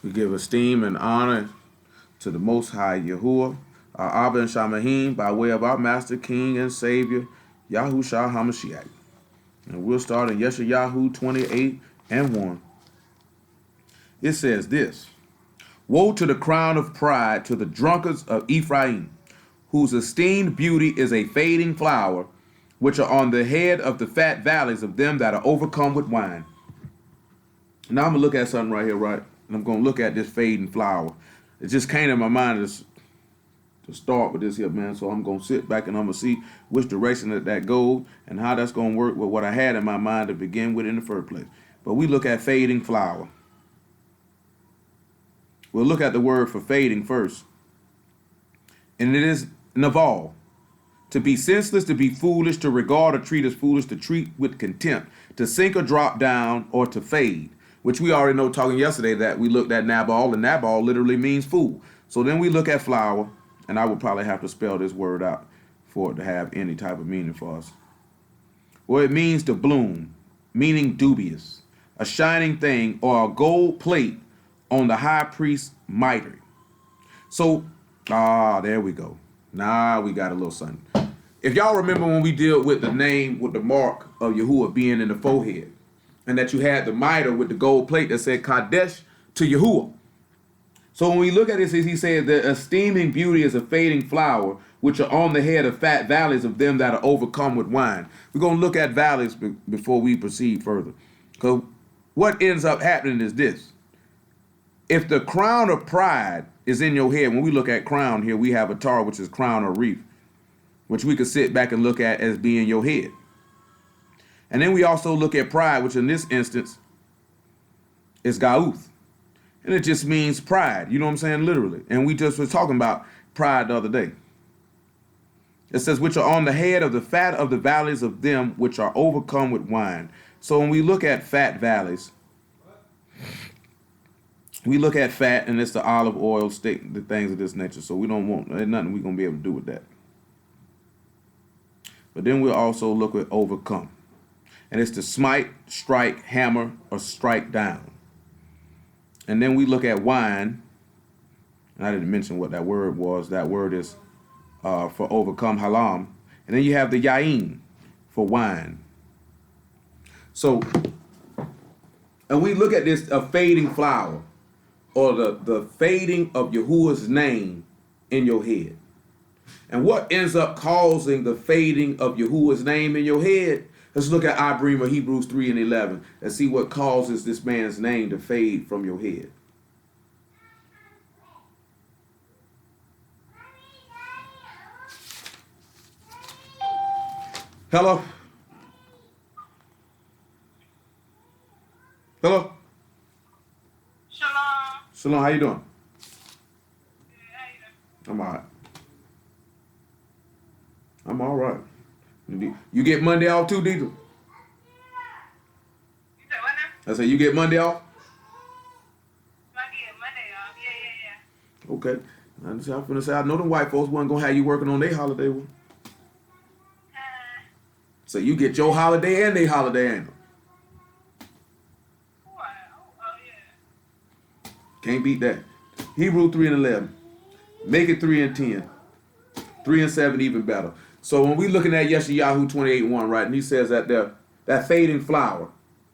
We give esteem and honor to the Most High Yahuwah, our Abba and Shamahim, by way of our Master, King, and Savior, Yahushua HaMashiach. And we'll start in Yeshayahu 28 and 1. It says this: Woe to the crown of pride, to the drunkards of Ephraim, whose esteemed beauty is a fading flower, which are on the head of the fat valleys of them that are overcome with wine. Now I'm going to look at something right here, right? And I'm going to look at this fading flower. It just came in my mind to start with this here, man. So I'm going to sit back and I'm going to see which direction that goes and how that's going to work with what I had in my mind to begin with in the first place. But we look at fading flower. We'll look at the word for fading first. And it is naval. To be senseless, to be foolish, to regard or treat as foolish, to treat with contempt, to sink or drop down, or to fade. Which we already know, talking yesterday, that we looked at Nabal, and Nabal literally means fool. So then we look at flower, and I would probably have to spell this word out for it to have any type of meaning for us. Well, it means to bloom, meaning dubious, a shining thing, or a gold plate on the high priest's mitre. So, there we go. Now we got a little something. If y'all remember when we dealt with the name, with the mark of Yahuwah being in the forehead, and that you had the mitre with the gold plate that said Kadesh to Yahuwah. So when we look at this, he said that esteeming beauty is a fading flower, which are on the head of fat valleys of them that are overcome with wine. We're going to look at valleys before we proceed further. Because what ends up happening is this. If the crown of pride is in your head, when we look at crown here, we have a tar, which is crown or wreath, which we could sit back and look at as being your head. And then we also look at pride, which in this instance is gauth. And it just means pride, you know what I'm saying, literally. And we just were talking about pride the other day. It says, which are on the head of the fat of the valleys of them which are overcome with wine. So when we look at fat valleys, we look at fat, and it's the olive oil, steak, the things of this nature. So we don't want, there's nothing we're going to be able to do with that. But then we'll also look at overcome. And it's to smite, strike, hammer, or strike down. And then we look at wine. And I didn't mention what that word was. That word is for overcome, halam. And then you have the yain for wine. So, and we look at this, a fading flower, or the fading of Yahuwah's name in your head. And what ends up causing the fading of Yahuwah's name in your head? Let's look at Ibrahim, Hebrews 3 and 11, and see what causes this man's name to fade from your head. Hello? Hello? Shalom. Shalom, how you doing? Yeah, how you doing? I'm all right. I'm all right. You get Monday off too, Deidre? You said what now? I said, you get Monday off? I get Monday off. Yeah. Okay. I'm finna say, I know them white folks wasn't gonna have you working on their holiday one. So you get your holiday and their holiday, ain't it? What? Oh, yeah. Can't beat that. Hebrew 3 and 11. Make it 3 and 10. 3 and 7 even better. So when we looking at Yeshayahu 28:1, right, and he says that that fading flower.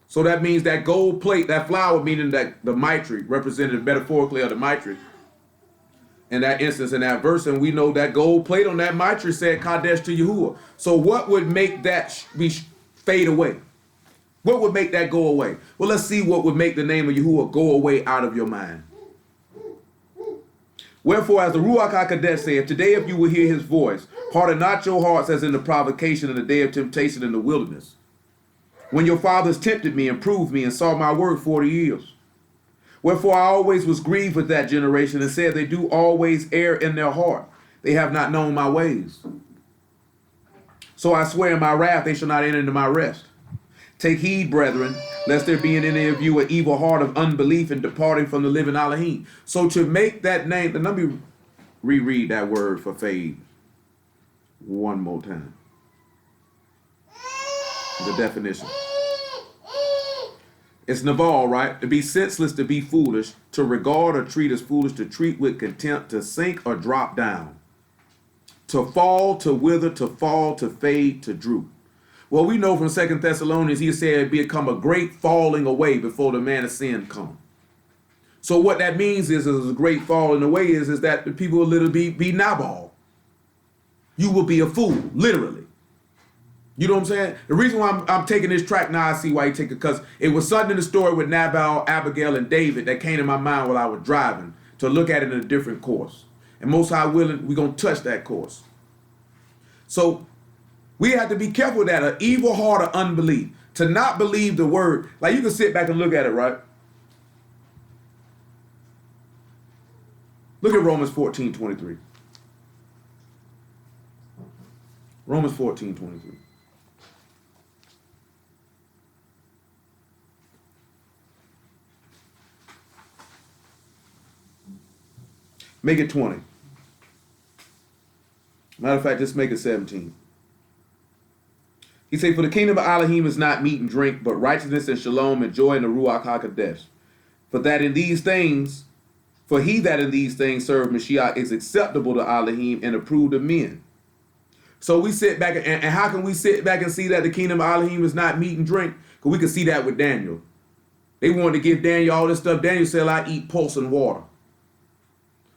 So that means that gold plate, that flower, meaning that the mitre, represented metaphorically of the mitre. In that instance, in that verse, and we know that gold plate on that mitre said Kadesh to Yahuwah. So what would make that fade away? What would make that go away? Well, let's see what would make the name of Yahuwah go away out of your mind. Wherefore, as the Ruach HaKodesh saith, today if you will hear his voice, harden not your hearts as in the provocation in the day of temptation in the wilderness, when your fathers tempted me and proved me and saw my word 40 years. Wherefore I always was grieved with that generation and said, they do always err in their heart. They have not known my ways. So I swear in my wrath they shall not enter into my rest. Take heed, brethren, lest there be in any of you an evil heart of unbelief and departing from the living Elohim. So to make that name, and let me reread that word for fade one more time. The definition. It's Naval, right? To be senseless, to be foolish, to regard or treat as foolish, to treat with contempt, to sink or drop down, to fall, to wither, to fall, to fade, to droop. Well, we know from 2 Thessalonians, he said it become a great falling away before the man of sin come. So what that means is a great falling away is that the people will literally be Nabal. You will be a fool, literally. You know what I'm saying? The reason why I'm taking this track now, I see why you take it, because it was something in the story with Nabal, Abigail, and David that came to my mind while I was driving to look at it in a different course. And most high willing, we're going to touch that course. So we have to be careful with that, an evil heart of unbelief, to not believe the word. Like you can sit back and look at it, right? Look at Romans 14:23. Romans 14:23. Make it 20. Matter of fact, just make it 17. He said, for the kingdom of Elohim is not meat and drink, but righteousness and shalom and joy in the Ruach HaKodesh. For he that in these things serve Mashiach is acceptable to Elohim and approved of men. So we sit back, and how can we sit back and see that the kingdom of Elohim is not meat and drink? Because we can see that with Daniel. They wanted to give Daniel all this stuff. Daniel said, I eat pulse and water.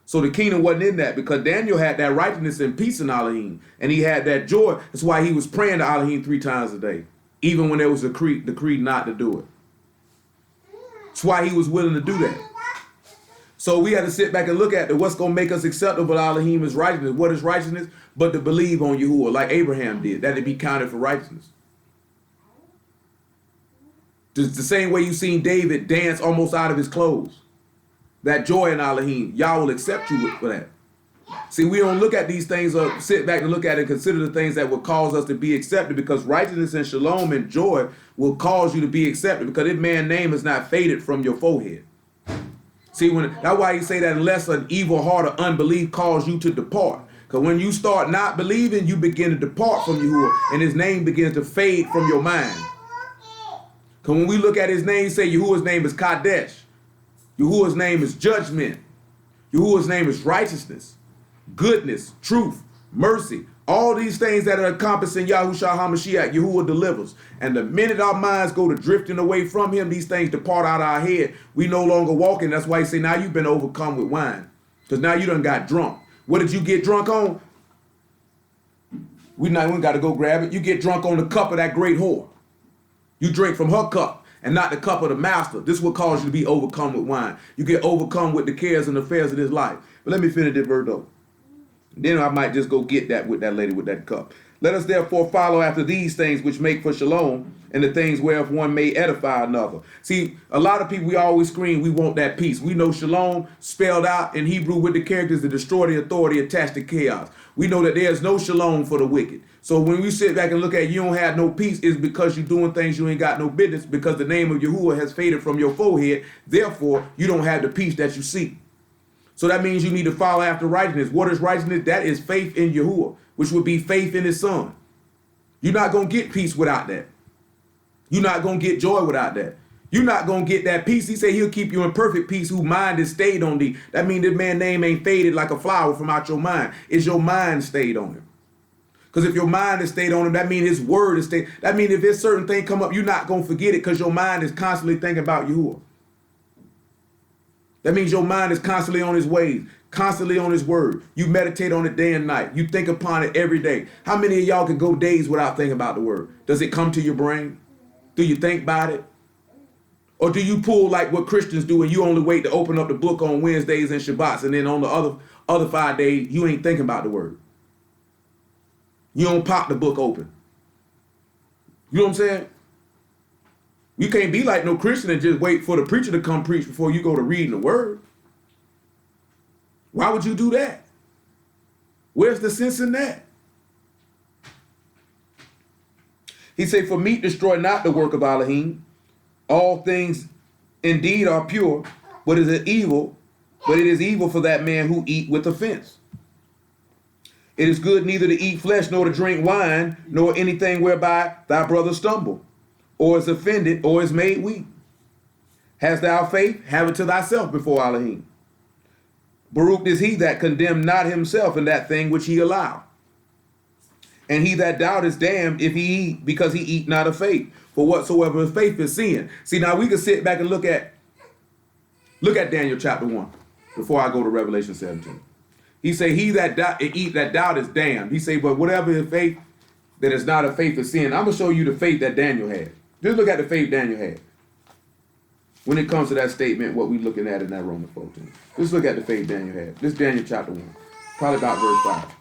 So the kingdom wasn't in that, because Daniel had that righteousness and peace in Elohim, and he had that joy. That's why he was praying to Elohim 3 times a day, even when there was a decree not to do it. That's why he was willing to do that. So we had to sit back and look at what's going to make us acceptable to Elohim is righteousness. What is righteousness? But to believe on Yahuwah, like Abraham did, that it be counted for righteousness. Just the same way you seen David dance almost out of his clothes. That joy in Elohim, Yah will accept you for that. See, we don't look at these things or sit back and look at it and consider the things that will cause us to be accepted, because righteousness and shalom and joy will cause you to be accepted, because this man's name is not faded from your forehead. See, that's why you say that unless an evil heart of unbelief calls you to depart. Because when you start not believing, you begin to depart from Yahuwah, and his name begins to fade from your mind. Because when we look at his name, say Yahuwah's name is Kadesh. Yahuwah's name is judgment. Yahuwah's name is righteousness, goodness, truth, mercy. All these things that are encompassed in Yahushua HaMashiach, Yahuwah delivers. And the minute our minds go to drifting away from him, these things depart out of our head. We no longer walking. That's why he say, now you've been overcome with wine. Because now you done got drunk. What did you get drunk on? We got to go grab it. You get drunk on the cup of that great whore. You drink from her cup and not the cup of the master. This will cause you to be overcome with wine. You get overcome with the cares and affairs of this life. But let me finish this verse though. Then I might just go get that with that lady with that cup. Let us therefore follow after these things which make for shalom, and the things whereof one may edify another. See, a lot of people, we always scream, we want that peace. We know shalom spelled out in Hebrew with the characters to destroy the authority attached to chaos. We know that there's no shalom for the wicked. So when we sit back and look at you don't have no peace, it's because you're doing things you ain't got no business, because the name of Yahuwah has faded from your forehead. Therefore, you don't have the peace that you seek. So that means you need to follow after righteousness. What is righteousness? That is faith in Yahuwah, which would be faith in his son. You're not going to get peace without that. You're not going to get joy without that. You're not going to get that peace. He said he'll keep you in perfect peace whose mind is stayed on thee. That means this man's name ain't faded like a flower from out your mind. It's your mind stayed on him. Because if your mind is stayed on him, that means his word is stayed. That means if there's certain thing come up, you're not going to forget it because your mind is constantly thinking about Yahuwah. That means your mind is constantly on his ways, constantly on his word. You meditate on it day and night. You think upon it every day. How many of y'all can go days without thinking about the word? Does it come to your brain? Do you think about it? Or do you pull like what Christians do and you only wait to open up the book on Wednesdays and Shabbats, and then on the other 5 days, you ain't thinking about the word? You don't pop the book open. You know what I'm saying? You can't be like no Christian and just wait for the preacher to come preach before you go to reading the word. Why would you do that? Where's the sense in that? He said, for meat destroy not the work of Elohim. All things indeed are pure, but it is evil for that man who eat with offense. It is good neither to eat flesh, nor to drink wine, nor anything whereby thy brother stumble, or is offended, or is made weak. Hast thou faith? Have it to thyself before Elohim. Baruch is he that condemned not himself in that thing which he allowed. And he that doubt is damned if he eat, because he eat not of faith. For whatsoever is faith is sin. See, now we can sit back and look at Daniel chapter 1 before I go to Revelation 17. He say, he that doubt is damned. He say, but whatever is faith that is not of faith is sin. I'm going to show you the faith that Daniel had. Just look at the faith Daniel had. When it comes to that statement, what we're looking at in that Romans 14. Just look at the faith Daniel had. This is Daniel chapter 1. Probably about verse 5.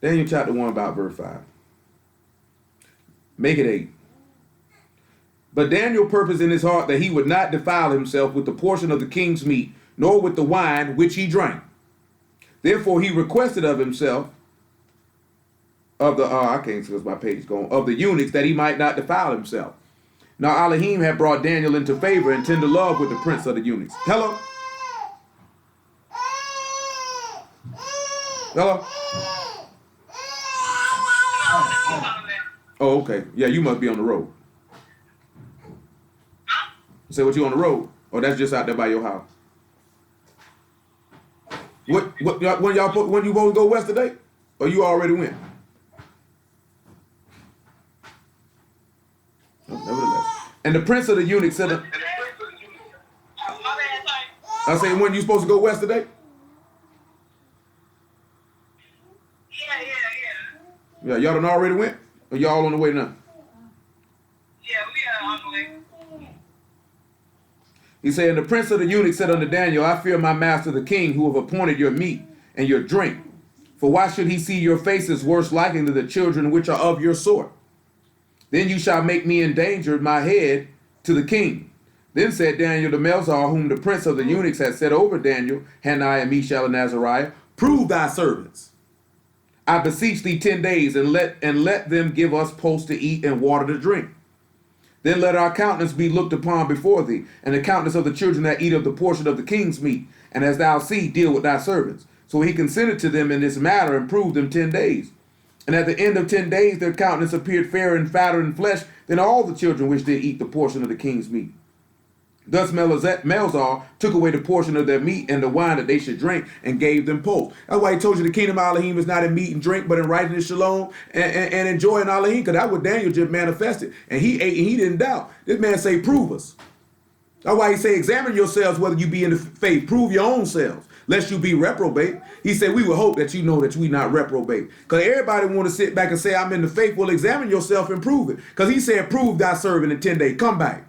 Daniel chapter 1 about verse 5. Make it 8. But Daniel purposed in his heart that he would not defile himself with the portion of the king's meat, nor with the wine which he drank. Therefore he requested of himself, of the, I can't see because my page is going, of the eunuchs, that he might not defile himself. Now Elohim had brought Daniel into favor and tender love with the prince of the eunuchs. Hello? Hello? Oh, okay. Yeah, you must be on the road. Say what you on the road? Or that's just out there by your house? When you both go west today? Or you already went? Oh, nevertheless. And the prince of the eunuchs said, I say, when you supposed to go west today? Yeah, y'all done already went? Or y'all on the way now? Yeah, we are on the way. He said, and the prince of the eunuchs said unto Daniel, I fear my master the king, who have appointed your meat and your drink. For why should he see your faces worse liking to the children which are of your sort? Then you shall make me endanger my head to the king. Then said Daniel to Melzar, whom the prince of the eunuchs had set over Daniel, Hananiah, Mishael, and Azariah, prove thy servants. I beseech thee 10 days, and let them give us post to eat and water to drink. Then let our countenance be looked upon before thee, and the countenance of the children that eat of the portion of the king's meat. And as thou see, deal with thy servants. So he consented to them in this matter, and proved them 10 days. And at the end of 10 days, their countenance appeared fairer and fatter in flesh than all the children which did eat the portion of the king's meat. Thus Melzar took away the portion of their meat and the wine that they should drink, and gave them post. That's why he told you the kingdom of Elohim is not in meat and drink, but in righteousness, shalom, and enjoying Elohim, because that's what Daniel just manifested. And he ate and he didn't doubt. This man say, prove us. That's why he say, examine yourselves whether you be in the faith. Prove your own selves, lest you be reprobate. He said, we will hope that you know that we not reprobate. Because everybody want to sit back and say, I'm in the faith. Well, examine yourself and prove it. Because he said, prove thy servant in 10 days. Come back.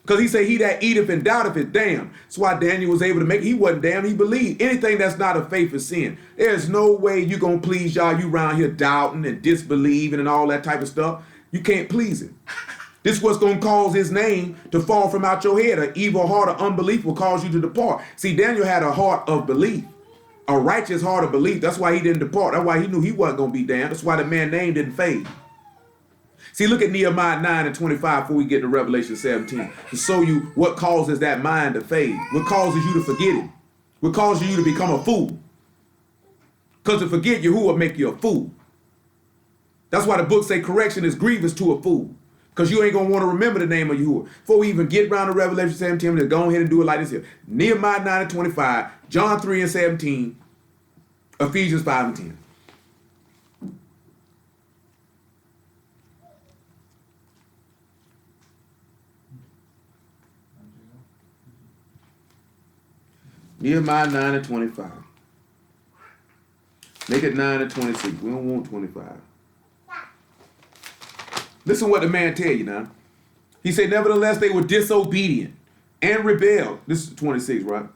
Because he said, he that eateth and doubteth is damned. That's why Daniel was able to make it. He wasn't damned, he believed. Anything that's not of faith is sin. There's no way you're going to please y'all. You around here doubting and disbelieving and all that type of stuff. You can't please him. This is what's going to cause his name to fall from out your head. An evil heart of unbelief will cause you to depart. See, Daniel had a heart of belief, a righteous heart of belief. That's why he didn't depart. That's why he knew he wasn't going to be damned. That's why the man's name didn't fade. See, look at Nehemiah 9 and 25 before we get to Revelation 17 to show you what causes that mind to fade, what causes you to forget him, what causes you to become a fool. Because to forget Yahuwah will make you a fool. That's why the book say correction is grievous to a fool, because you ain't going to want to remember the name of Yahuwah. Before we even get around to Revelation 17, let's go ahead and do it like this here. Nehemiah 9 and 25, John 3 and 17, Ephesians 5 and 10. Nehemiah 9 and 25. Make it 9 and 26. We don't want 25. Listen what the man tell you now. He said, nevertheless, they were disobedient and rebelled. This is 26, right?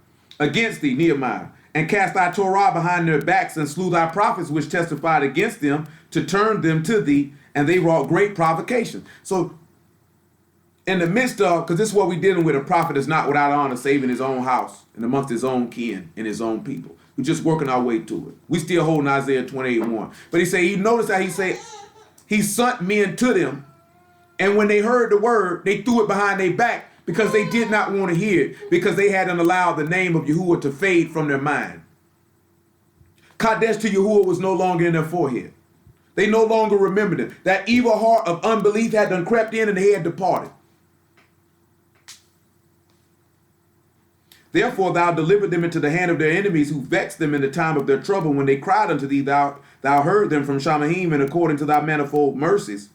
Against thee, Nehemiah, and cast thy Torah behind their backs, and slew thy prophets which testified against them, to turn them to thee, and they wrought great provocation. So in the midst of, because this is what we're dealing with, a prophet is not without honor, saving his own house and amongst his own kin and his own people. We're just working our way to it. We still holding Isaiah 28:1. But he say, you notice how he say, he sent men to them, and when they heard the word, they threw it behind their back, because they did not want to hear it, because they hadn't allowed the name of Yahuwah to fade from their mind. Kadesh to Yahuwah was no longer in their forehead. They no longer remembered him. That evil heart of unbelief had done crept in and they had departed. Therefore thou delivered them into the hand of their enemies, who vexed them in the time of their trouble. When they cried unto thee, thou heard them from Shamahim, and according to thy manifold mercies,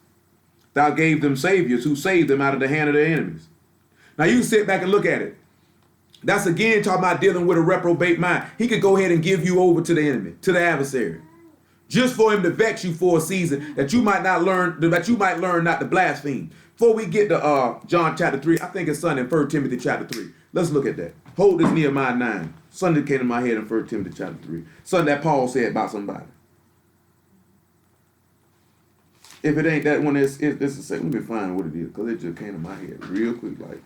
thou gave them saviors who saved them out of the hand of their enemies. Now you sit back and look at it. That's again talking about dealing with a reprobate mind. He could go ahead and give you over to the enemy, to the adversary, just for him to vex you for a season that you might learn not to blaspheme. Before we get to John chapter 3, I think it's something in 1 Timothy chapter 3. Let's look at that. Hold this Nehemiah 9. Something came to my head in 1 Timothy chapter 3. Something that Paul said about somebody. If it ain't that one, it's a second. Let me find what it is, because it just came to my head real quick. Like,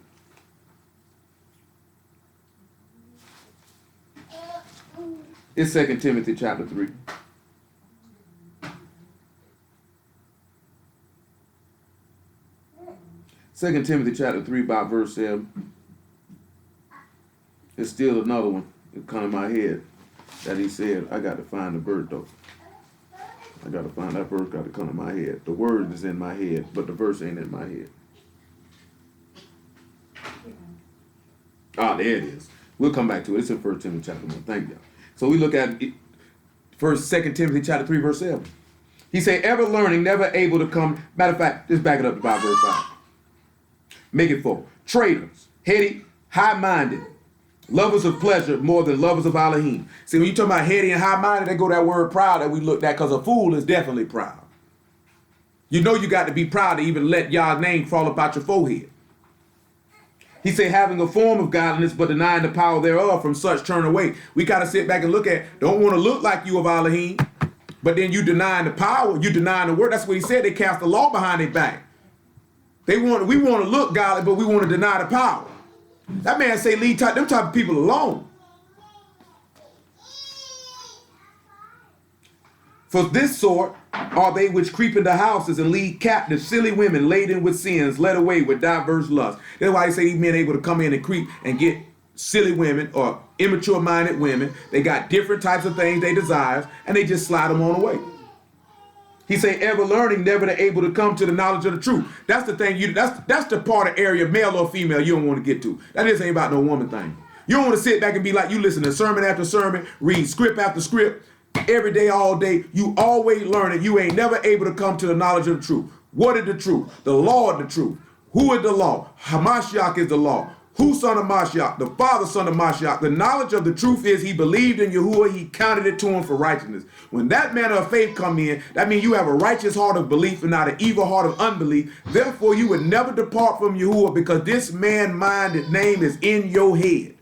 it's 2 Timothy chapter 3. Second Timothy chapter 3 by verse 7. It's still another one. It come to my head that he said, I got to find the verse though. I got to find that verse, got to come to my head. The word is in my head, but the verse ain't in my head. Ah, there it is. We'll come back to it. It's in 1 Timothy chapter 1. Thank you. So we look at it, 2 Timothy chapter 3 verse 7. He said, ever learning, never able to come. Matter of fact, just back it up to about verse 5. Make it 4. Traitors, heady, high-minded, lovers of pleasure more than lovers of Elohim. See, when you talk about heady and high-minded, they go that word proud that we looked at, because a fool is definitely proud. You know you got to be proud to even let Yah's name fall about your forehead. He said, having a form of godliness, but denying the power thereof, from such turn away. We got to sit back and look at, don't want to look like you of Elohim, but then you denying the power, you denying the word. That's what he said. They cast the law behind their back. We want to look godly, but we want to deny the power. That man say, leave them type of people alone. For this sort are they which creep into houses and lead captive silly women laden with sins, led away with diverse lusts. That's why he say these men able to come in and creep and get silly women or immature-minded women. They got different types of things they desire, and they just slide them on away. He say, ever learning, never able to come to the knowledge of the truth. That's the thing. That's the part of area, male or female, you don't want to get to. That just ain't about no woman thing. You don't want to sit back and be like, you listen to sermon after sermon, read script after script, every day, all day. You always learning. You ain't never able to come to the knowledge of the truth. What is the truth? The law of the truth. Who is the law? Hamashiach is the law. Who son of Mashiach? The father son of Mashiach. The knowledge of the truth is he believed in Yahuwah, he counted it to him for righteousness. When that manner of faith come in, that means you have a righteous heart of belief and not an evil heart of unbelief. Therefore, you would never depart from Yahuwah, because this man-minded name is in your head.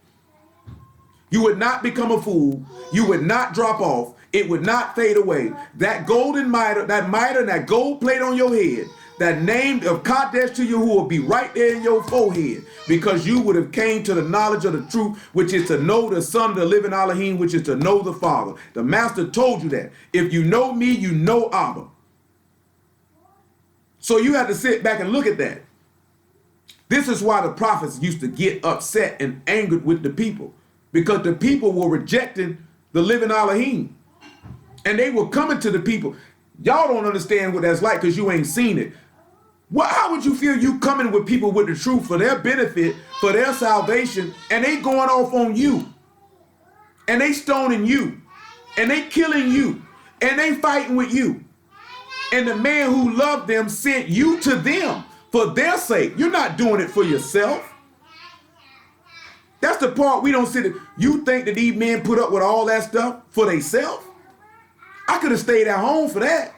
You would not become a fool. You would not drop off. It would not fade away. That golden mitre, and that gold plate on your head, that name of Kadesh to Yahuwah be right there in your forehead, because you would have came to the knowledge of the truth, which is to know the Son of the living Elohim, which is to know the Father. The Master told you that. If you know me, you know Abba. So you have to sit back and look at that. This is why the prophets used to get upset and angered with the people, because the people were rejecting the living Elohim. And they were coming to the people. Y'all don't understand what that's like because you ain't seen it. How would you feel you coming with people with the truth for their benefit, for their salvation, and they going off on you, and they stoning you, and they killing you, and they fighting with you, and the man who loved them sent you to them for their sake? You're not doing it for yourself. That's the part we don't sit. You think that these men put up with all that stuff for themselves? I could have stayed at home for that.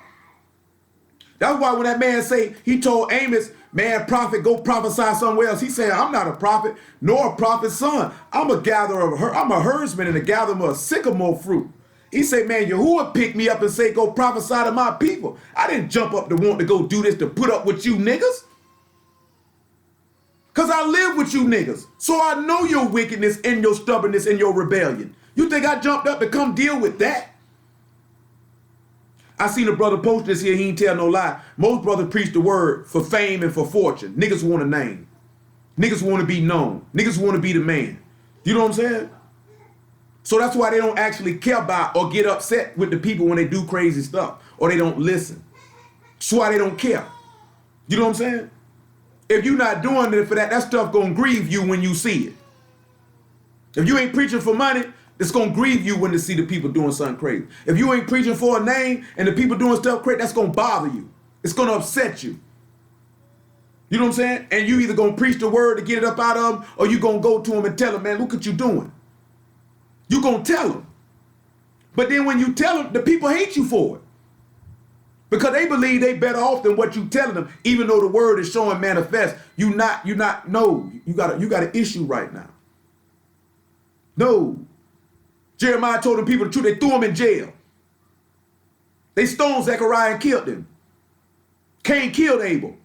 That's why when that man say, he told Amos, man, prophet, go prophesy somewhere else. He said, I'm not a prophet, nor a prophet's son. I'm a gatherer of I'm a herdsman and a gatherer of sycamore fruit. He said, man, Yahuwah picked me up and say, go prophesy to my people. I didn't jump up to want to go do this to put up with you niggas. Because I live with you niggas. So I know your wickedness and your stubbornness and your rebellion. You think I jumped up to come deal with that? I seen a brother post this here, he ain't tell no lie. Most brothers preach the word for fame and for fortune. Niggas want a name. Niggas want to be known. Niggas want to be the man. You know what I'm saying? So that's why they don't actually care about or get upset with the people when they do crazy stuff or they don't listen. That's why they don't care. You know what I'm saying? If you're not doing it for that, that stuff gonna grieve you when you see it. If you ain't preaching for money, it's gonna grieve you when you see the people doing something crazy. If you ain't preaching for a name and the people doing stuff crazy, that's gonna bother you. It's gonna upset you. You know what I'm saying? And you either gonna preach the word to get it up out of them, or you gonna go to them and tell them, man, look what you doing. You gonna tell them. But then when you tell them, the people hate you for it. Because they believe they better off than what you telling them, even though the word is showing manifest. You got an issue right now. No. Jeremiah told the people the truth. They threw him in jail. They stoned Zechariah and killed him. Cain killed Abel.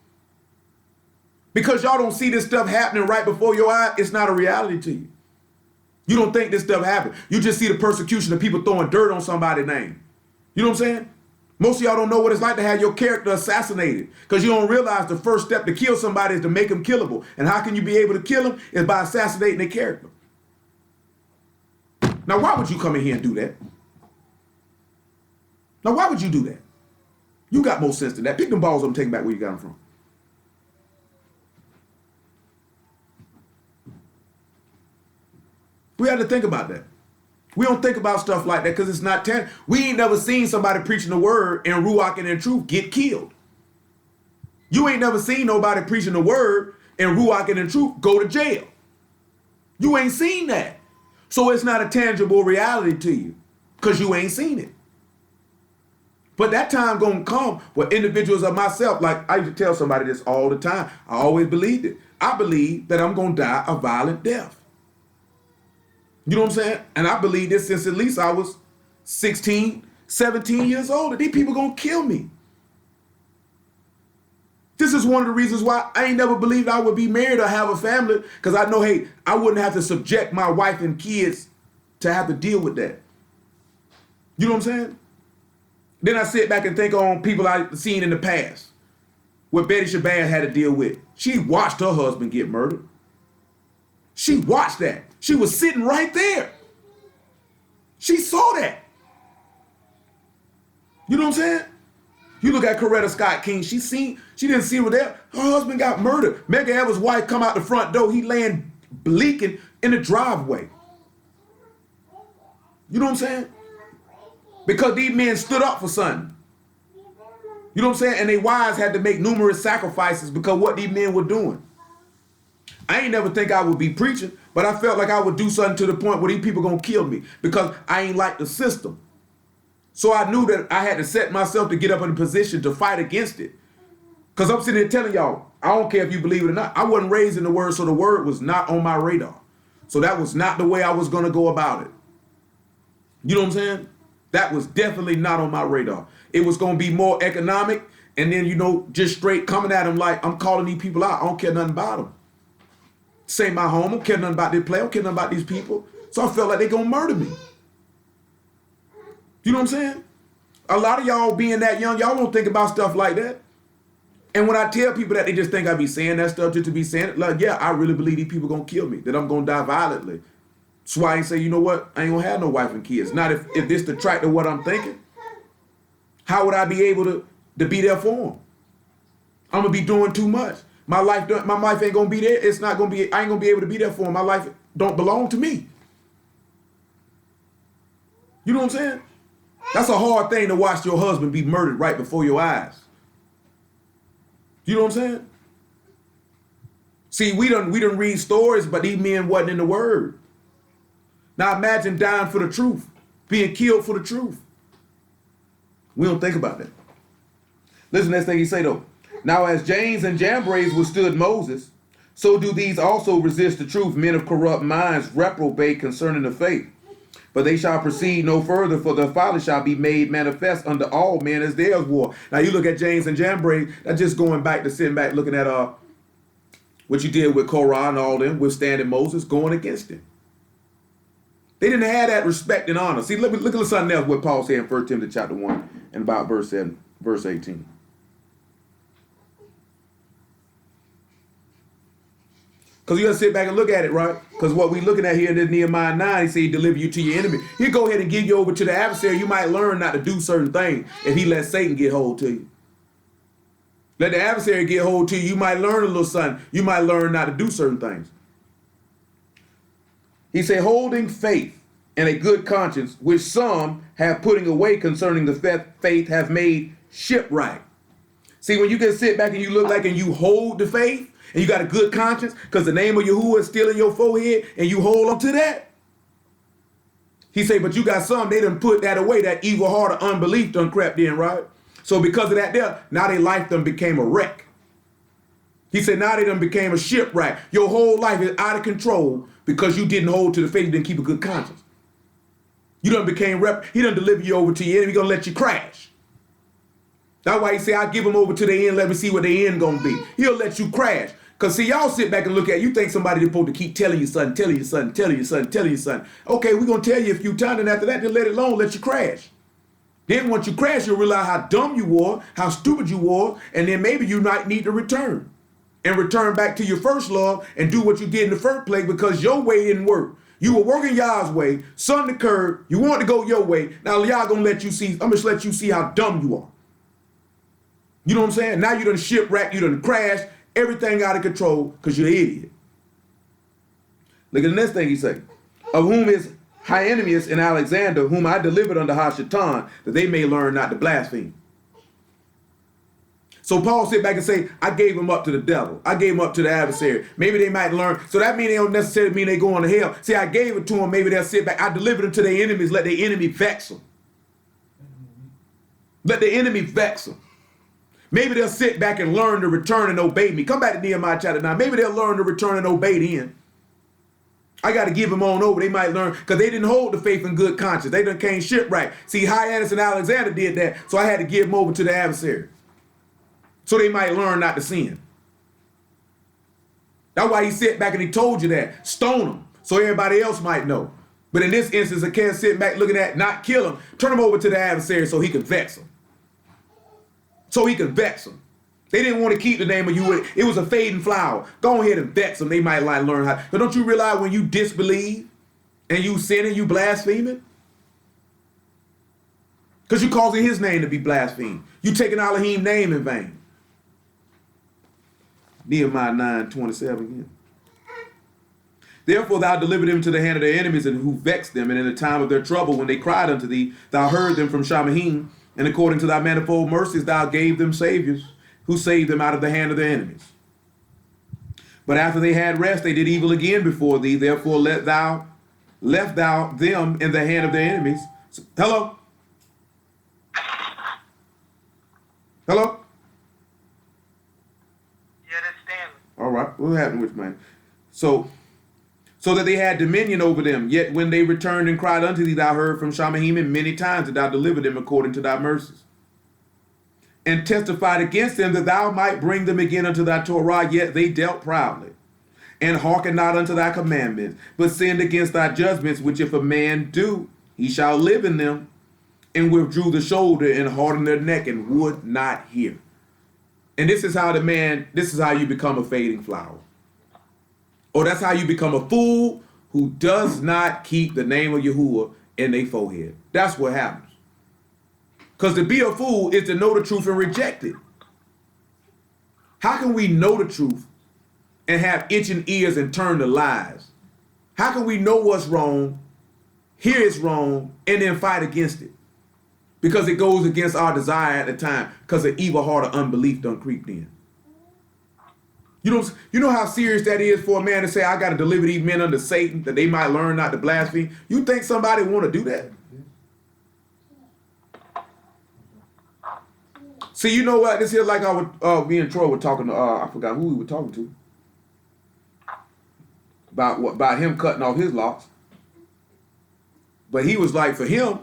Because y'all don't see this stuff happening right before your eyes, it's not a reality to you. You don't think this stuff happened. You just see the persecution of people throwing dirt on somebody's name. You know what I'm saying? Most of y'all don't know what it's like to have your character assassinated because you don't realize the first step to kill somebody is to make them killable. And how can you be able to kill them? Is by assassinating their character. Now, why would you come in here and do that? Now, why would you do that? You got more sense than that. Pick them balls up and take them back where you got them from. We have to think about that. We don't think about stuff like that because it's not tangible. We ain't never seen somebody preaching the word and ruach and in truth get killed. You ain't never seen nobody preaching the word and ruach and in truth go to jail. You ain't seen that. So it's not a tangible reality to you because you ain't seen it. But that time gonna come where individuals of myself, like I used to tell somebody this all the time. I always believed it. I believe that I'm gonna die a violent death. You know what I'm saying? And I believe this since at least I was 16, 17 years old. That these people gonna kill me. This is one of the reasons why I ain't never believed I would be married or have a family, because I know, hey, I wouldn't have to subject my wife and kids to have to deal with that. You know what I'm saying? Then I sit back and think on people I've seen in the past, what Betty Shabazz had to deal with. She watched her husband get murdered. She watched that. She was sitting right there. She saw that. You know what I'm saying? You look at Coretta Scott King. She didn't see her there. Her husband got murdered. Medgar Evers' wife come out the front door. He laying bleaking in the driveway. You know what I'm saying? Because these men stood up for something. You know what I'm saying? And their wives had to make numerous sacrifices because what these men were doing. I ain't never think I would be preaching, but I felt like I would do something to the point where these people gonna kill me because I ain't like the system. So I knew that I had to set myself to get up in a position to fight against it. Because I'm sitting here telling y'all, I don't care if you believe it or not, I wasn't raised in the word, so the word was not on my radar. So that was not the way I was gonna go about it. You know what I'm saying? That was definitely not on my radar. It was gonna be more economic, and then, just straight coming at them like I'm calling these people out. I don't care nothing about them. This ain't my home. I don't care nothing about this play. I don't care nothing about these people. So I felt like they gonna murder me. You know what I'm saying? A lot of y'all being that young, y'all won't think about stuff like that. And when I tell people that, they just think I be saying that stuff just to be saying it. Like, yeah, I really believe these people gonna kill me, that I'm gonna die violently. That's why I ain't say, you know what? I ain't gonna have no wife and kids. Not if this the track to what I'm thinking. How would I be able to be there for them? I'm gonna be doing too much. My life ain't gonna be there. It's not gonna be. I ain't gonna be able to be there for him. My life don't belong to me. You know what I'm saying? That's a hard thing to watch your husband be murdered right before your eyes. You know what I'm saying? See, we done read stories, but these men wasn't in the word. Now imagine dying for the truth, being killed for the truth. We don't think about that. Listen, next thing he say though. Now, as James and Jambres withstood Moses, so do these also resist the truth, men of corrupt minds, reprobate concerning the faith. But they shall proceed no further, for the folly shall be made manifest unto all men as theirs war. Now, you look at James and Jambres, that's just going back to sitting back, looking at what you did with Korah and all them, withstanding Moses, going against him. They didn't have that respect and honor. See, look at something else what Paul said in 1 Timothy chapter 1 and about verse 18. Because you got to sit back and look at it, right? Because what we looking at here in this Nehemiah 9, he said he deliver you to your enemy. He'll go ahead and give you over to the adversary. You might learn not to do certain things if he lets Satan get hold to you. Let the adversary get hold to you. You might learn a little something. You might learn not to do certain things. He said, holding faith and a good conscience, which some have putting away concerning the faith have made shipwright. See, when you can sit back and you look like and you hold the faith, and you got a good conscience because the name of Yahuwah is still in your forehead and you hold on to that. He said, but you got some, they done put that away, that evil heart of unbelief done crept in, right? So because of that there, now their life done became a wreck. He said, now they done became a shipwreck. Your whole life is out of control because you didn't hold to the faith, you didn't keep a good conscience. You done became he done deliver you over to your enemy, he gonna let you crash. That's why he say, I give them over to the end, let me see what the end gonna be. He'll let you crash. Because see, y'all sit back and look at it, you think somebody's supposed to keep telling you something, telling you something, telling you something, telling you something. Okay, we're gonna tell you a few times, and after that, then let it alone, let you crash. Then once you crash, you'll realize how dumb you were, how stupid you were, and then maybe you might need to return. And return back to your first love and do what you did in the first place because your way didn't work. You were working y'all's way, sun the curve, you want to go your way. Now y'all gonna let you see, I'm gonna let you see how dumb you are. You know what I'm saying? Now you done shipwreck, you done crash, everything out of control because you're an idiot. Look at the next thing he say. Of whom is Hymenaeus and Alexander, whom I delivered unto Hashatan, that they may learn not to blaspheme. So Paul sit back and say, I gave them up to the devil. I gave them up to the adversary. Maybe they might learn. So that means they don't necessarily mean they going to hell. See, I gave it to them. Maybe they'll sit back. I delivered them to their enemies. Let their enemy vex them. Let the enemy vex them. Maybe they'll sit back and learn to return and obey me. Come back to Nehemiah chapter 9. Maybe they'll learn to return and obey then. I got to give them on over. They might learn because they didn't hold the faith in good conscience. They done came shipwreck. See, Hymenaeus and Alexander did that. So I had to give them over to the adversary. So they might learn not to sin. That's why he sat back and he told you that. Stone them so everybody else might know. But in this instance, I can't sit back looking at not kill him. Turn him over to the adversary so he can vex him. So he can vex them. They didn't want to keep the name of you. It was a fading flower. Go ahead and vex them. They might like learn how. But don't you realize when you disbelieve and you sinning, you blaspheming? Because you causing his name to be blasphemed. You taking Elohim's name in vain. Nehemiah 9:27 again. Therefore thou delivered them to the hand of their enemies and who vexed them. And in the time of their trouble, when they cried unto thee, thou heard them from Shamahim. And according to thy manifold mercies, thou gave them saviors who saved them out of the hand of their enemies. But after they had rest, they did evil again before thee. Therefore left thou them in the hand of their enemies. Hello? Hello? Yeah, that's Stanley. All right. What happened with man? So that they had dominion over them. Yet when they returned and cried unto thee, thou heard from Shamahim, and many times that thou delivered them according to thy mercies. And testified against them that thou might bring them again unto thy Torah, yet they dealt proudly, and hearkened not unto thy commandments, but sinned against thy judgments, which if a man do, he shall live in them, and withdrew the shoulder and hardened their neck and would not hear. And this is how you become a fading flower. Or that's how you become a fool who does not keep the name of Yahuwah in their forehead. That's what happens. Because to be a fool is to know the truth and reject it. How can we know the truth and have itching ears and turn to lies? How can we know what's wrong, hear it's wrong, and then fight against it? Because it goes against our desire at the time because the evil heart of unbelief done creeped in. You know how serious that is for a man to say, I got to deliver these men unto Satan that they might learn not to blaspheme? You think somebody want to do that? See, you know what? This here like me and Troy were talking to, I forgot who we were talking to. About him cutting off his locks. But he was like, for him,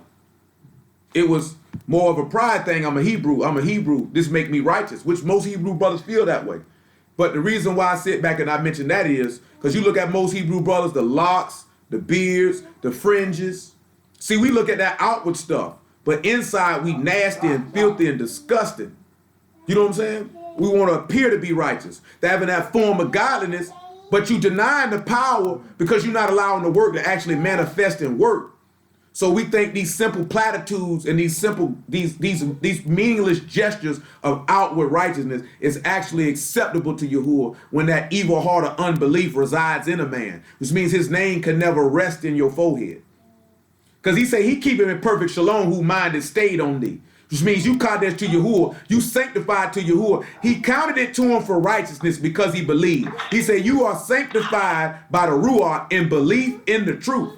it was more of a pride thing. I'm a Hebrew. This make me righteous, which most Hebrew brothers feel that way. But the reason why I sit back and I mention that is because you look at most Hebrew brothers, the locks, the beards, the fringes. See, we look at that outward stuff, but inside we nasty and filthy and disgusting. You know what I'm saying? We want to appear to be righteous. They're having that form of godliness, But you denying the power because you're not allowing the work to actually manifest and work. So we think these simple platitudes and these meaningless gestures of outward righteousness is actually acceptable to Yahuwah when that evil heart of unbelief resides in a man, which means his name can never rest in your forehead. Because he say he keep him in perfect shalom who mind is stayed on thee. Which means you kadesh to Yahuwah, you sanctified to Yahuwah. He counted it to him for righteousness because he believed. He said you are sanctified by the Ruach in belief in the truth.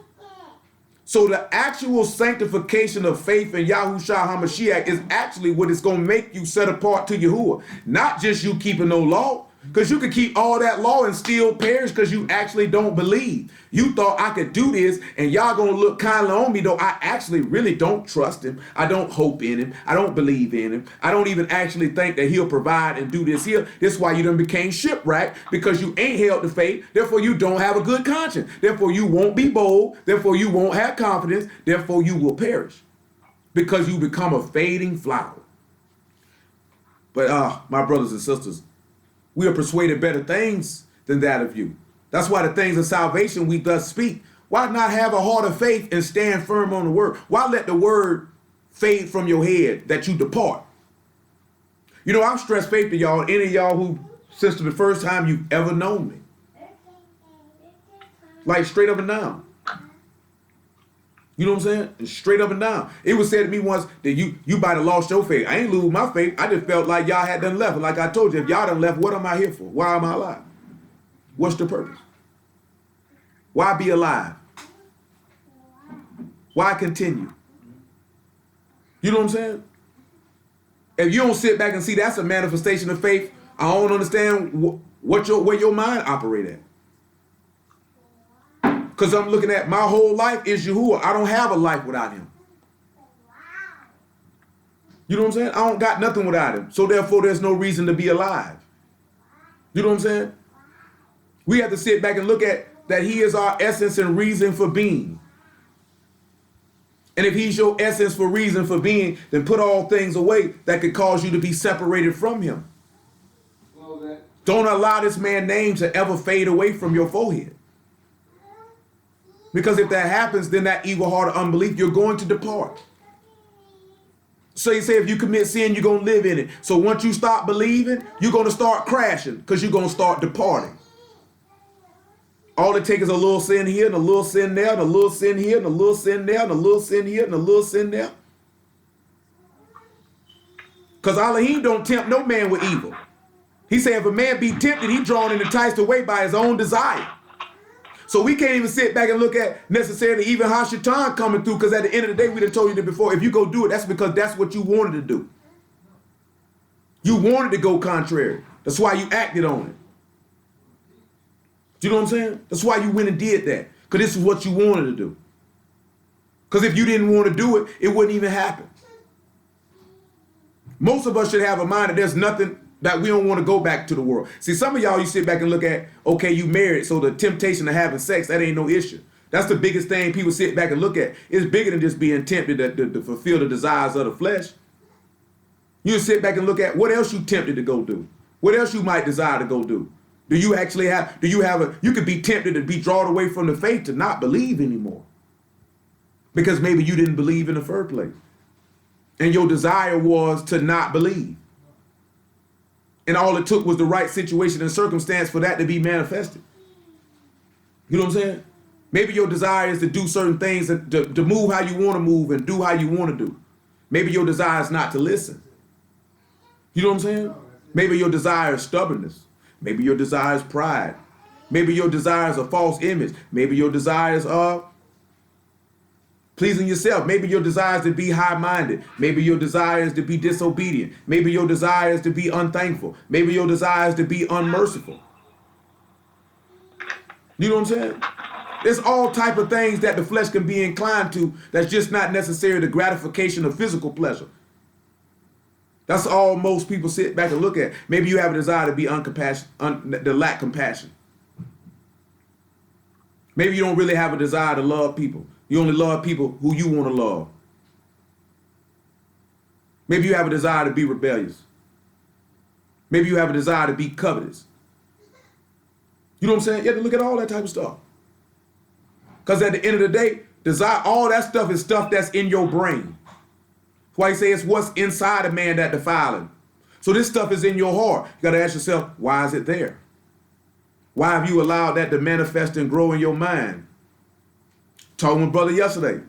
So the actual sanctification of faith in Yahushua HaMashiach is actually what is going to make you set apart to Yahuwah. Not just you keeping no law. Because you can keep all that law and still perish because you actually don't believe. You thought I could do this and y'all going to look kindly on me, though I actually really don't trust him. I don't hope in him. I don't believe in him. I don't even actually think that he'll provide and do this here. This is why you done became shipwrecked, because you ain't held the faith. Therefore, you don't have a good conscience. Therefore, you won't be bold. Therefore, you won't have confidence. Therefore, you will perish because you become a fading flower. But my brothers and sisters, we are persuaded better things than that of you. That's why the things of salvation we thus speak. Why not have a heart of faith and stand firm on the word? Why let the word fade from your head that you depart? You know, I've stressed faith to y'all, any of y'all who, since the first time you've ever known me. Like straight up and down. You know what I'm saying? Straight up and down. It was said to me once that you might have lost your faith. I ain't lose my faith. I just felt like y'all had done left. And like I told you, if y'all done left, what am I here for? Why am I alive? What's the purpose? Why be alive? Why continue? You know what I'm saying? If you don't sit back and see that's a manifestation of faith, I don't understand where your mind operate at. Because I'm looking at my whole life is Yahuwah. I don't have a life without him. You know what I'm saying? I don't got nothing without him. So therefore, there's no reason to be alive. You know what I'm saying? We have to sit back and look at that he is our essence and reason for being. And if he's your essence for reason for being, then put all things away that could cause you to be separated from him. Don't allow this man's name to ever fade away from your forehead. Because if that happens, then that evil heart of unbelief, you're going to depart. So you say if you commit sin, you're going to live in it. So once you stop believing, you're going to start crashing because you're going to start departing. All it takes is a little sin here and a little sin there and a little sin here and a little sin there and a little sin here and a little sin there. Because Elohim don't tempt no man with evil. He said if a man be tempted, he drawn and enticed away by his own desire. So we can't even sit back and look at necessarily even Hashatan coming through, because at the end of the day, we done told you that before, if you go do it, that's because that's what you wanted to do. You wanted to go contrary. That's why you acted on it. Do you know what I'm saying? That's why you went and did that, because this is what you wanted to do. Because if you didn't want to do it, it wouldn't even happen. Most of us should have a mind that there's nothing that we don't want to go back to the world. See, some of y'all, you sit back and look at, okay, you married, so the temptation of having sex, that ain't no issue. That's the biggest thing people sit back and look at. It's bigger than just being tempted to fulfill the desires of the flesh. You sit back and look at what else you tempted to go do. What else you might desire to go do. You could be tempted to be drawn away from the faith to not believe anymore. Because maybe you didn't believe in the first place. And your desire was to not believe. And all it took was the right situation and circumstance for that to be manifested. You know what I'm saying? Maybe your desire is to do certain things, to move how you want to move and do how you want to do. Maybe your desire is not to listen. You know what I'm saying? Maybe your desire is stubbornness. Maybe your desire is pride. Maybe your desire is a false image. Maybe your desire is pleasing yourself. Maybe your desire is to be high-minded. Maybe your desire is to be disobedient. Maybe your desire is to be unthankful. Maybe your desire is to be unmerciful. You know what I'm saying? There's all type of things that the flesh can be inclined to that's just not necessarily the gratification of physical pleasure. That's all most people sit back and look at. Maybe you have a desire to be uncompassionate, to lack compassion. Maybe you don't really have a desire to love people. You only love people who you want to love. Maybe you have a desire to be rebellious. Maybe you have a desire to be covetous. You You know what I'm saying? You have to look at all that type of stuff. Because at the end of the day, desire, all that stuff is stuff that's in your brain. That's why he says it's what's inside a man that defile him. So this stuff is in your heart. You got to ask yourself, why is it there? Why have you allowed that to manifest and grow in your mind? Talking with brother yesterday.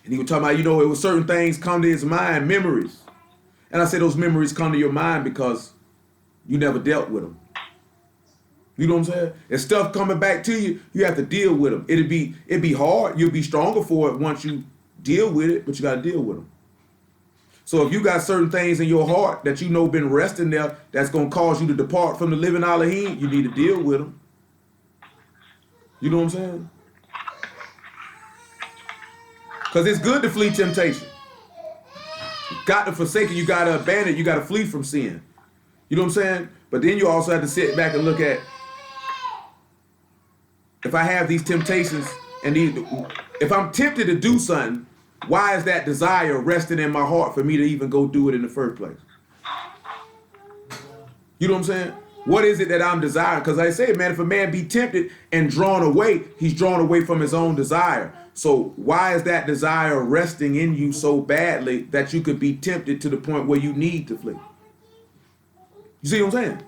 And he was talking about, it was certain things come to his mind, memories. And I said those memories come to your mind because you never dealt with them. You know what I'm saying? If stuff coming back to you, you have to deal with them. It'd be hard. You'll be stronger for it once you deal with it, but you got to deal with them. So if you got certain things in your heart that been resting there that's going to cause you to depart from the living Elohim, you need to deal with them. You know what I'm saying? Because it's good to flee temptation. You got to forsake it. You got to abandon it. You got to flee from sin. You know what I'm saying? But then you also have to sit back and look at, if I have these temptations and if I'm tempted to do something, why is that desire resting in my heart for me to even go do it in the first place? You know what I'm saying? What is it that I'm desiring? Because I say, man, if a man be tempted and drawn away, he's drawn away from his own desire. So why is that desire resting in you so badly that you could be tempted to the point where you need to flee? You see what I'm saying?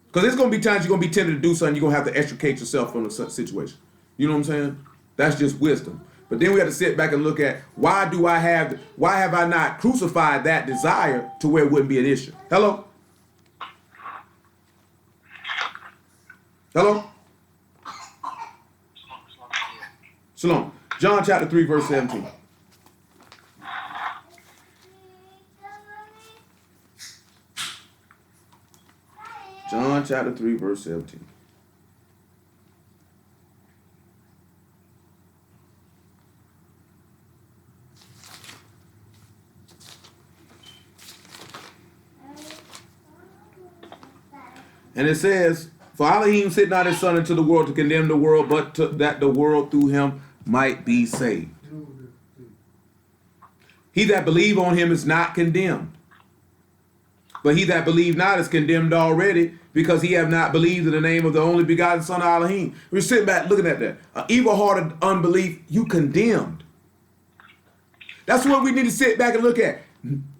Because there's going to be times you're going to be tempted to do something, you're going to have to extricate yourself from the situation. You know what I'm saying? That's just wisdom. But then we have to sit back and look at, why have I not crucified that desire to where it wouldn't be an issue? Hello? Hello? Shalom. John chapter 3, verse 17. John chapter 3, verse 17. And it says, for Elohim sent not his son into the world to condemn the world, but that the world through him might be saved. He that believe on him is not condemned. But he that believe not is condemned already, because he have not believed in the name of the only begotten Son of Elohim. We're sitting back looking at that. An evil-hearted unbelief, you condemned. That's what we need to sit back and look at.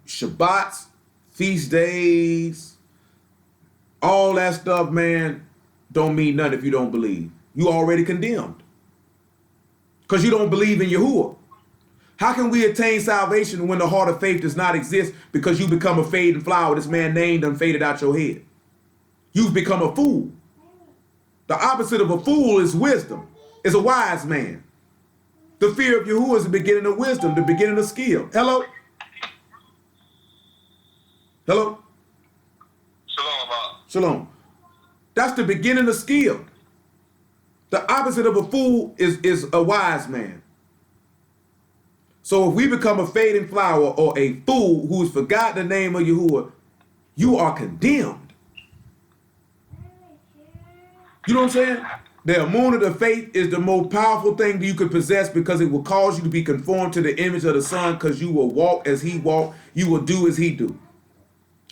Shabbats, feast days, all that stuff, man, don't mean nothing if you don't believe. You already condemned. Because you don't believe in Yahuwah. How can we attain salvation when the heart of faith does not exist because you become a fading flower? This man name done faded out your head. You've become a fool. The opposite of a fool is wisdom, is a wise man. The fear of Yahuwah is the beginning of wisdom, the beginning of skill. Hello? Hello? Shalom. That's the beginning of skill. The opposite of a fool is a wise man. So if we become a fading flower or a fool who's forgotten the name of Yahuwah, you are condemned. You know what I'm saying? The moon of the faith is the most powerful thing that you could possess because it will cause you to be conformed to the image of the Son, because you will walk as he walked, you will do as he do.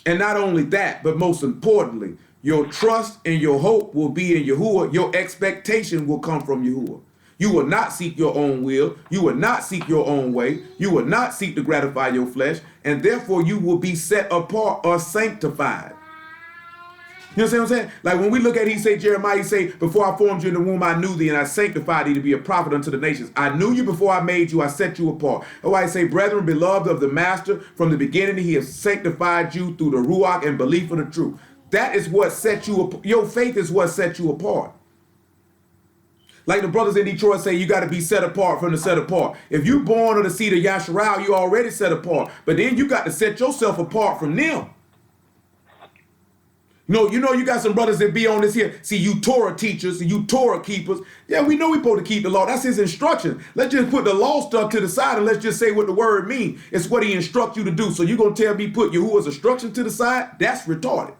And not only that, but most importantly, your trust and your hope will be in Yahuwah. Your expectation will come from Yahuwah. You will not seek your own will. You will not seek your own way. You will not seek to gratify your flesh. And therefore, you will be set apart or sanctified. You know what I'm saying? Like when we look at it, he say, Jeremiah, he say, before I formed you in the womb, I knew thee and I sanctified thee to be a prophet unto the nations. I knew you before I made you. I set you apart. Oh, I say, brethren, beloved of the master, from the beginning, he has sanctified you through the ruach and belief of the truth. That is what set you apart. Your faith is what set you apart. Like the brothers in Detroit say, you got to be set apart from the set apart. If you born of the seed of Yasharal, you already set apart. But then you got to set yourself apart from them. You know, you got some brothers that be on this here. See, you Torah teachers, you Torah keepers. Yeah, we know we're supposed to keep the law. That's his instruction. Let's just put the law stuff to the side and let's just say what the word means. It's what he instructs you to do. So you're going to tell me put Yahuwah's instruction to the side? That's retarded.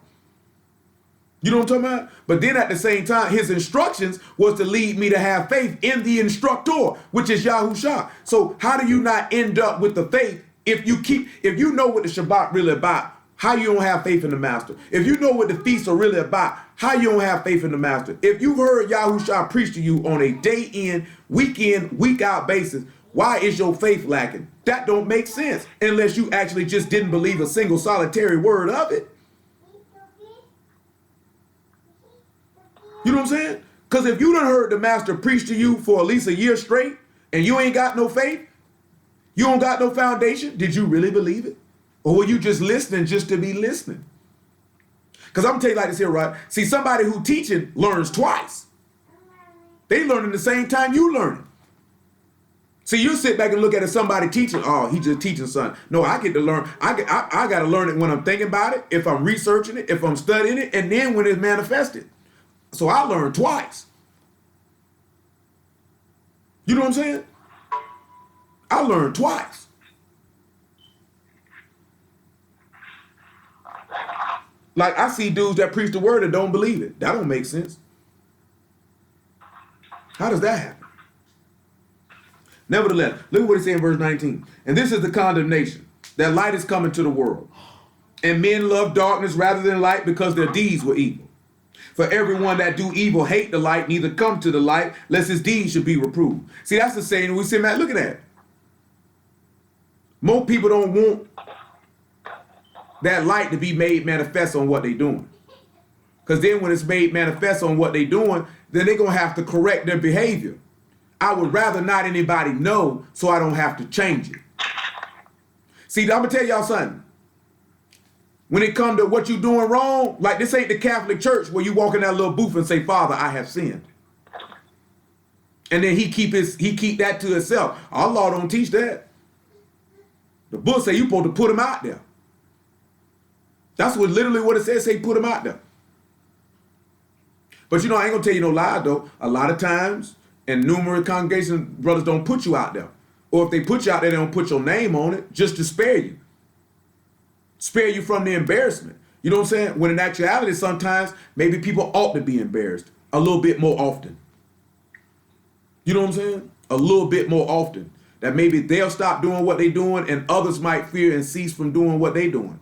You know what I'm talking about? But then at the same time, his instructions was to lead me to have faith in the instructor, which is Yahushua. So how do you not end up with the faith if you know what the Shabbat really about? How you don't have faith in the master? If you know what the feasts are really about, How you don't have faith in the master? If you've heard Yahushua preach to you on a day in, week out basis, why is your faith lacking? That don't make sense unless you actually just didn't believe a single solitary word of it. You know what I'm saying? Because if you done heard the master preach to you for at least a year straight and you ain't got no faith, you don't got no foundation, did you really believe it? Or were you just listening just to be listening? Because I'm going to tell you like this here, right? See, somebody who teaching learns twice. They learning the same time you learning. See, you sit back and look at somebody teaching, oh, he just teaching something. No, I get to learn. I got to learn it when I'm thinking about it, if I'm researching it, if I'm studying it, and then when it's manifested. So I learned twice. You know what I'm saying? I learned twice. Like, I see dudes that preach the word and don't believe it. That don't make sense. How does that happen? Nevertheless, look at what it says in verse 19. And this is the condemnation, that light is coming to the world. And men love darkness rather than light because their deeds were evil. For everyone that do evil hate the light, neither come to the light, lest his deeds should be reproved. See, that's the saying we sit back looking at. Most people don't want that light to be made manifest on what they're doing. Because then when it's made manifest on what they're doing, then they're going to have to correct their behavior. I would rather not anybody know so I don't have to change it. See, I'm going to tell y'all something. When it comes to what you're doing wrong, like this ain't the Catholic Church where you walk in that little booth and say, Father, I have sinned. And then he keep that to himself. Our law don't teach that. The book say you're supposed to put him out there. That's literally what it says, say put him out there. But you know, I ain't gonna tell you no lie though. A lot of times in numerous congregations, brothers don't put you out there. Or if they put you out there, they don't put your name on it just to spare you. Spare you from the embarrassment. You know what I'm saying? When in actuality, sometimes maybe people ought to be embarrassed a little bit more often. You know what I'm saying? A little bit more often. That maybe they'll stop doing what they're doing and others might fear and cease from doing what they're doing.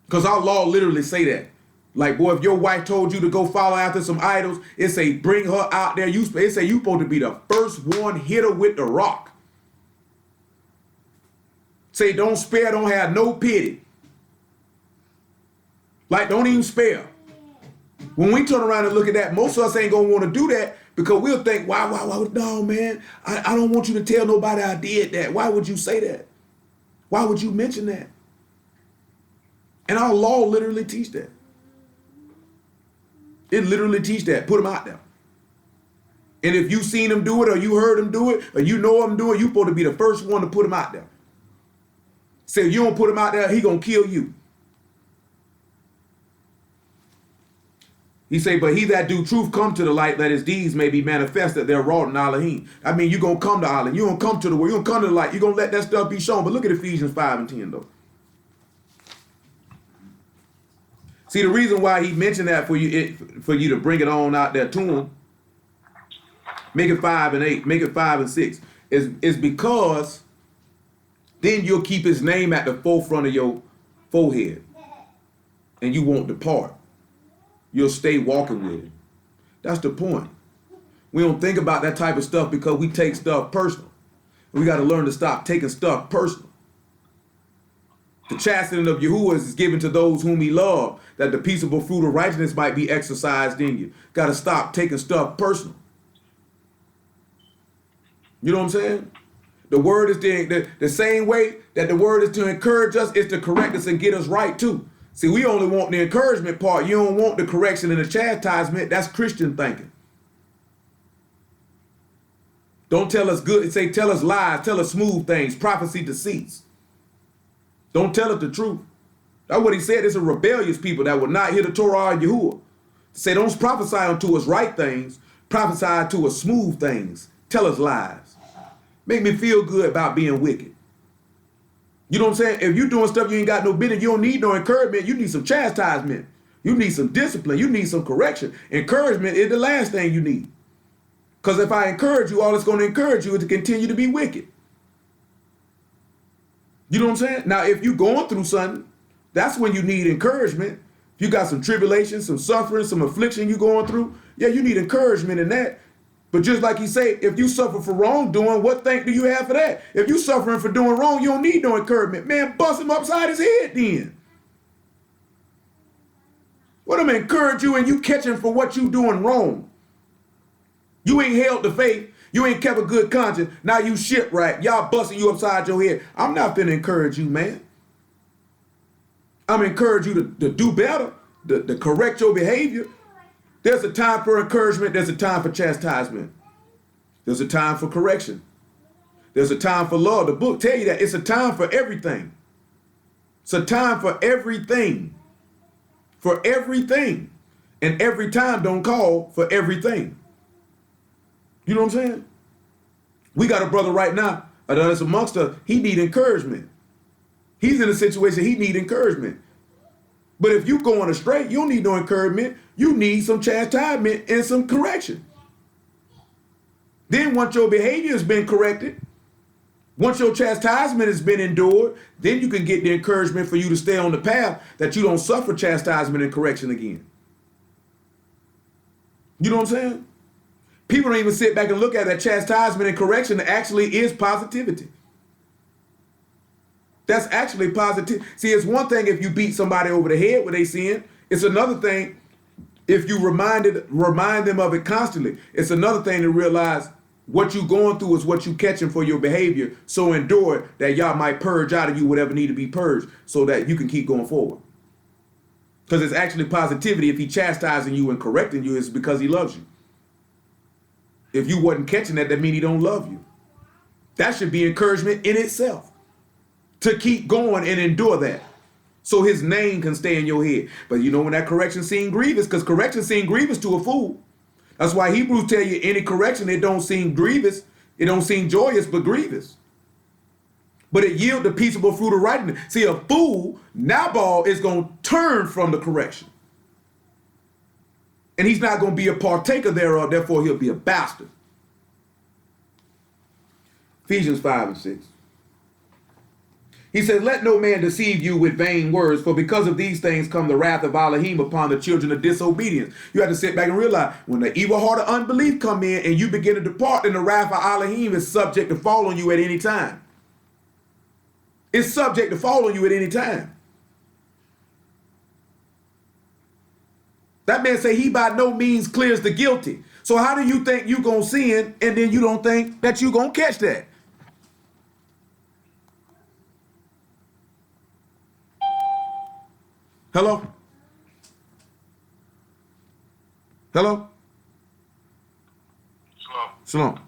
Because our law literally say that. Like, boy, if your wife told you to go follow after some idols, it say bring her out there. It say you supposed to be the first one hit her with the rock. Say don't spare, don't have no pity. Like, don't even spare. When we turn around and look at that, most of us ain't gonna want to do that because we'll think, why, no, man, I don't want you to tell nobody I did that. Why would you say that? Why would you mention that? And our law literally teach that. It literally teach that. Put them out there. And if you seen them do it or you heard them do it or you know them do it, you're supposed to be the first one to put them out there. Say if you don't put him out there, he gonna kill you. He say, but he that do truth come to the light, that his deeds may be manifested, they're wrought in Elohim. I mean, you're gonna come to Allah. You're gonna come to the world. You're gonna come to the light. You're gonna let that stuff be shown. But look at Ephesians 5 and 10 though. See, the reason why he mentioned that for you to bring it on out there to him, make it 5 and 8, make it 5 and 6, is because then you'll keep his name at the forefront of your forehead. And you won't depart. You'll stay walking with it. That's the point. We don't think about that type of stuff because we take stuff personal. We got to learn to stop taking stuff personal. The chastening of Yahuwah is given to those whom he loved, that the peaceable fruit of righteousness might be exercised in you. Got to stop taking stuff personal. You know what I'm saying? The word is the same way that the word is to encourage us, is to correct us and get us right too. See, we only want the encouragement part. You don't want the correction and the chastisement. That's Christian thinking. Don't tell us good. Say, tell us lies. Tell us smooth things. Prophecy deceits. Don't tell us the truth. That's what he said. It's a rebellious people that will not hear the Torah and Yahuwah. Say, don't prophesy unto us right things. Prophesy to us smooth things. Tell us lies. Make me feel good about being wicked. You know what I'm saying? If you're doing stuff you ain't got no business, you don't need no encouragement. You need some chastisement. You need some discipline. You need some correction. Encouragement is the last thing you need. Because if I encourage you, all it's going to encourage you is to continue to be wicked. You know what I'm saying? Now, if you're going through something, that's when you need encouragement. If You got some tribulation, some suffering, some affliction you going through. Yeah, you need encouragement in that. But just like he say, if you suffer for wrongdoing, what thank do you have for that? If you suffering for doing wrong, you don't need no encouragement. Man, bust him upside his head then. What am I encourage you and you catching for what you doing wrong? You ain't held the faith. You ain't kept a good conscience. Now you shipwrecked. Y'all busting you upside your head. I'm not finna encourage you, man. I'm encourage you to do better, to correct your behavior. There's a time for encouragement. There's a time for chastisement. There's a time for correction. There's a time for love. The book tell you that it's a time for everything. It's a time for everything. For everything. And every time don't call for everything. You know what I'm saying? We got a brother right now that's amongst us. He need encouragement. He's in a situation he need encouragement. But if you going astray, you don't need no encouragement. You need some chastisement and some correction. Then once your behavior has been corrected, once your chastisement has been endured, then you can get the encouragement for you to stay on the path that you don't suffer chastisement and correction again. You know what I'm saying? People don't even sit back and look at that chastisement and correction actually is positivity. That's actually positive. See, it's one thing if you beat somebody over the head with a sin. It's another thing if you remind them of it constantly. It's another thing to realize what you going through is what you catching for your behavior. So endure it that y'all might purge out of you whatever need to be purged so that you can keep going forward. Because it's actually positivity. If he chastising you and correcting you, it's because he loves you. If you wasn't catching that, that means he don't love you. That should be encouragement in itself. To keep going and endure that. So his name can stay in your head. But you know when that correction seem grievous, because correction seem grievous to a fool. That's why Hebrews tell you any correction, it don't seem grievous. It don't seem joyous, but grievous. But it yield the peaceable fruit of righteousness. See, a fool, Nabal, is going to turn from the correction. And he's not going to be a partaker thereof, therefore he'll be a bastard. Ephesians 5 and 6. He says, let no man deceive you with vain words, for because of these things come the wrath of Elohim upon the children of disobedience. You have to sit back and realize, when the evil heart of unbelief come in and you begin to depart, then the wrath of Elohim is subject to fall on you at any time. It's subject to fall on you at any time. That man say he by no means clears the guilty. So how do you think you gonna sin and then you don't think that you gonna catch that? Hello? Hello? Shalom.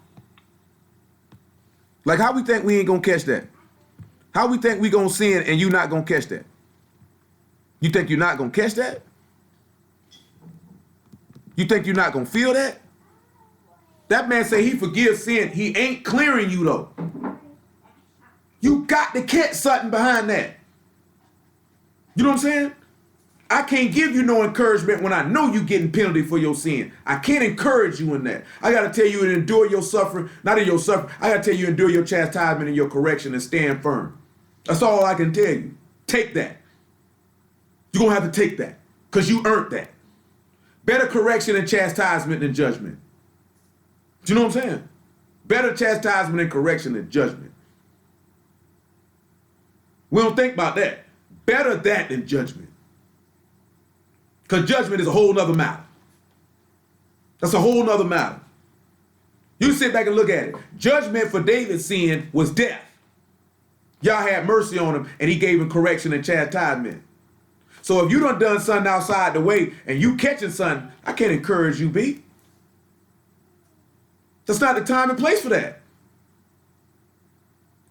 Like how we think we ain't gonna catch that? How we think we gonna sin and you not gonna catch that? You think you're not gonna catch that? You think you're not gonna feel that? That man say he forgives sin. He ain't clearing you though. You got to catch something behind that. You know what I'm saying? I can't give you no encouragement when I know you getting penalty for your sin. I can't encourage you in that. I got to tell you to endure your suffering, not in your suffering. I got to tell you to endure your chastisement and your correction and stand firm. That's all I can tell you. Take that. You're going to have to take that because you earned that. Better correction and chastisement than judgment. Do you know what I'm saying? Better chastisement and correction than judgment. We don't think about that. Better that than judgment. Because judgment is a whole nother matter. That's a whole nother matter. You sit back and look at it. Judgment for David's sin was death. Y'all had mercy on him and he gave him correction and chastisement. So if you done something outside the way and you catching something, I can't encourage you, B. That's not the time and place for that.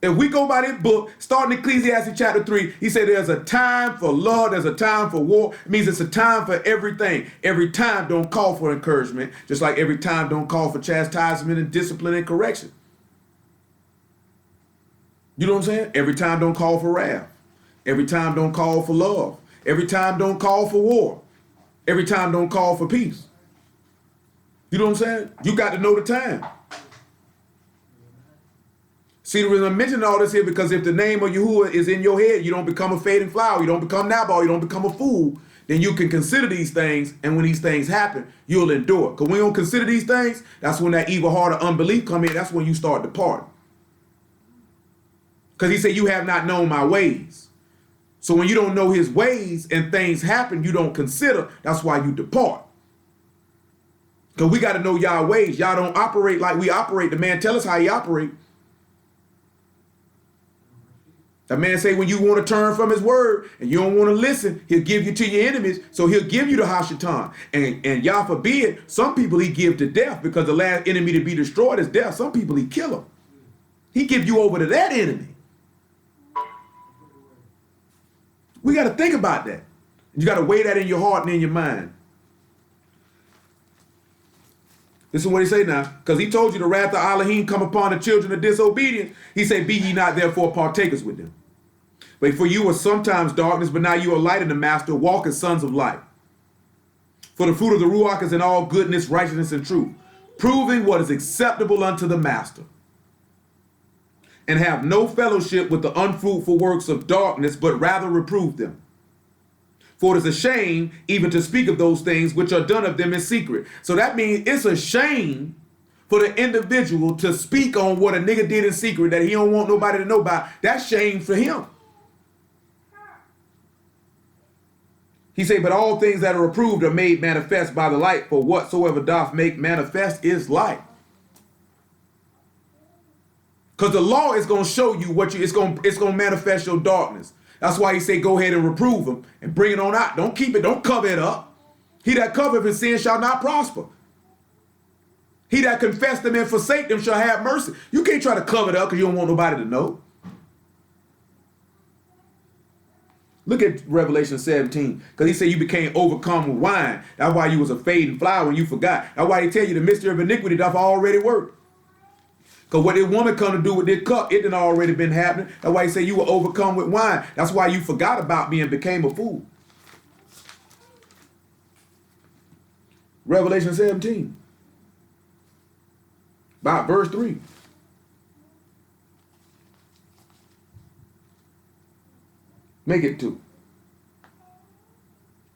If we go by this book, starting Ecclesiastes chapter 3, he said there's a time for love, there's a time for war. It means it's a time for everything. Every time don't call for encouragement, just like every time don't call for chastisement and discipline and correction. You know what I'm saying? Every time don't call for wrath. Every time don't call for love. Every time don't call for war. Every time don't call for peace. You know what I'm saying? You got to know the time. See, the reason I'm mentioning all this here because if the name of Yahuwah is in your head, you don't become a fading flower. You don't become Nabal. You don't become a fool. then you can consider these things, and when these things happen, you'll endure. Because when you don't consider these things, that's when that evil heart of unbelief come in. That's when you start departing. Because he said, you have not known my ways. So when you don't know his ways and things happen, you don't consider, that's why you depart. Because we got to know y'all ways. Y'all don't operate like we operate. The man tell us how he operate. That man say when you want to turn from his word and you don't want to listen, he'll give you to your enemies. So he'll give you the Hashatan. And y'all forbid, some people he give to death, because the last enemy to be destroyed is death. Some people he kill them. He give you over to that enemy. We got to think about that. You got to weigh that in your heart and in your mind. Listen what he say now. Because he told you the wrath of Elohim come upon the children of disobedience. He said, be ye not therefore partakers with them. But for you were sometimes darkness, but now you are light in the master. Walk as sons of light. For the fruit of the Ruach is in all goodness, righteousness, and truth, proving what is acceptable unto the master. And have no fellowship with the unfruitful works of darkness, but rather reprove them. For it is a shame even to speak of those things which are done of them in secret. So that means it's a shame for the individual to speak on what a nigga did in secret that he don't want nobody to know about. That's shame for him. He said, but all things that are approved are made manifest by the light, for whatsoever doth make manifest is light. Because the law is going to show you what it's going to manifest your darkness. That's why he said, go ahead and reprove them and bring it on out. Don't keep it. Don't cover it up. He that covereth his sin shall not prosper. He that confess them and forsake them shall have mercy. You can't try to cover it up because you don't want nobody to know. Look at Revelation 17. Because he said you became overcome with wine. That's why you was a fading flower and you forgot. That's why he tell you the mystery of iniquity doth already work. Because what this woman come to do with this cup, it done already been happening. That's why he said you were overcome with wine. That's why you forgot about me and became a fool. Revelation 17. About verse 3. Make it 2.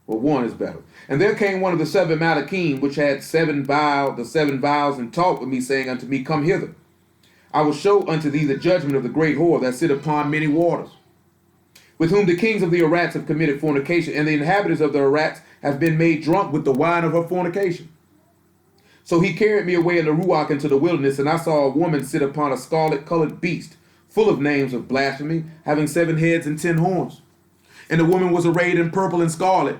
Well, 1 is better. And there came one of the 7 Malachim, which had the 7 vials, and talked with me, saying unto me, come hither. I will show unto thee the judgment of the great whore that sit upon many waters, with whom the kings of the Arats have committed fornication, and the inhabitants of the Arats have been made drunk with the wine of her fornication. So he carried me away in the Ruach into the wilderness, and I saw a woman sit upon a scarlet-colored beast, full of names of blasphemy, having 7 heads and 10 horns. And the woman was arrayed in purple and scarlet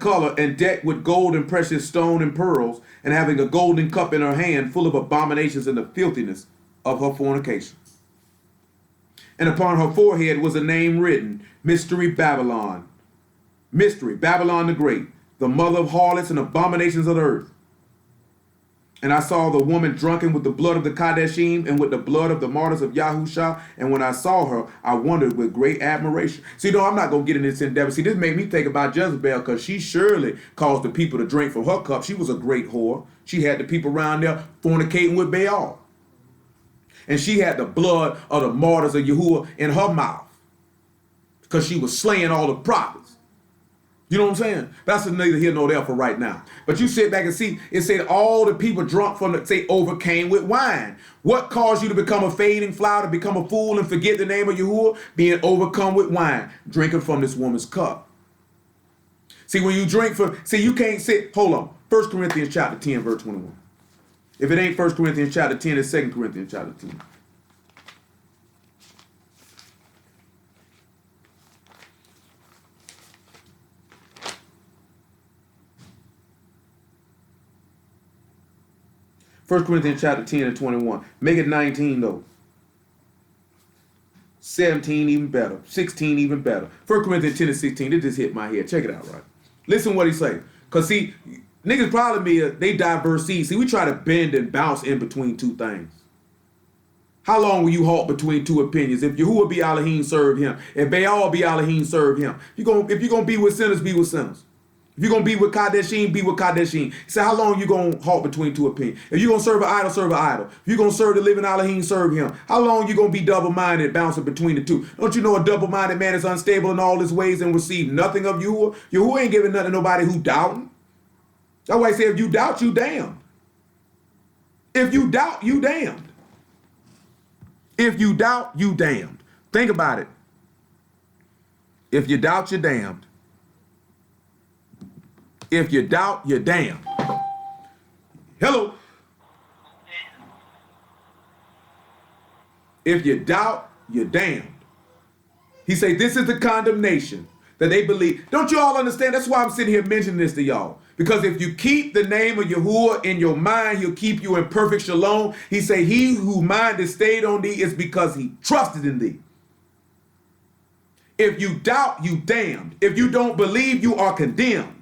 color, and decked with gold and precious stone and pearls, and having a golden cup in her hand, full of abominations and the filthiness of her fornication. And upon her forehead was a name written, Mystery Babylon the Great, the mother of harlots and abominations of the earth. And I saw the woman drunken with the blood of the Kadeshim and with the blood of the martyrs of Yahusha. And when I saw her, I wondered with great admiration. See, no, I'm not going to get in this endeavor. See, this made me think about Jezebel, because she surely caused the people to drink from her cup. She was a great whore. She had the people around there fornicating with Baal. And she had the blood of the martyrs of Yahuwah in her mouth, because she was slaying all the prophets. You know what I'm saying? That's neither here nor there for right now. But you sit back and see, it said all the people drunk from the, say, overcame with wine. What caused you to become a fading flower, to become a fool and forget the name of Yahuwah? Being overcome with wine, drinking from this woman's cup. See, when you drink from, see, you can't sit, hold on. 1 Corinthians chapter 10, verse 21. If it ain't 1 Corinthians chapter 10, it's 2 Corinthians chapter 10. 1 Corinthians chapter 10 and 21. Make it 19 though. 17 even better. 16 even better. 1 Corinthians 10 and 16. It just hit my head. Check it out, right? Listen what he say. Because see, niggas problem is they diverse seeds. See, we try to bend and bounce in between two things. How long will you halt between two opinions? If Yahuwah be Elohim, serve him. If Baal be Elohim, serve him. If you're gonna be with sinners, be with sinners. If you're going to be with Kadeshim, be with Kadeshim. He said, how long you going to halt between two opinions? If you're going to serve an idol, serve an idol. If you're going to serve the living Elohim, serve him. How long you going to be double-minded, bouncing between the two? Don't you know a double-minded man is unstable in all his ways and receive nothing of Yahuwah? Yahuwah ain't giving nothing to nobody who doubting. That's why he said, if you doubt, you damned. If you doubt, you damned. If you doubt, you damned. Think about it. If you doubt, you're damned. If you doubt, you're damned. Hello. If you doubt, you're damned. He said, this is the condemnation that they believe. Don't you all understand? That's why I'm sitting here mentioning this to y'all. Because if you keep the name of Yahuwah in your mind, he'll keep you in perfect shalom. He say, he whose mind is stayed on thee is because he trusted in thee. If you doubt, you damned. If you don't believe, you are condemned.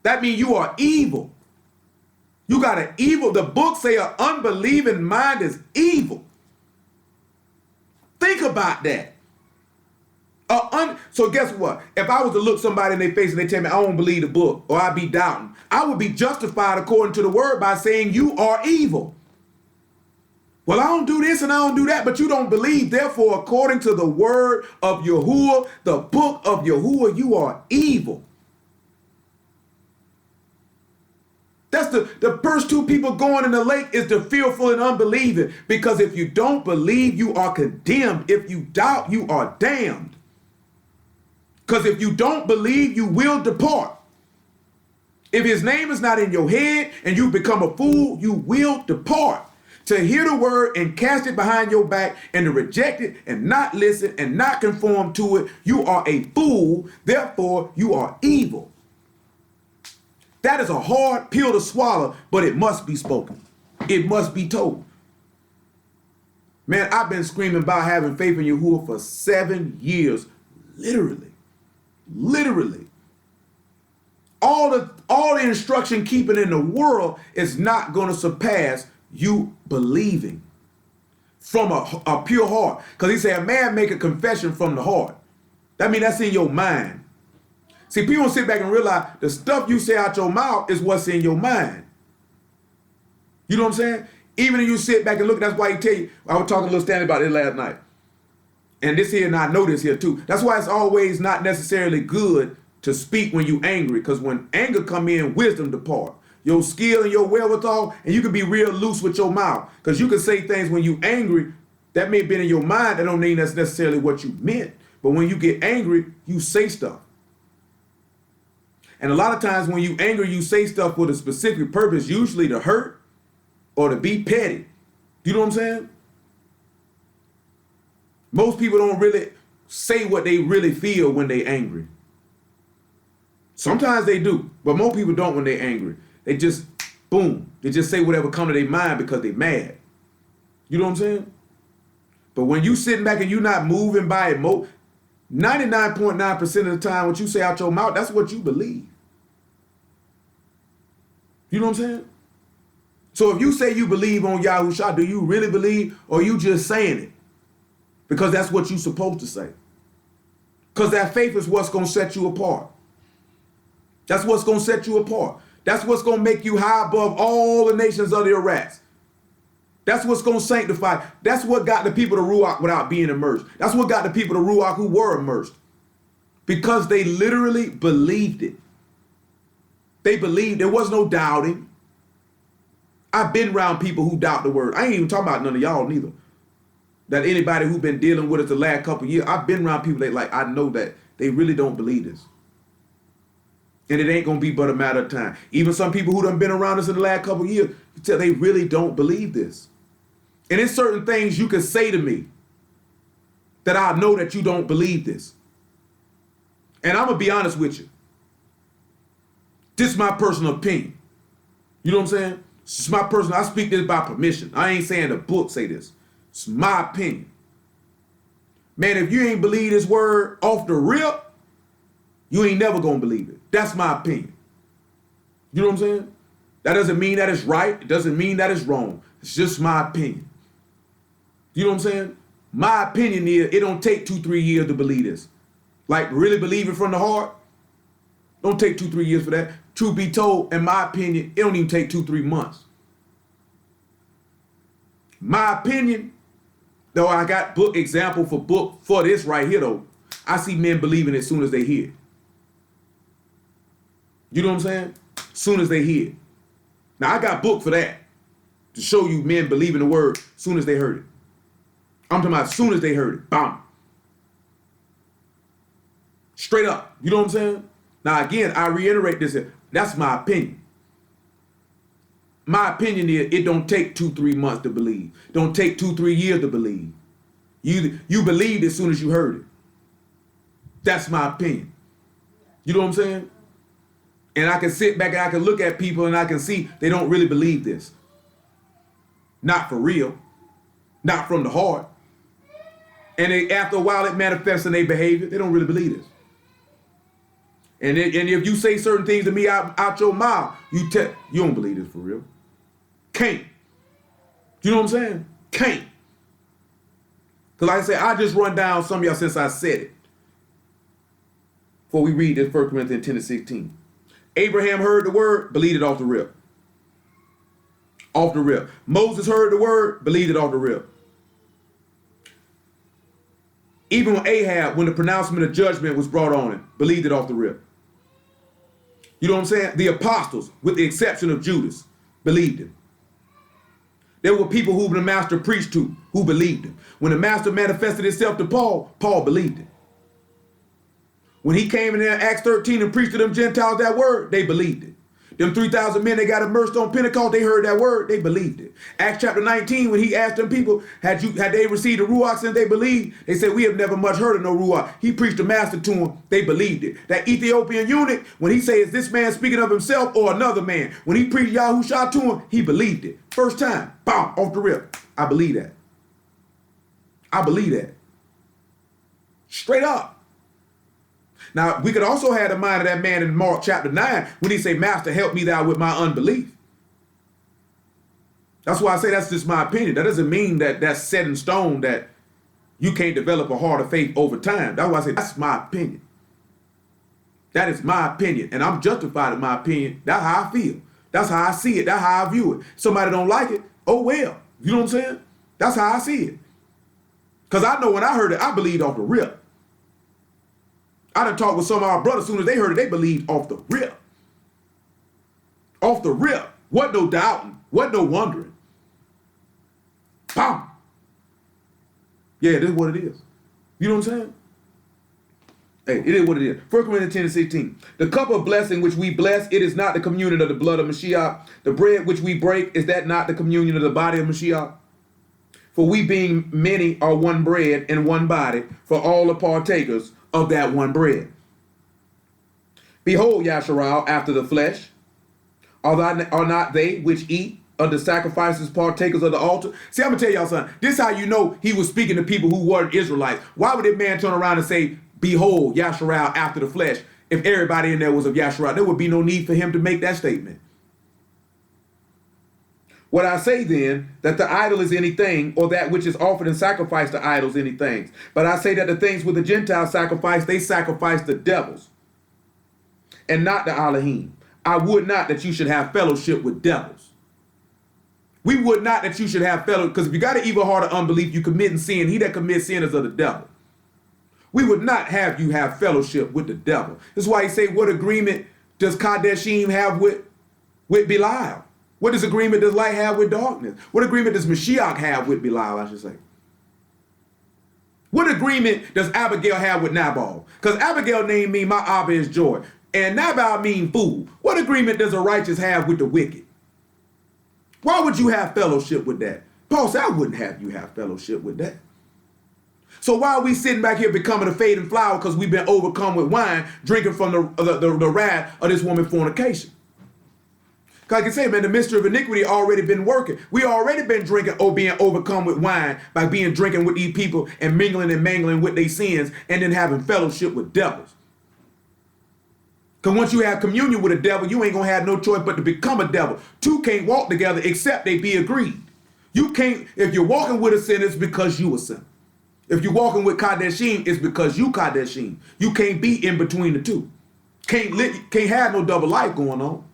That means you are evil. You got an evil. The book say an unbelieving mind is evil. Think about that. So guess what? If I was to look somebody in their face and they tell me I don't believe the book or I be doubting, I would be justified according to the word by saying you are evil. Well, I don't do this and I don't do that, but you don't believe. Therefore, according to the word of Yahuwah, the book of Yahuwah, you are evil. That's the first two people going in the lake is the fearful and unbelieving. Because if you don't believe, you are condemned. If you doubt, you are damned. Because if you don't believe, you will depart. If his name is not in your head and you become a fool, you will depart. To hear the word and cast it behind your back and to reject it and not listen and not conform to it, you are a fool. Therefore, you are evil. That is a hard pill to swallow, but it must be spoken. It must be told. Man, I've been screaming about having faith in Yahuwah for 7 years. Literally. Literally. All the instruction keeping in the world is not going to surpass you believing from a pure heart. Because he said a man make a confession from the heart. That means that's in your mind. See, people don't sit back and realize the stuff you say out your mouth is what's in your mind. You know what I'm saying? Even if you sit back and look, that's why he tell you, I was talking to little Stanley about it last night. And this here, and I know this here too. That's why it's always not necessarily good to speak when you angry. Because when anger come in, wisdom depart. Your skill and your wherewithal, and you can be real loose with your mouth. Because you can say things when you angry, that may have been in your mind, that don't mean that's necessarily what you meant. But when you get angry, you say stuff. And a lot of times when you angry, you say stuff with a specific purpose, usually to hurt or to be petty. You know what I'm saying? Most people don't really say what they really feel when they angry. Sometimes they do, but most people don't when they angry. They just, boom, they just say whatever come to their mind because they mad. You know what I'm saying? But when you sitting back and you not moving by it, 99.9% of the time what you say out your mouth, that's what you believe. You know what I'm saying? So if you say you believe on Yahushua, do you really believe or you just saying it? Because that's what you're supposed to say. Because that faith is what's going to set you apart. That's what's going to set you apart. That's what's going to make you high above all the nations of the Iraqs. That's what's going to sanctify. That's what got the people to Ruach without being immersed. That's what got the people to Ruach who were immersed. Because they literally believed it. They believed. There was no doubting. I've been around people who doubt the word. I ain't even talking about none of y'all neither. That anybody who's been dealing with us the last couple of years, I've been around people that like, I know that they really don't believe this. And it ain't going to be but a matter of time. Even some people who done been around us in the last couple of years, you tell they really don't believe this. And there's certain things you can say to me that I know that you don't believe this. And I'm going to be honest with you. This is my personal opinion. You know what I'm saying? This is my personal, I speak this by permission. I ain't saying the book say this. It's my opinion. Man, if you ain't believe this word off the rip, you ain't never gonna believe it. That's my opinion. You know what I'm saying? That doesn't mean that it's right. It doesn't mean that it's wrong. It's just my opinion. You know what I'm saying? My opinion is it don't take 2-3 years to believe this. Like really believe it from the heart. Don't take 2-3 years for that. Truth be told, in my opinion, it don't even take 2-3 months. My opinion, though, I got book example for book for this right here, though. I see men believing as soon as they hear it. You know what I'm saying? Soon as they hear it. Now, I got book for that. To show you men believing the word as soon as they heard it. I'm talking about as soon as they heard it. Bam. Straight up. You know what I'm saying? Now, again, I reiterate this. That's my opinion. My opinion is it don't take 2-3 months to believe. Don't take 2-3 years to believe. You believed as soon as you heard it. That's my opinion. You know what I'm saying? And I can sit back and I can look at people and I can see they don't really believe this. Not for real. Not from the heart. And after a while it manifests in their behavior. They don't really believe this. And if you say certain things to me out your mouth, you don't believe this for real. Can't. You know what I'm saying? Can't. Because like I said, I just run down some of y'all since I said it. Before we read this 1 Corinthians 10-16. Abraham heard the word, believed it off the rip. Off the rip. Moses heard the word, believed it off the rip. Even when Ahab, when the pronouncement of judgment was brought on him, believed it off the rip. You know what I'm saying? The apostles, with the exception of Judas, believed him. There were people who the master preached to who believed him. When the master manifested himself to Paul, Paul believed it. When he came in there in Acts 13 and preached to them Gentiles that word, they believed it. Them 3,000 men that got immersed on Pentecost, they heard that word, they believed it. Acts chapter 19, when he asked them people, had they received the Ruach since they believed? They said, we have never much heard of no Ruach. He preached the master to them, they believed it. That Ethiopian eunuch, when he said, is this man speaking of himself or another man? When he preached Yahushua to him, he believed it. First time, bam, off the rip. I believe that. I believe that. Straight up. Now, we could also have the mind of that man in Mark chapter 9 when he say, Master, help me thou with my unbelief. That's why I say that's just my opinion. That doesn't mean that that's set in stone, that you can't develop a heart of faith over time. That's why I say that's my opinion. That is my opinion. And I'm justified in my opinion. That's how I feel. That's how I see it. That's how I view it. Somebody don't like it, oh well. You know what I'm saying? That's how I see it. Because I know when I heard it, I believed off the rip. I done talked with some of our brothers, as soon as they heard it, they believed off the rip. Off the rip. What no doubting. What no wondering. Bam. Yeah, this is what it is. You know what I'm saying? Hey, it is what it is. 1 Corinthians 10-16. The cup of blessing which we bless, it is not the communion of the blood of Mashiach. The bread which we break, is that not the communion of the body of Mashiach? For we being many are one bread and one body, for all are partakers of that one bread. Behold, Yasharal, after the flesh, are not they which eat of the sacrifices partakers of the altar? See, I'm going to tell y'all something. This is how you know he was speaking to people who weren't Israelites. Why would that man turn around and say, behold, Yasharal, after the flesh, if everybody in there was of Yasharal? There would be no need for him to make that statement. What I say then, that the idol is anything, or that which is offered in sacrifice to idols anything. But I say that the things with the Gentiles sacrifice, they sacrifice the devils, and not the Elohim. I would not that you should have fellowship with devils. We would not that you should have fellowship, because if you got an evil heart of unbelief, you committing sin. He that commits sin is of the devil. We would not have you have fellowship with the devil. This is why he say, what agreement does Kadeshim have with Belial? What agreement does light have with darkness? What agreement does Mashiach have with Belial, I should say? What agreement does Abigail have with Nabal? Because Abigail name mean my Abba is joy. And Nabal mean fool. What agreement does a righteous have with the wicked? Why would you have fellowship with that? Paul said, I wouldn't have you have fellowship with that. So why are we sitting back here becoming a fading flower because we've been overcome with wine, drinking from the wrath of this woman fornication? Like I say, man, the mystery of iniquity already been working. We already been drinking or being overcome with wine by being drinking with these people and mingling and mangling with their sins and then having fellowship with devils. Because once you have communion with a devil, you ain't going to have no choice but to become a devil. Two can't walk together except they be agreed. You can't, if you're walking with a sinner, it's because you a sinner. If you're walking with Kadeshim, it's because you Kadeshim. You can't be in between the two. Can't have no double life going on.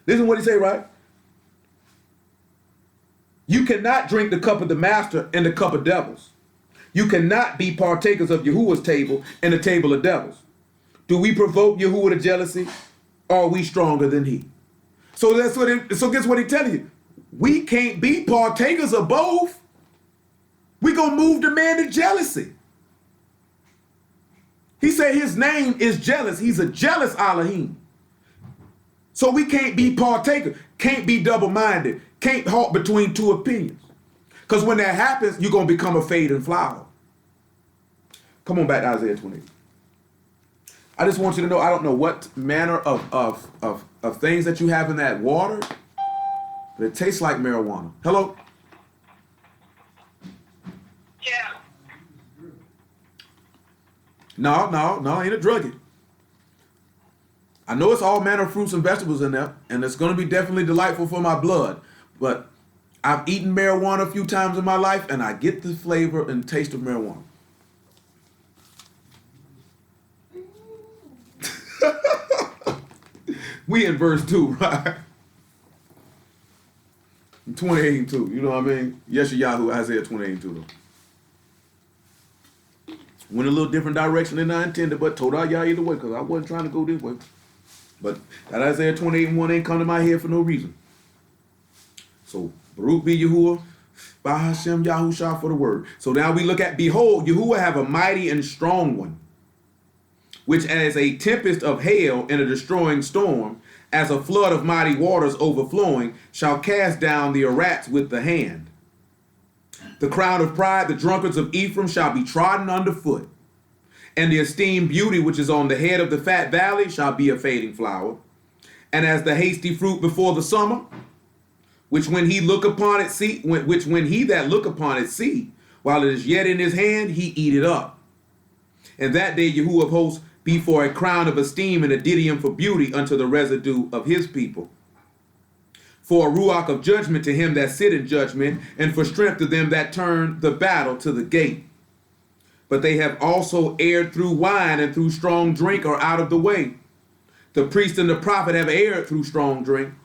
Listen what he say, right? You cannot drink the cup of the master and the cup of devils. You cannot be partakers of Yahuwah's table and the table of devils. Do we provoke Yahuwah to jealousy? Or are we stronger than he? So guess what he telling you? We can't be partakers of both. We gonna move the man to jealousy. He said his name is jealous. He's a jealous Elohim. So we can't be partaker, can't be double-minded, can't halt between two opinions. Because when that happens, you're going to become a fading flower. Come on back to Isaiah 28. I just want you to know, I don't know what manner of things that you have in that water, but it tastes like marijuana. Hello? Yeah. No, ain't a druggie. I know it's all manner of fruits and vegetables in there, and it's going to be definitely delightful for my blood, but I've eaten marijuana a few times in my life, and I get the flavor and taste of marijuana. We in verse 2, right? 28 and 2, you know what I mean? Yeshayahu, Isaiah 28 and 2, though. Went a little different direction than I intended, but told y'all either way, because I wasn't trying to go this way. But that Isaiah 28 and 1 ain't come to my head for no reason. So, Baruch be Yahuwah, by Hashem Yahushua for the word. So now we look at, behold, Yahuwah have a mighty and strong one, which as a tempest of hail in a destroying storm, as a flood of mighty waters overflowing, shall cast down the Arats with the hand. The crown of pride, the drunkards of Ephraim, shall be trodden underfoot. And the esteemed beauty which is on the head of the fat valley shall be a fading flower. And as the hasty fruit before the summer, which when he look upon it see, which when he that look upon it see, while it is yet in his hand, he eat it up. And that day Yahuwah of hosts be for a crown of esteem and a didion for beauty unto the residue of his people. For a ruach of judgment to him that sit in judgment, and for strength to them that turn the battle to the gate. But they have also erred through wine, and through strong drink are out of the way. The priest and the prophet have erred through strong drink.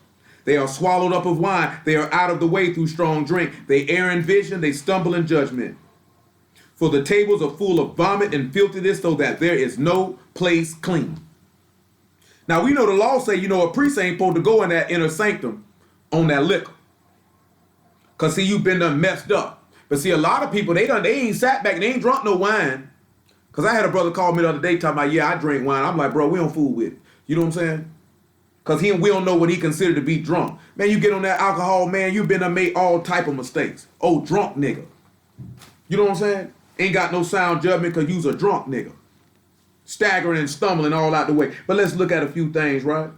They are swallowed up of wine. They are out of the way through strong drink. They err in vision. They stumble in judgment. For the tables are full of vomit and filthiness, so that there is no place clean. Now we know the law say, a priest ain't supposed to go in that inner sanctum on that liquor. Because see, you've been done messed up. But see, a lot of people, they ain't sat back and they ain't drunk no wine. Because I had a brother call me the other day talking about, I drink wine. I'm like, bro, we don't fool with it. You know what I'm saying? Because we don't know what he considered to be drunk. Man, you get on that alcohol, man, you've been made all type of mistakes. Oh, drunk nigga. You know what I'm saying? Ain't got no sound judgment because you's a drunk nigga. Staggering and stumbling all out the way. But let's look at a few things, right?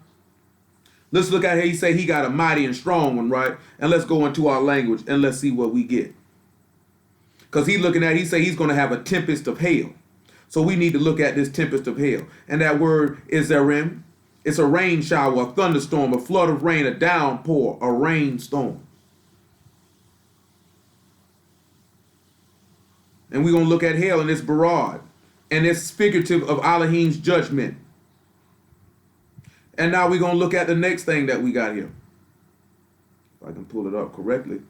Let's look at how he say he got a mighty and strong one, right? And let's go into our language and let's see what we get. Because he say he's going to have a tempest of hail. So we need to look at this tempest of hail. And that word is zerim. It's a rain shower, a thunderstorm, a flood of rain, a downpour, a rainstorm. And we're going to look at hail and its barad. And it's figurative of Elohim's judgment. And now we're going to look at the next thing that we got here. If I can pull it up correctly.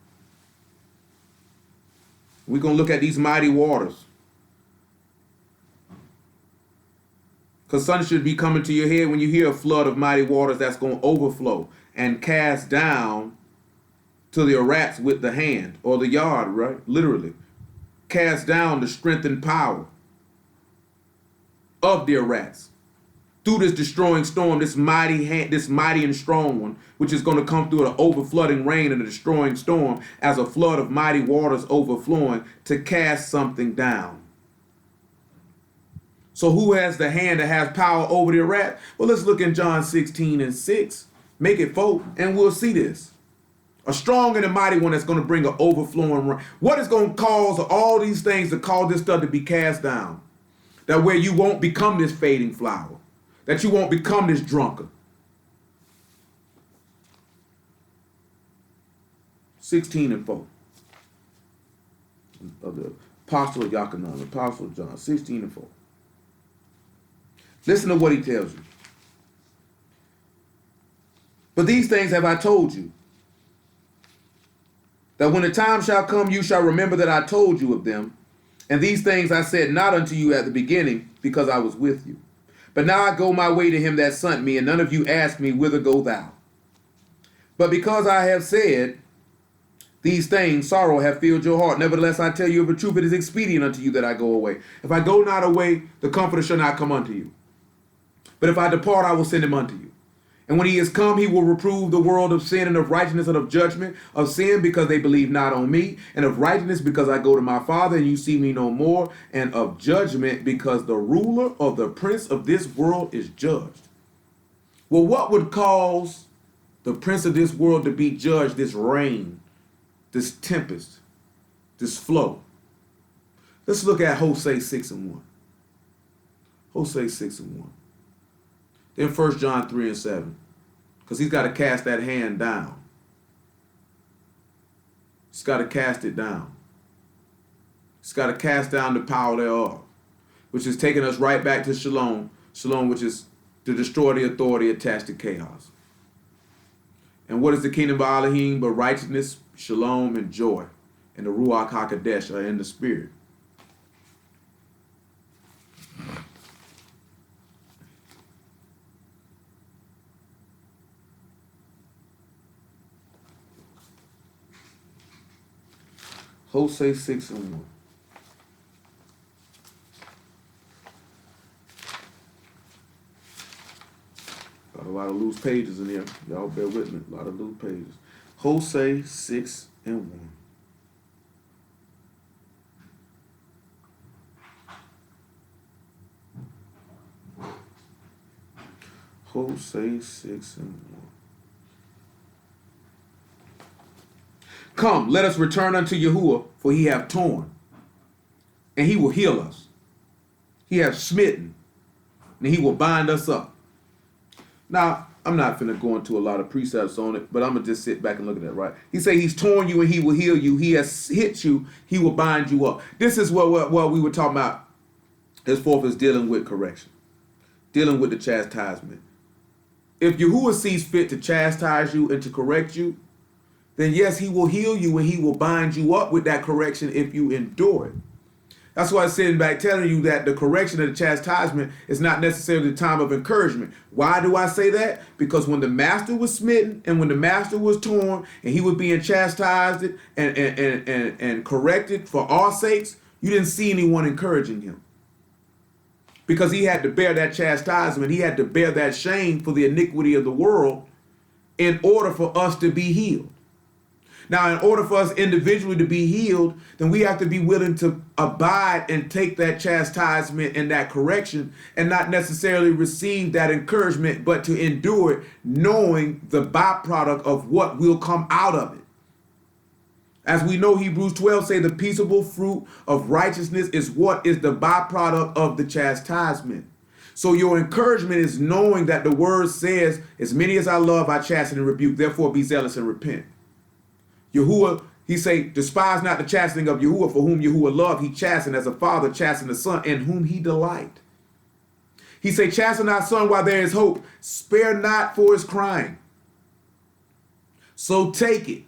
We're going to look at these mighty waters. Because something should be coming to your head when you hear a flood of mighty waters that's going to overflow and cast down to the Arats with the hand, or the yard, right? Literally. Cast down the strength and power of the Arats through this destroying storm, this mighty and strong one, which is going to come through an overflooding rain and a destroying storm as a flood of mighty waters overflowing to cast something down. So who has the hand that has power over the Arat? Well, let's look in John 16 and 6. Make it 4, and we'll see this. A strong and a mighty one that's going to bring an overflowing rain. What is going to cause all these things to cause this stuff to be cast down? That way you won't become this fading flower. That you won't become this drunkard. 16 and 4. Of the Apostle of Yachanan, Apostle of John, 16 and 4. Listen to what he tells you. But these things have I told you, that when the time shall come, you shall remember that I told you of them. And these things I said not unto you at the beginning, because I was with you. But now I go my way to him that sent me, and none of you ask me, whither go thou? But because I have said these things, sorrow have filled your heart. Nevertheless, I tell you of a truth, it is expedient unto you that I go away. If I go not away, the Comforter shall not come unto you. But if I depart, I will send him unto you. And when he is come, he will reprove the world of sin and of righteousness and of judgment. Of sin, because they believe not on me. And of righteousness, because I go to my Father, and you see me no more. And of judgment, because the ruler of the prince of this world is judged. Well, what would cause the prince of this world to be judged, this rain, this tempest, this flow? Let's look at Hosea 6:1. Hosea 6:1. Then 1 John 3:7. Because he's got to cast that hand down. He's got to cast it down. He's got to cast down the power thereof, which is taking us right back to shalom. Shalom, which is to destroy the authority attached to chaos. And what is the kingdom of Elohim but righteousness, shalom, and joy? And the Ruach HaKodesh are in the spirit. Hosea 6:1. Got a lot of loose pages in here. Y'all bear with me. A lot of loose pages. Hosea 6:1. Hosea 6:1. Come, let us return unto Yahuwah, for he hath torn, and he will heal us. He hath smitten, and he will bind us up. Now, I'm not finna go into a lot of precepts on it, but I'm gonna just sit back and look at that, right? He say he's torn you and he will heal you. He has hit you, he will bind you up. This is what we were talking about as far as dealing with correction, dealing with the chastisement. If Yahuwah sees fit to chastise you and to correct you, then yes, he will heal you and he will bind you up with that correction if you endure it. That's why I'm sitting back telling you that the correction of the chastisement is not necessarily the time of encouragement. Why do I say that? Because when the master was smitten and when the master was torn and he was being chastised and corrected for our sakes, you didn't see anyone encouraging him. Because he had to bear that chastisement. He had to bear that shame for the iniquity of the world in order for us to be healed. Now, in order for us individually to be healed, then we have to be willing to abide and take that chastisement and that correction and not necessarily receive that encouragement, but to endure it, knowing the byproduct of what will come out of it. As we know, Hebrews 12 say the peaceable fruit of righteousness is what is the byproduct of the chastisement. So your encouragement is knowing that the word says, as many as I love, I chasten and rebuke, therefore be zealous and repent. Yahuwah, he say, despise not the chastening of Yahuwah, for whom Yahuwah love, he chasten as a father chasten the son, in whom he delight. He say, chasten our son while there is hope, spare not for his crying. So take it.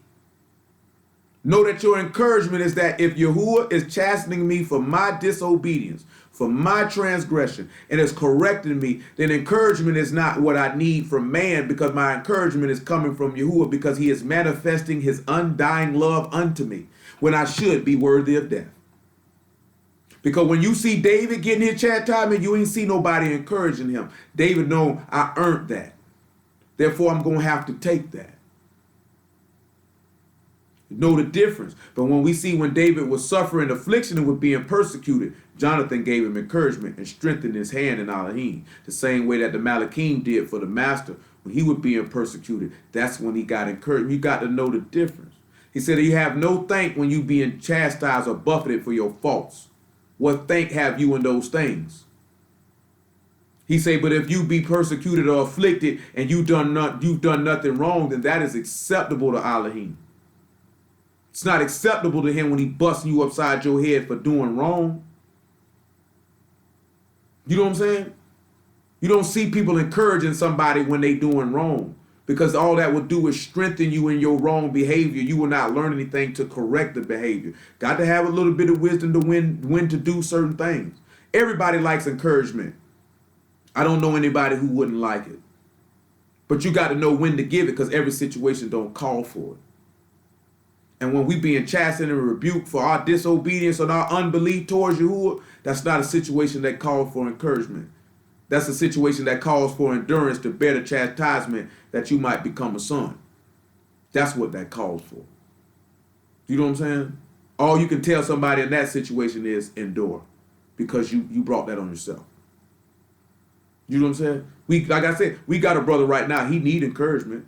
Know that your encouragement is that if Yahuwah is chastening me for my disobedience, for my transgression, and is correcting me, then encouragement is not what I need from man, because my encouragement is coming from Yahuwah, because he is manifesting his undying love unto me when I should be worthy of death. Because when you see David getting his chastisement, you ain't see nobody encouraging him. David know I earned that. Therefore, I'm going to have to take that. Know the difference. But when we see when David was suffering affliction and was being persecuted, Jonathan gave him encouragement and strengthened his hand in Elohim. The same way that the Malachim did for the master when he was being persecuted. That's when he got encouraged. You got to know the difference. He said, you have no thank when you being chastised or buffeted for your faults. What thank have you in those things? He said, but if you be persecuted or afflicted and you've done nothing wrong, then that is acceptable to Elohim. It's not acceptable to him when he busting you upside your head for doing wrong. You know what I'm saying? You don't see people encouraging somebody when they doing wrong, because all that will do is strengthen you in your wrong behavior. You will not learn anything to correct the behavior. Got to have a little bit of wisdom to when to do certain things. Everybody likes encouragement. I don't know anybody who wouldn't like it. But you got to know when to give it, because every situation don't call for it. And when we being chastened and rebuked for our disobedience and our unbelief towards Yahuwah, that's not a situation that calls for encouragement. That's a situation that calls for endurance to bear the chastisement that you might become a son. That's what that calls for. You know what I'm saying? All you can tell somebody in that situation is endure, because you brought that on yourself. You know what I'm saying? Like I said, we got a brother right now. He need encouragement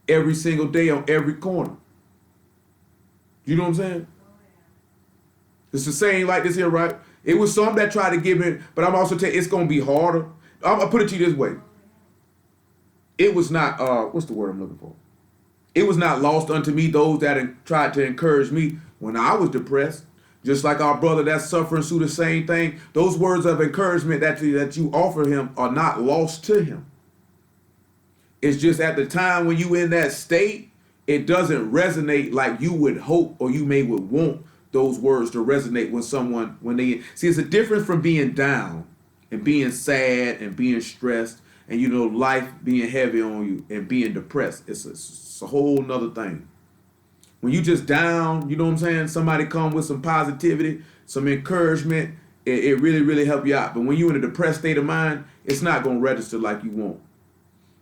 every single day on every corner. You know what I'm saying? It's the same like this here, right? It was some that tried to give it, but I'm also telling you, it's going to be harder. I'm going to put it to you this way. It was not, what's the word I'm looking for? It was not lost unto me, those that tried to encourage me when I was depressed. Just like our brother that's suffering through the same thing. Those words of encouragement that you offer him are not lost to him. It's just at the time when you in that state, it doesn't resonate like you would hope or you may would want those words to resonate with someone when they see. It's a difference from being down and being sad and being stressed and life being heavy on you and being depressed. It's a whole nother thing. When you just down, you know what I'm saying? Somebody come with some positivity, some encouragement, it really, really help you out. But when you're in a depressed state of mind, it's not going to register like you want.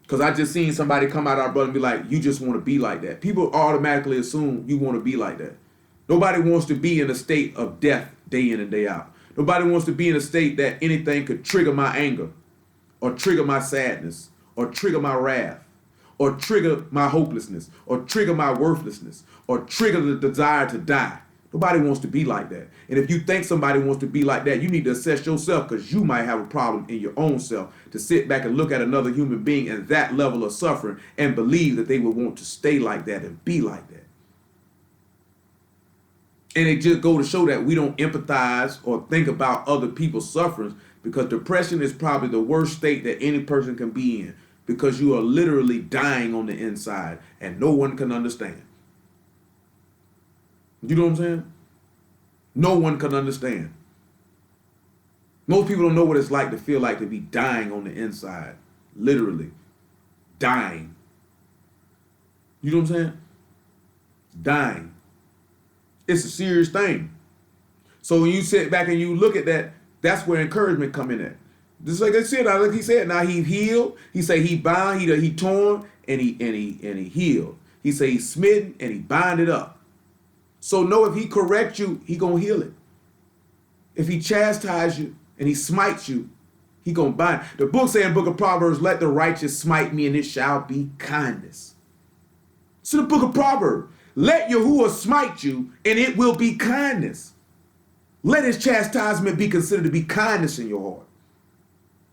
Because I just seen somebody come out of our brother and be like, you just want to be like that. People automatically assume you want to be like that. Nobody wants to be in a state of death day in and day out. Nobody wants to be in a state that anything could trigger my anger or trigger my sadness or trigger my wrath or trigger my hopelessness or trigger my worthlessness or trigger the desire to die. Nobody wants to be like that. And if you think somebody wants to be like that, you need to assess yourself, because you might have a problem in your own self to sit back and look at another human being at that level of suffering and believe that they would want to stay like that and be like that. And it just go to show that we don't empathize or think about other people's sufferings, because depression is probably the worst state that any person can be in, because you are literally dying on the inside and no one can understand. You know what I'm saying? No one can understand. Most people don't know what it's like to feel like to be dying on the inside. Literally. Dying. You know what I'm saying? Dying. It's a serious thing. So when you sit back and you look at that, that's where encouragement come in at. Just like I said, like he said, now he healed. He say he bound, he torn, and he healed. He say he smitten and he bind it up. So know if he correct you, he gonna heal it. If he chastise you and he smites you, he gonna bind. The book saying, book of Proverbs, let the righteous smite me and it shall be kindness. So the book of Proverbs, let Yahuwah smite you and it will be kindness. Let his chastisement be considered to be kindness in your heart.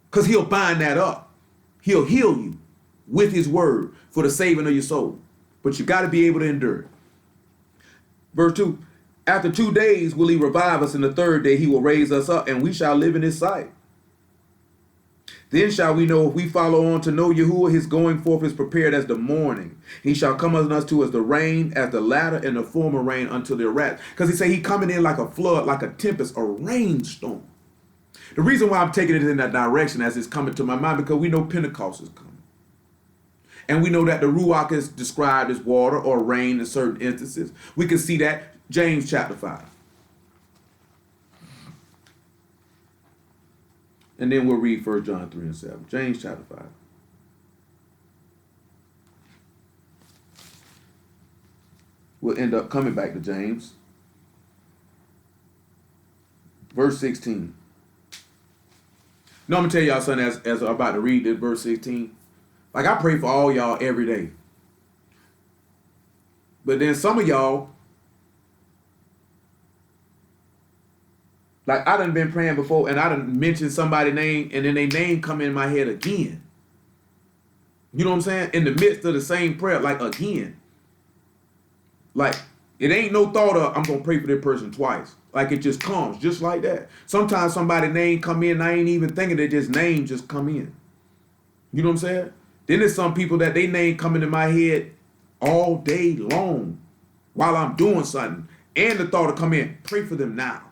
Because he'll bind that up. He'll heal you with his word for the saving of your soul. But you got to be able to endure it. Verse 2, after 2 days will he revive us, and the third day he will raise us up, and we shall live in his sight. Then shall we know, if we follow on to know Yahuwah, his going forth is prepared as the morning. He shall come unto us to as the rain, as the latter and the former rain until their wrath. Because he say he coming in like a flood, like a tempest, a rainstorm. The reason why I'm taking it in that direction as it's coming to my mind, because we know Pentecost is coming. And we know that the Ruach is described as water or rain in certain instances. We can see that James chapter 5. And then we'll read 1 John 3 and 7. James chapter 5. We'll end up coming back to James. Verse 16. Now I'm going to tell y'all something as I'm about to read this verse 16. Like, I pray for all y'all every day. But then some of y'all, like, I done been praying before and I done mentioned somebody's name and then their name come in my head again. You know what I'm saying? In the midst of the same prayer, like again. Like, It ain't no thought of, I'm going to pray for that person twice. Like it just comes, just like that. Sometimes somebody's name come in, I ain't even thinking that this name just come in. You know what I'm saying? Then there's some people that they name coming in my head all day long while I'm doing something. And the thought of come in, pray for them now.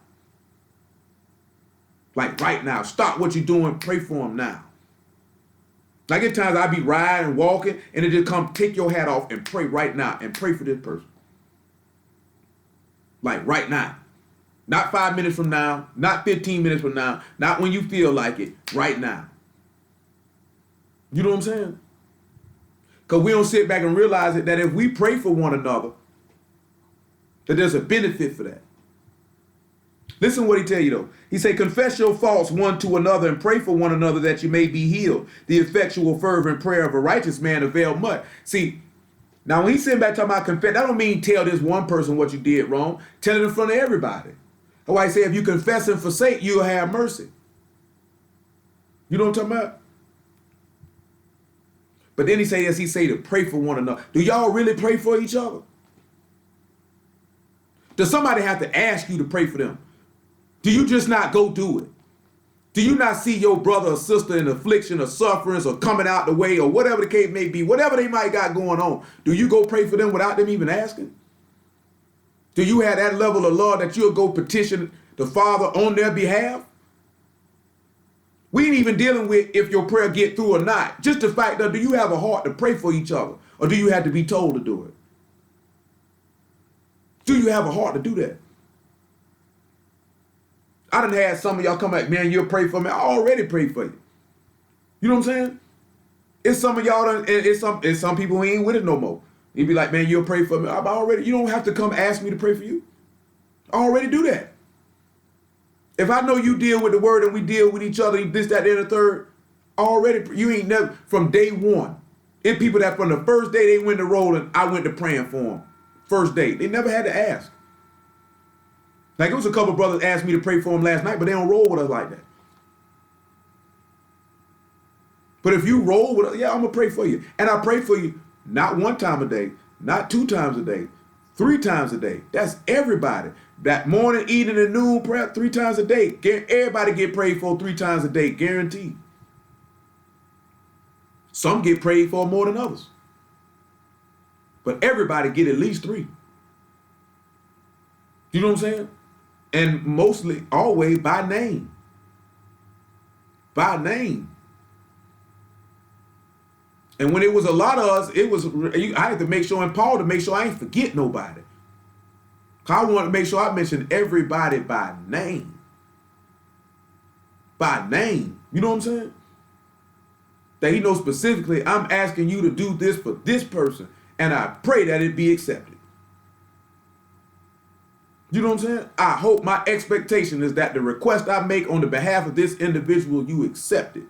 Like right now, stop what you're doing, pray for them now. Like at times I be riding, walking, and it just come, take your hat off and pray right now and pray for this person. Like right now. Not 5 minutes from now, not 15 minutes from now, not when you feel like it, right now. You know what I'm saying? Because we don't sit back and realize it, that if we pray for one another, that there's a benefit for that. Listen what he tell you though. He say, confess your faults one to another and pray for one another that you may be healed. The effectual fervent prayer of a righteous man avail much. See, now when he's sitting back talking about confess, that don't mean tell this one person what you did wrong. Tell it in front of everybody. That's why he say if you confess and forsake, you'll have mercy. You know what I'm talking about? But then he say to pray for one another. Do y'all really pray for each other? Does somebody have to ask you to pray for them? Do you just not go do it? Do you not see your brother or sister in affliction or sufferings or coming out the way or whatever the case may be, whatever they might got going on? Do you go pray for them without them even asking? Do you have that level of love that you'll go petition the Father on their behalf? We ain't even dealing with if your prayer get through or not. Just the fact that do you have a heart to pray for each other or do you have to be told to do it? Do you have a heart to do that? I done had some of y'all come back, man, you'll pray for me. I already prayed for you. You know what I'm saying? It's some of y'all, it's some people who ain't with it no more. You be like, man, you'll pray for me. You don't have to come ask me to pray for you. I already do that. If I know you deal with the word and we deal with each other, this, that, and the third, you ain't never, from day one. It's people that from the first day they went to rolling, I went to praying for them. First day. They never had to ask. Like it was a couple brothers asked me to pray for them last night, but they don't roll with us like that. But if you roll with us, yeah, I'm going to pray for you. And I pray for you not one time a day, not 2 times a day, 3 times a day. That's everybody. That morning, evening, and noon prayer 3 times a day. Everybody get prayed for 3 times a day, guaranteed. Some get prayed for more than others. But everybody get at least 3. You know what I'm saying? And mostly, always by name. By name. And when it was a lot of us, I had to make sure, and Paul to make sure I ain't forget nobody. I want to make sure I mention everybody by name. By name. You know what I'm saying? That he knows specifically, I'm asking you to do this for this person, and I pray that it be accepted. You know what I'm saying? I hope my expectation is that the request I make on the behalf of this individual, you accept it.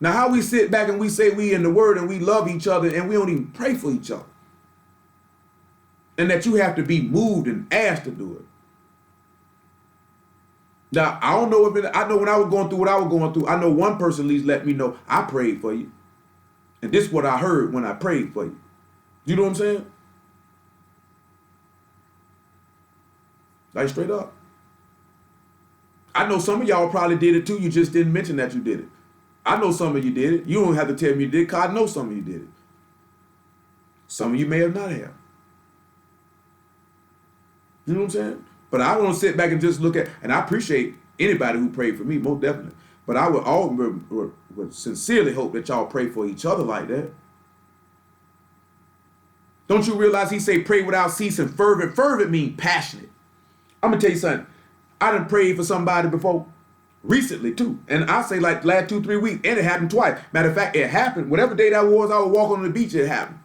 Now, how we sit back and we say we in the word and we love each other and we don't even pray for each other. And that you have to be moved and asked to do it. Now, I don't know I know when I was going through what I was going through, I know one person at least let me know, I prayed for you. And this is what I heard when I prayed for you. You know what I'm saying? Like straight up. I know some of y'all probably did it too. You just didn't mention that you did it. I know some of you did it. You don't have to tell me you did it because I know some of you did it. Some of you may have not have. You know what I'm saying? But I don't sit back and just look at, and I appreciate anybody who prayed for me, most definitely. But I would sincerely hope that y'all pray for each other like that. Don't you realize he say pray without ceasing, fervent? Fervent means passionate. I'm going to tell you something. I done prayed for somebody before, recently too. And I say like last 2-3 weeks, and it happened twice. Matter of fact, it happened. Whatever day that was, I was walking on the beach, it happened.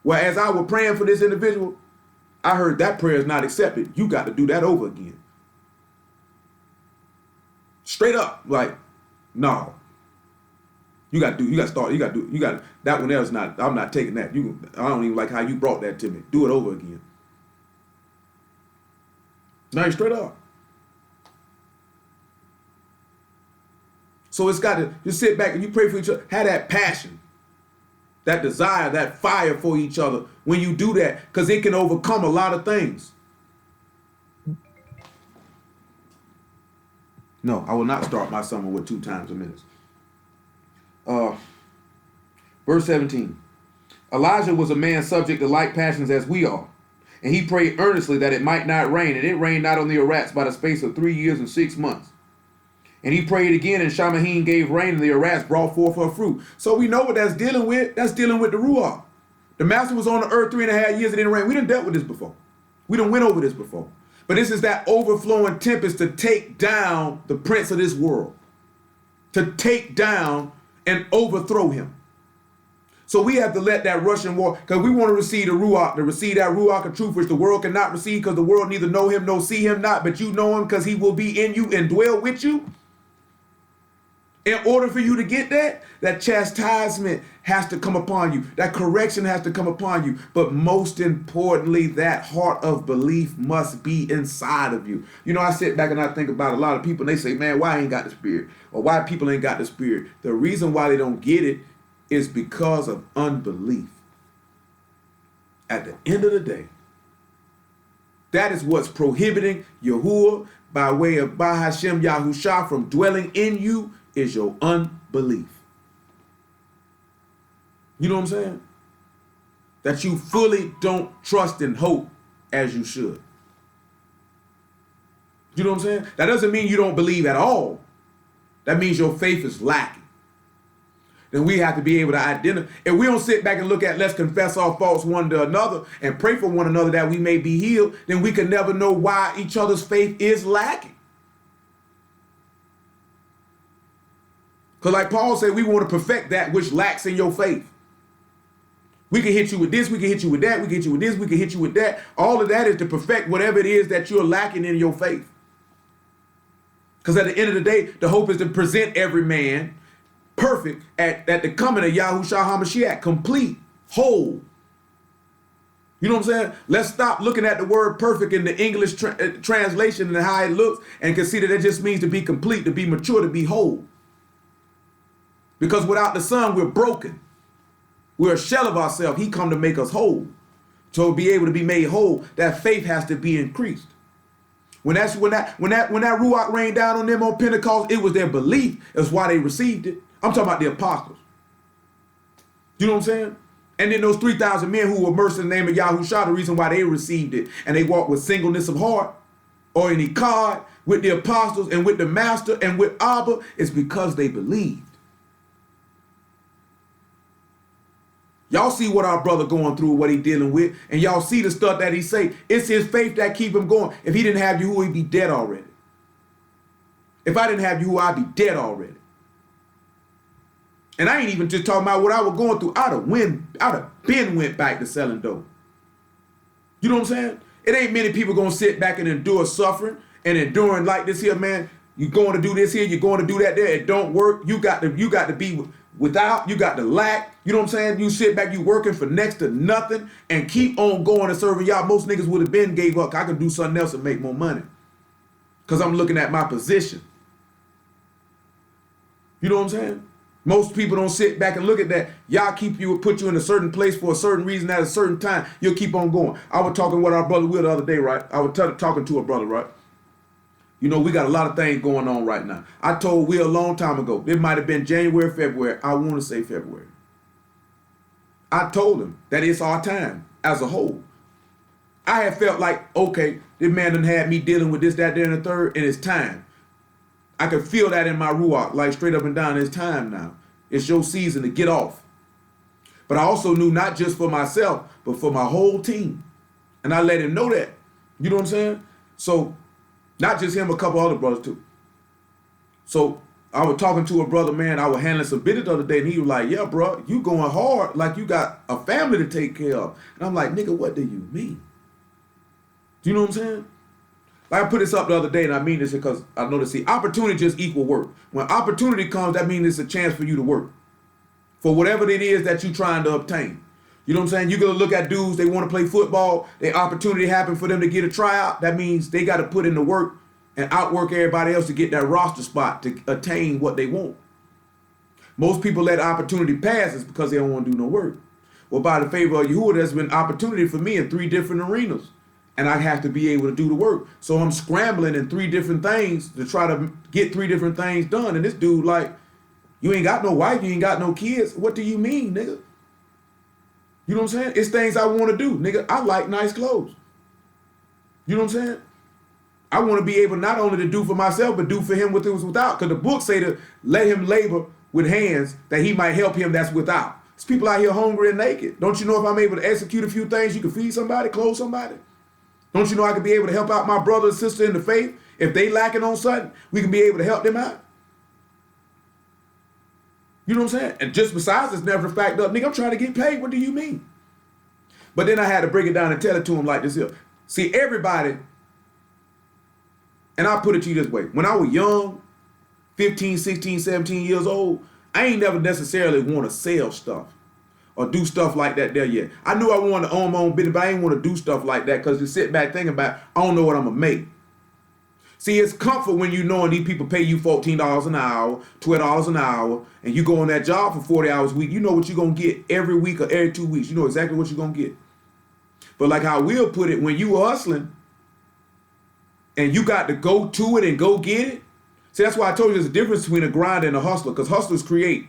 Well, as I was praying for this individual, I heard that prayer is not accepted. You got to do that over again. Straight up, like, no. That one else not, I'm not taking that. I don't even like how you brought that to me. Do it over again. No, straight up. So it's got to, just sit back and you pray for each other. Have that passion. that desire, that fire for each other when you do that, because it can overcome a lot of things. No, I will not start my sermon with 2 times a minute. Verse 17. Elijah was a man subject to like passions as we are, and he prayed earnestly that it might not rain, and it rained not on the Arats by the space of 3 years and 6 months. And he prayed again, and Shamahim gave rain, and the Arats brought forth her fruit. So we know what that's dealing with. That's dealing with the Ruach. The master was on the earth 3.5 years, and it didn't rain. We done dealt with this before. We done went over this before. But this is that overflowing tempest to take down the prince of this world. To take down and overthrow him. So we have to let that Russian war, because we want to receive the Ruach, to receive that Ruach of truth, which the world cannot receive, because the world neither know him nor see him not, but you know him because he will be in you and dwell with you. In order for you to get that chastisement has to come upon you. That correction has to come upon you. But most importantly, that heart of belief must be inside of you. You know, I sit back and I think about a lot of people, and they say, man, why I ain't got the Spirit? Or why people ain't got the Spirit? The reason why they don't get it is because of unbelief. At the end of the day, that is what's prohibiting Yahuwah by way of Bahashem Yahushua from dwelling in you, is your unbelief. You know what I'm saying? That you fully don't trust and hope as you should. You know what I'm saying? That doesn't mean you don't believe at all. That means your faith is lacking. Then we have to be able to identify. If we don't sit back and look at, let's confess our faults one to another and pray for one another that we may be healed, then we can never know why each other's faith is lacking. Because like Paul said, we want to perfect that which lacks in your faith. We can hit you with this, we can hit you with that, we can hit you with this, we can hit you with that. All of that is to perfect whatever it is that you're lacking in your faith. Because at the end of the day, the hope is to present every man perfect at the coming of Yahushua HaMashiach, complete, whole. You know what I'm saying? Let's stop looking at the word perfect in the English translation and how it looks and consider that just means to be complete, to be mature, to be whole. Because without the Son, we're broken. We're a shell of ourselves. He come to make us whole. So to be able to be made whole, that faith has to be increased. When that Ruach rained down on them on Pentecost, it was their belief. That's why they received it. I'm talking about the apostles. You know what I'm saying? And then those 3,000 men who were immersed in the name of Yahushua, the reason why they received it, and they walked with singleness of heart, or in Echad, with the apostles and with the master and with Abba, is because they believed. Y'all see what our brother going through, what he dealing with, and y'all see the stuff that he say. It's his faith that keep him going. If he didn't have Yahuwah, he'd be dead already. If I didn't have Yahuwah, I'd be dead already. And I ain't even just talking about what I was going through. I'd have been went back to selling dope. You know what I'm saying? It ain't many people gonna sit back and endure suffering and enduring like this here, man. You're going to do this here, you're going to do that there. It don't work. You got to be without, you got to lack. You know what I'm saying? You sit back, you working for next to nothing and keep on going and serving y'all. Most niggas would have been gave up. I could do something else and make more money. Because I'm looking at my position. You know what I'm saying? Most people don't sit back and look at that. Y'all put you in a certain place for a certain reason at a certain time. You'll keep on going. I was talking with our brother Will the other day, right? I was talking to a brother, right? You know, we got a lot of things going on right now. I told Will a long time ago. It might have been January, February. I want to say February. I told him that it's our time as a whole. I had felt like, okay, this man done had me dealing with this, that, there, and the third, and it's time. I could feel that in my ruach, like straight up and down, it's time now. It's your season to get off. But I also knew not just for myself, but for my whole team. And I let him know that. You know what I'm saying? So, not just him, a couple other brothers too. So, I was talking to a brother, man, I was handling some business the other day, and he was like, yeah, bro, you going hard like you got a family to take care of. And I'm like, nigga, what do you mean? Do you know what I'm saying? Like I put this up the other day, and I mean this because I know that, see, opportunity just equal work. When opportunity comes, that means it's a chance for you to work for whatever it is that you're trying to obtain. You know what I'm saying? You're going to look at dudes, they want to play football, the opportunity happened for them to get a tryout. That means they got to put in the work and outwork everybody else to get that roster spot to attain what they want. Most people let opportunity pass is because they don't want to do no work. Well, by the favor of Yahuwah, there's been opportunity for me in 3 different arenas. And I have to be able to do the work. So I'm scrambling in 3 different things to try to get 3 different things done. And this dude like, you ain't got no wife, you ain't got no kids. What do you mean, nigga? You know what I'm saying? It's things I want to do, nigga. I like nice clothes. You know what I'm saying? I want to be able not only to do for myself, but do for him what it was without. Because the book say to let him labor with hands that he might help him that's without. There's people out here hungry and naked. Don't you know if I'm able to execute a few things, you can feed somebody, clothe somebody? Don't you know I can be able to help out my brother and sister in the faith? If they lacking on something, we can be able to help them out. You know what I'm saying? And just besides this, never fact up, nigga, I'm trying to get paid. What do you mean? But then I had to break it down and tell it to him like this here. See, everybody, and I'll put it to you this way. When I was young, 15, 16, 17 years old, I ain't never necessarily want to sell stuff or do stuff like that there yet. I knew I wanted to own my own business, but I ain't want to do stuff like that because you sit back thinking about, I don't know what I'm going to make. See, it's comfort when you knowing these people pay you $14 an hour, $12 an hour, and you go on that job for 40 hours a week. You know what you're going to get every week or every 2 weeks. You know exactly what you're going to get. But like how Will put it, when you were hustling and you got to go to it and go get it. See, that's why I told you there's a difference between a grinder and a hustler, because hustlers create.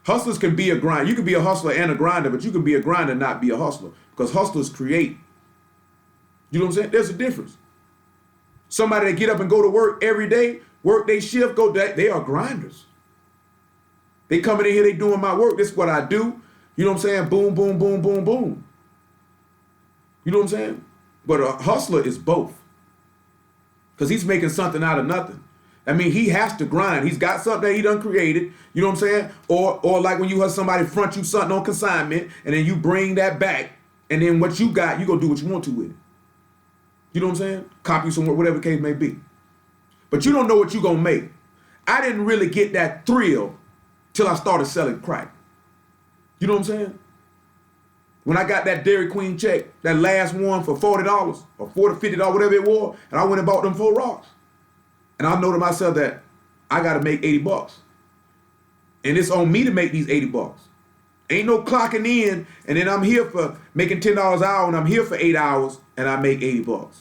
Hustlers can be a grinder. You can be a hustler and a grinder, but you can be a grinder and not be a hustler, because hustlers create. You know what I'm saying? There's a difference. Somebody that get up and go to work every day, work they shift, they are grinders. They coming in here, they doing my work. This is what I do. You know what I'm saying? Boom, boom, boom, boom, boom. You know what I'm saying? But a hustler is both. Because he's making something out of nothing. I mean, he has to grind. He's got something that he done created. You know what I'm saying? Or like when you have somebody front you something on consignment, and then you bring that back, and then what you got, you gonna do what you want to with it. You know what I'm saying? Copy somewhere, whatever the case may be. But you don't know what you're going to make. I didn't really get that thrill till I started selling crack. You know what I'm saying? When I got that Dairy Queen check, that last one for $40 or $40, $50, whatever it was, and I went and bought them 4 rocks. And I know to myself that I got to make $80. And it's on me to make these $80. Ain't no clocking in, and then I'm here for making $10 an hour, and I'm here for 8 hours, and I make $80.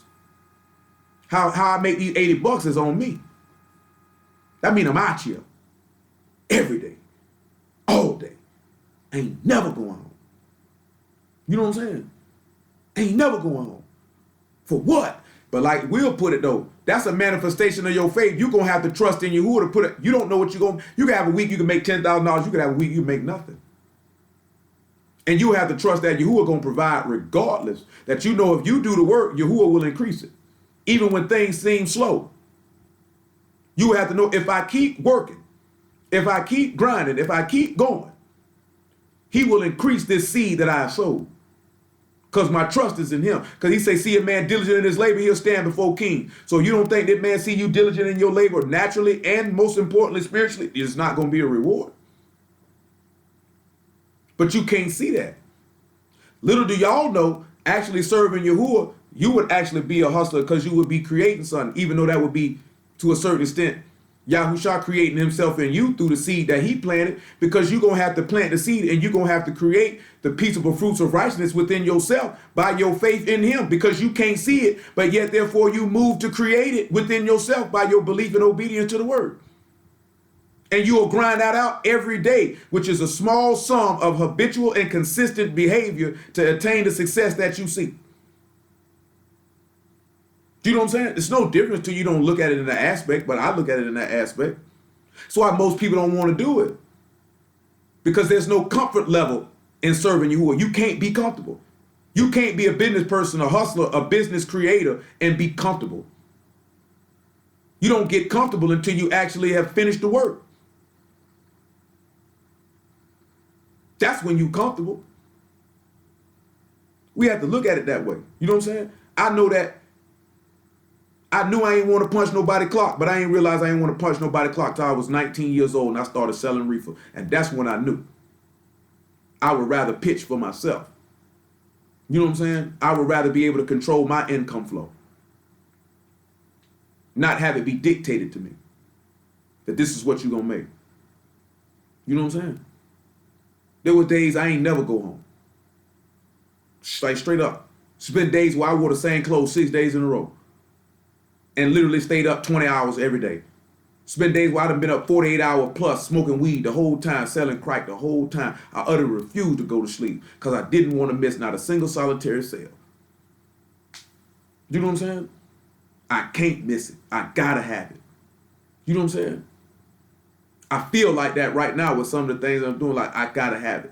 How I make these $80 is on me. That mean I'm out here every day, all day. Ain't never going home. You know what I'm saying? Ain't never going home. For what? But like Will put it though, that's a manifestation of your faith. You're going to have to trust in Yahuwah to put it. You don't know what you're going to, you can have a week you can make $10,000. You can have a week you can make nothing. And you have to trust that Yahuwah going to provide regardless. That you know if you do the work, Yahuwah will increase it. Even when things seem slow. You have to know if I keep working, if I keep grinding, if I keep going, he will increase this seed that I have sowed. Because my trust is in him. Because he say, see a man diligent in his labor, he'll stand before king. So you don't think that man see you diligent in your labor naturally and most importantly spiritually, it's not going to be a reward. But you can't see that. Little do y'all know, actually serving Yahuwah, you would actually be a hustler because you would be creating something, even though that would be, to a certain extent, Yahushua creating himself in you through the seed that he planted, because you're going to have to plant the seed and you're going to have to create the peaceable fruits of righteousness within yourself by your faith in him, because you can't see it, but yet therefore you move to create it within yourself by your belief and obedience to the word. And you will grind that out every day, which is a small sum of habitual and consistent behavior to attain the success that you seek. Do you know what I'm saying? It's no difference till you don't look at it in that aspect, but I look at it in that aspect. That's why most people don't want to do it. Because there's no comfort level in serving Yahuwah. You can't be comfortable. You can't be a business person, a hustler, a business creator, and be comfortable. You don't get comfortable until you actually have finished the work. That's when you're comfortable. We have to look at it that way. You know what I'm saying? I know that I knew I ain't want to punch nobody clock, but I ain't realize I ain't want to punch nobody clock till I was 19 years old and I started selling reefer. And that's when I knew. I would rather pitch for myself. You know what I'm saying? I would rather be able to control my income flow. Not have it be dictated to me. That this is what you're going to make. You know what I'm saying? There were days I ain't never go home. Like straight up. Spent days where I wore the same clothes 6 days in a row. And literally stayed up 20 hours every day. Spent days where I'd have been up 48 hours plus smoking weed the whole time, selling crack the whole time. I utterly refused to go to sleep because I didn't want to miss not a single solitary cell. You know what I'm saying? I can't miss it. I gotta have it. You know what I'm saying? I feel like that right now with some of the things I'm doing. Like, I gotta have it.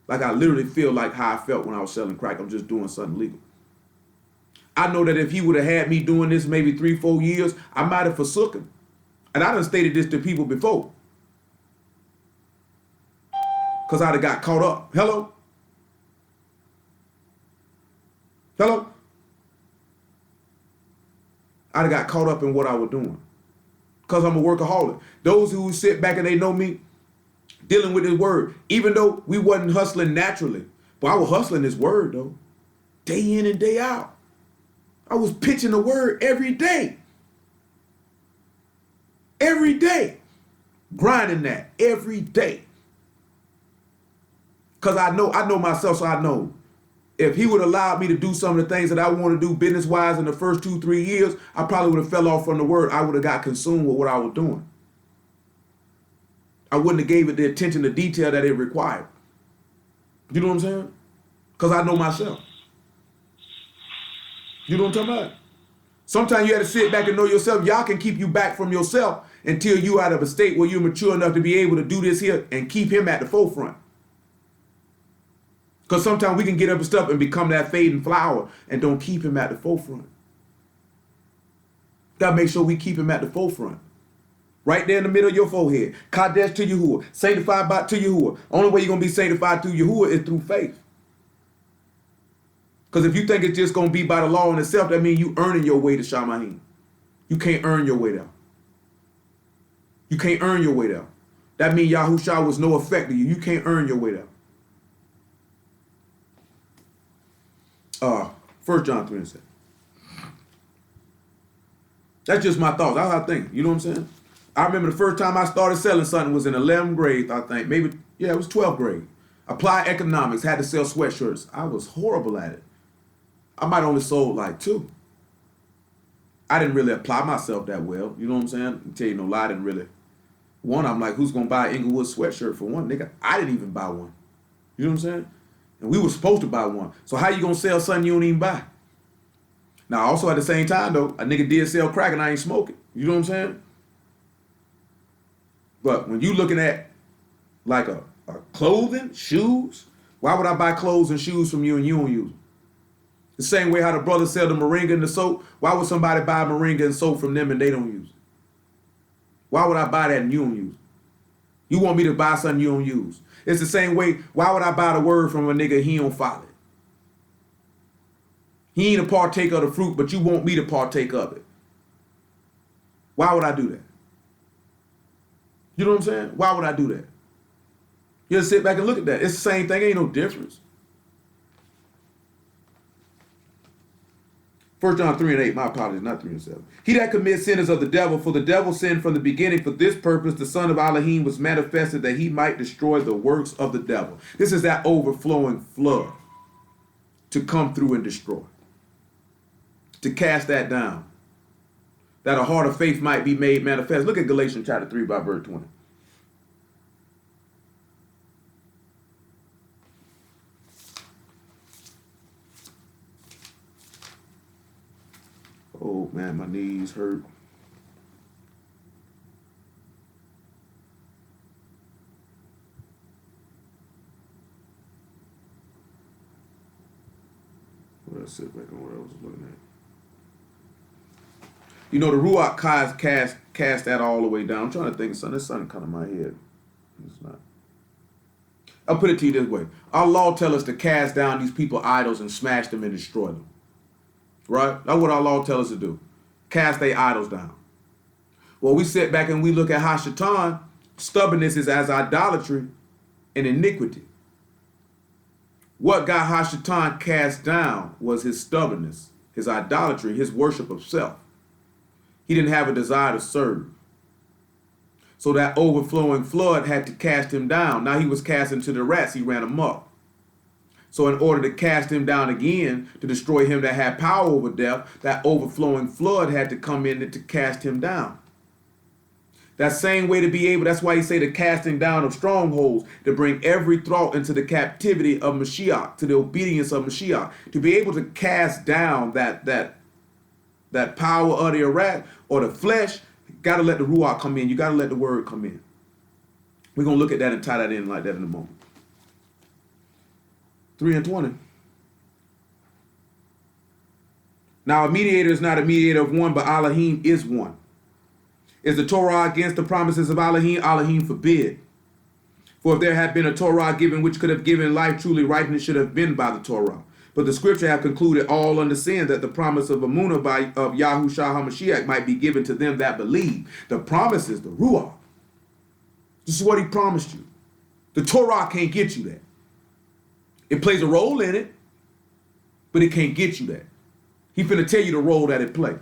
Like, I literally feel like how I felt when I was selling crack. I'm just doing something legal. I know that if he would have had me doing this maybe 3-4 years, I might have forsook him. And I done stated this to people before. Because I'd have got caught up. Hello? Hello? I'd have got caught up in what I was doing. Because I'm a workaholic. Those who sit back and they know me, dealing with his word, even though we wasn't hustling naturally, but I was hustling his word though, day in and day out. I was pitching the word every day. Every day. Grinding that every day. Because I know myself, so I know if he would have allowed me to do some of the things that I want to do business-wise in the first 2-3 years, I probably would have fell off from the word. I would have got consumed with what I was doing. I wouldn't have gave it the attention to detail that it required. You know what I'm saying? Because I know myself. You know what I'm talking about? Sometimes you have to sit back and know yourself. Y'all can keep you back from yourself until you out of a state where you're mature enough to be able to do this here and keep him at the forefront. Because sometimes we can get up and stuff and become that fading flower and don't keep him at the forefront. Got to make sure we keep him at the forefront. Right there in the middle of your forehead. Kadesh to Yahuwah. Sanctified by to Yahuwah. Only way you're going to be sanctified to Yahuwah is through faith. Because if you think it's just going to be by the law in itself, that means you earning your way to Shamayim. You can't earn your way there. You can't earn your way there. That means Yahushua was no effect to you. You can't earn your way there. 1 John 3 and 7. That's just my thoughts. That's how I think. You know what I'm saying? I remember the first time I started selling something was in 11th grade, I think. Maybe, yeah, it was 12th grade. Applied economics, had to sell sweatshirts. I was horrible at it. I might only sold like 2. I didn't really apply myself that well. You know what I'm saying? I'll tell you no lie, I didn't really. One, I'm like, who's going to buy an Inglewood sweatshirt for one? Nigga, I didn't even buy one. You know what I'm saying? And we were supposed to buy one. So how you going to sell something you don't even buy? Now, also at the same time, though, a nigga did sell crack and I ain't smoking. You know what I'm saying? But when you looking at like a clothing, shoes, why would I buy clothes and shoes from you and you don't use them? The same way how the brothers sell the moringa and the soap, why would somebody buy moringa and soap from them and they don't use it? Why would I buy that and you don't use it? You want me to buy something you don't use. It's the same way, why would I buy the word from a nigga he don't follow it? He ain't a partaker of the fruit, but you want me to partake of it. Why would I do that? You know what I'm saying? Why would I do that? You just sit back and look at that. It's the same thing. Ain't no difference. 1 John 3 and 8. My apologies, not 3 and 7. He that commits sin is of the devil, for the devil sinned from the beginning. For this purpose, the Son of Elohim was manifested that he might destroy the works of the devil. This is that overflowing flood to come through and destroy. To cast that down. That a heart of faith might be made manifest. Look at Galatians chapter 3 by verse 20. Oh man, my knees hurt. Let's sit back on what I was looking at. You know, the Ruach cast that all the way down. I'm trying to think of something. There's something kind of my head. It's not. I'll put it to you this way. Our law tells us to cast down these people idols and smash them and destroy them. Right? That's what our law tells us to do. Cast their idols down. Well, we sit back and we look at Hashatan. Stubbornness is as idolatry and iniquity. What got Hashatan cast down was his stubbornness, his idolatry, his worship of self. He didn't have a desire to serve. So that overflowing flood had to cast him down. Now he was cast into the rats. He ran amok. So in order to cast him down again, to destroy him that had power over death, that overflowing flood had to come in to cast him down. That same way to be able, that's why he say the casting down of strongholds, to bring every thought into the captivity of Mashiach, to the obedience of Mashiach, to be able to cast down that power of the rat or the flesh. Got to let the Ruach come in. You got to let the word come in. We're going to look at that and tie that in like that in a moment. 3:20. Now a mediator is not a mediator of one, but Elohim is one. Is the Torah against the promises of Elohim? Elohim forbid. For if there had been a Torah given which could have given life, truly righteousness should have been by the Torah. But the scripture have concluded all under sin, that the promise of Amunah of Yahushua HaMashiach might be given to them that believe. The promise is the Ruach. This is what he promised you. The Torah can't get you that. It plays a role in it, but it can't get you that. He finna tell you the role that it plays.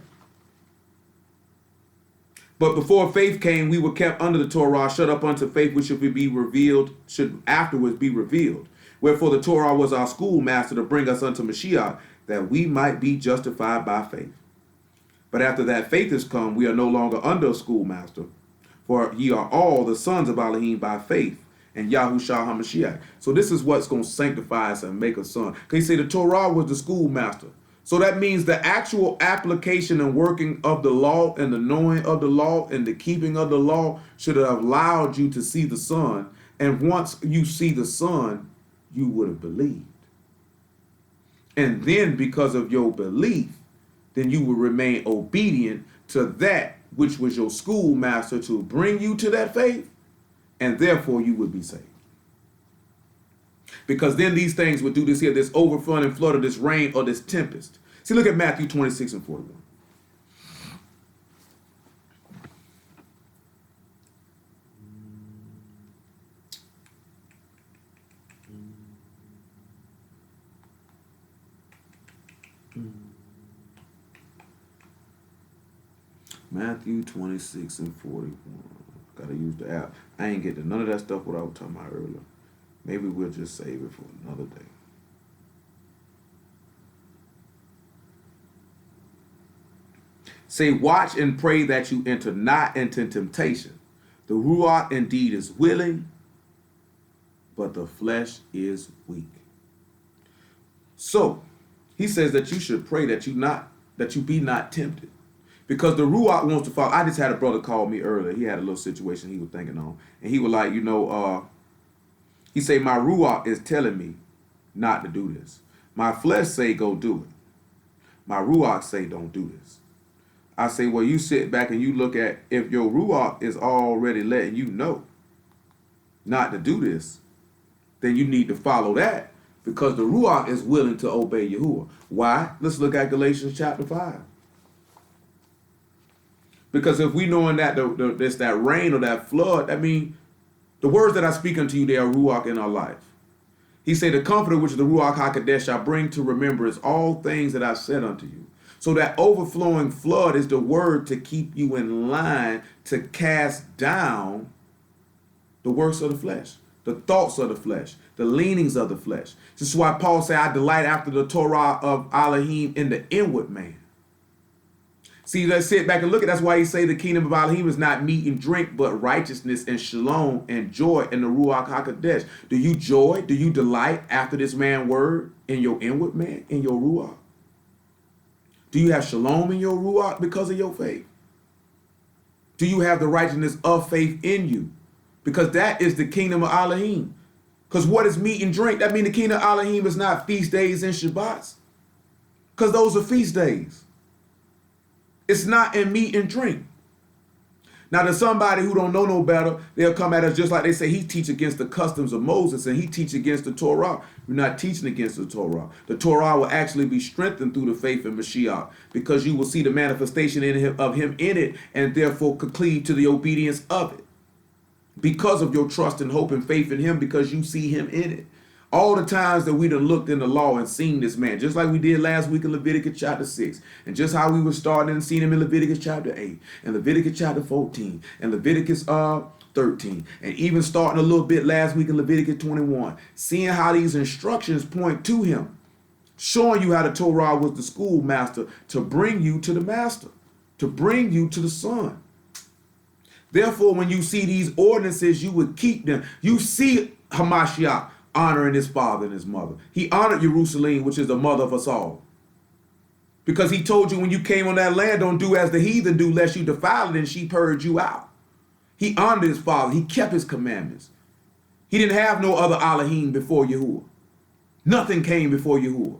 But before faith came, we were kept under the Torah, shut up unto faith, which should be revealed, should afterwards be revealed. Wherefore the Torah was our schoolmaster to bring us unto Mashiach, that we might be justified by faith. But after that faith is come, we are no longer under a schoolmaster, for ye are all the sons of Elohim by faith, and Yahushua HaMashiach. So this is what's going to sanctify us and make us son. Because he say the Torah was the schoolmaster. So that means the actual application and working of the law and the knowing of the law and the keeping of the law should have allowed you to see the Son. And once you see the Son, you would have believed. And then because of your belief, then you will remain obedient to that which was your schoolmaster to bring you to that faith, and therefore you would be saved. Because then these things would do this here, this overflowing and flood of this rain or this tempest. See, look at Matthew 26 and 41. Matthew 26 and 41. Gotta use the app. I ain't getting none of that stuff what I was talking about earlier. Maybe we'll just save it for another day. Say, watch and pray that you enter not into temptation. The Ruach indeed is willing, but the flesh is weak. So, he says that you should pray that you be not tempted. Because the Ruach wants to follow. I just had a brother call me earlier. He had a little situation he was thinking on. And he was like, he say, my Ruach is telling me not to do this. My flesh say, go do it. My Ruach say, don't do this. I say, well, you sit back and you look at if your Ruach is already letting you know not to do this, then you need to follow that because the Ruach is willing to obey Yahuwah. Why? Let's look at Galatians chapter 5. Because if we knowing that there's that rain or that flood, I mean, the words that I speak unto you, they are Ruach in our life. He said, the comforter which the Ruach HaKodesh shall bring to remembrance all things that I said unto you. So that overflowing flood is the word to keep you in line to cast down the works of the flesh, the thoughts of the flesh, the leanings of the flesh. This is why Paul said, I delight after the Torah of Elohim in the inward man. See, let's sit back and look at that's why he say the kingdom of Elohim is not meat and drink, but righteousness and shalom and joy in the Ruach HaKodesh. Do you joy? Do you delight after this man word in your inward man, in your Ruach? Do you have shalom in your Ruach because of your faith? Do you have the righteousness of faith in you? Because that is the kingdom of Elohim. Because what is meat and drink? That means the kingdom of Elohim is not feast days and Shabbats. Because those are feast days. It's not in meat and drink. Now, there's somebody who don't know no better. They'll come at us just like they say he teach against the customs of Moses and he teach against the Torah. We're not teaching against the Torah. The Torah will actually be strengthened through the faith in Mashiach because you will see the manifestation of him in it and therefore could cleave to the obedience of it because of your trust and hope and faith in him because you see him in it. All the times that we done looked in the law and seen this man, just like we did last week in Leviticus chapter 6, and just how we were starting and seeing him in Leviticus chapter 8, and Leviticus chapter 14, and Leviticus 13, and even starting a little bit last week in Leviticus 21, seeing how these instructions point to him, showing you how the Torah was the schoolmaster to bring you to the master, to bring you to the son. Therefore, when you see these ordinances, you would keep them. You see Hamashiach honoring his father and his mother. He honored Jerusalem, which is the mother of us all. Because he told you when you came on that land, don't do as the heathen do, lest you defile it and she purge you out. He honored his father. He kept his commandments. He didn't have no other Elohim before Yahuwah. Nothing came before Yahuwah.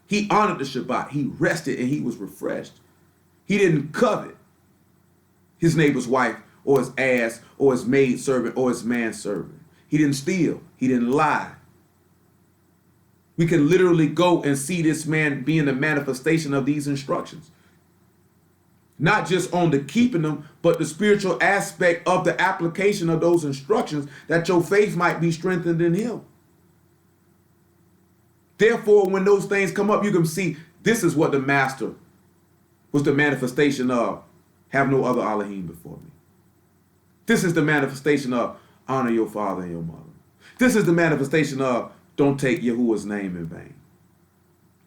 He honored the Shabbat. He rested and he was refreshed. He didn't covet his neighbor's wife or his ass or his maid servant or his manservant. He didn't steal. He didn't lie. We can literally go and see this man being the manifestation of these instructions. Not just on the keeping them, but the spiritual aspect of the application of those instructions, that your faith might be strengthened in him. Therefore, when those things come up, you can see this is what the master was the manifestation of. Have no other Elohim before me. This is the manifestation of honor your father and your mother. This is the manifestation of don't take Yahuwah's name in vain.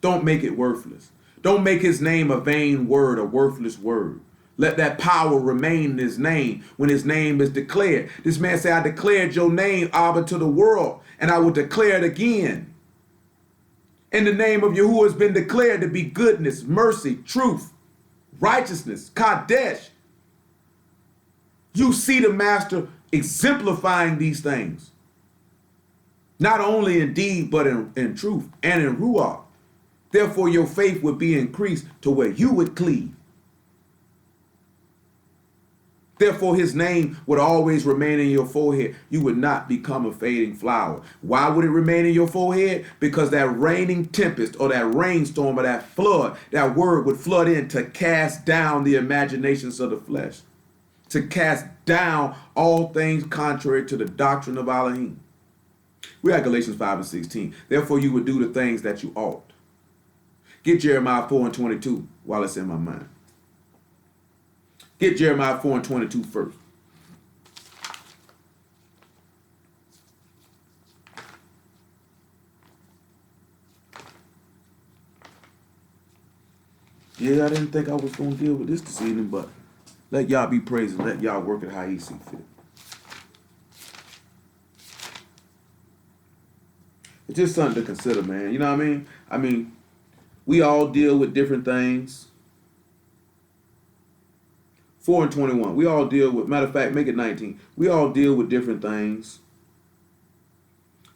Don't make it worthless. Don't make his name a vain word, a worthless word. Let that power remain in his name when his name is declared. This man said, I declared your name, Abba, to the world, and I will declare it again. And the name of Yahuwah has been declared to be goodness, mercy, truth, righteousness, Kadesh. You see the master exemplifying these things. Not only in deed, but in truth and in Ruach. Therefore, your faith would be increased to where you would cleave. Therefore, his name would always remain in your forehead. You would not become a fading flower. Why would it remain in your forehead? Because that raining tempest or that rainstorm or that flood, that word would flood in to cast down the imaginations of the flesh, to cast down all things contrary to the doctrine of Elohim. We're at Galatians 5 and 16. Therefore, you would do the things that you ought. Get Jeremiah 4 and 22 while it's in my mind. Get Jeremiah 4 and 22 first. Yeah, I didn't think I was going to deal with this evening, but let y'all be praised and let y'all work it how he see fit. It's just something to consider, man. You know what I mean? I mean, we all deal with different things. 4 and 21. We all deal with, matter of fact, make it 19. We all deal with different things.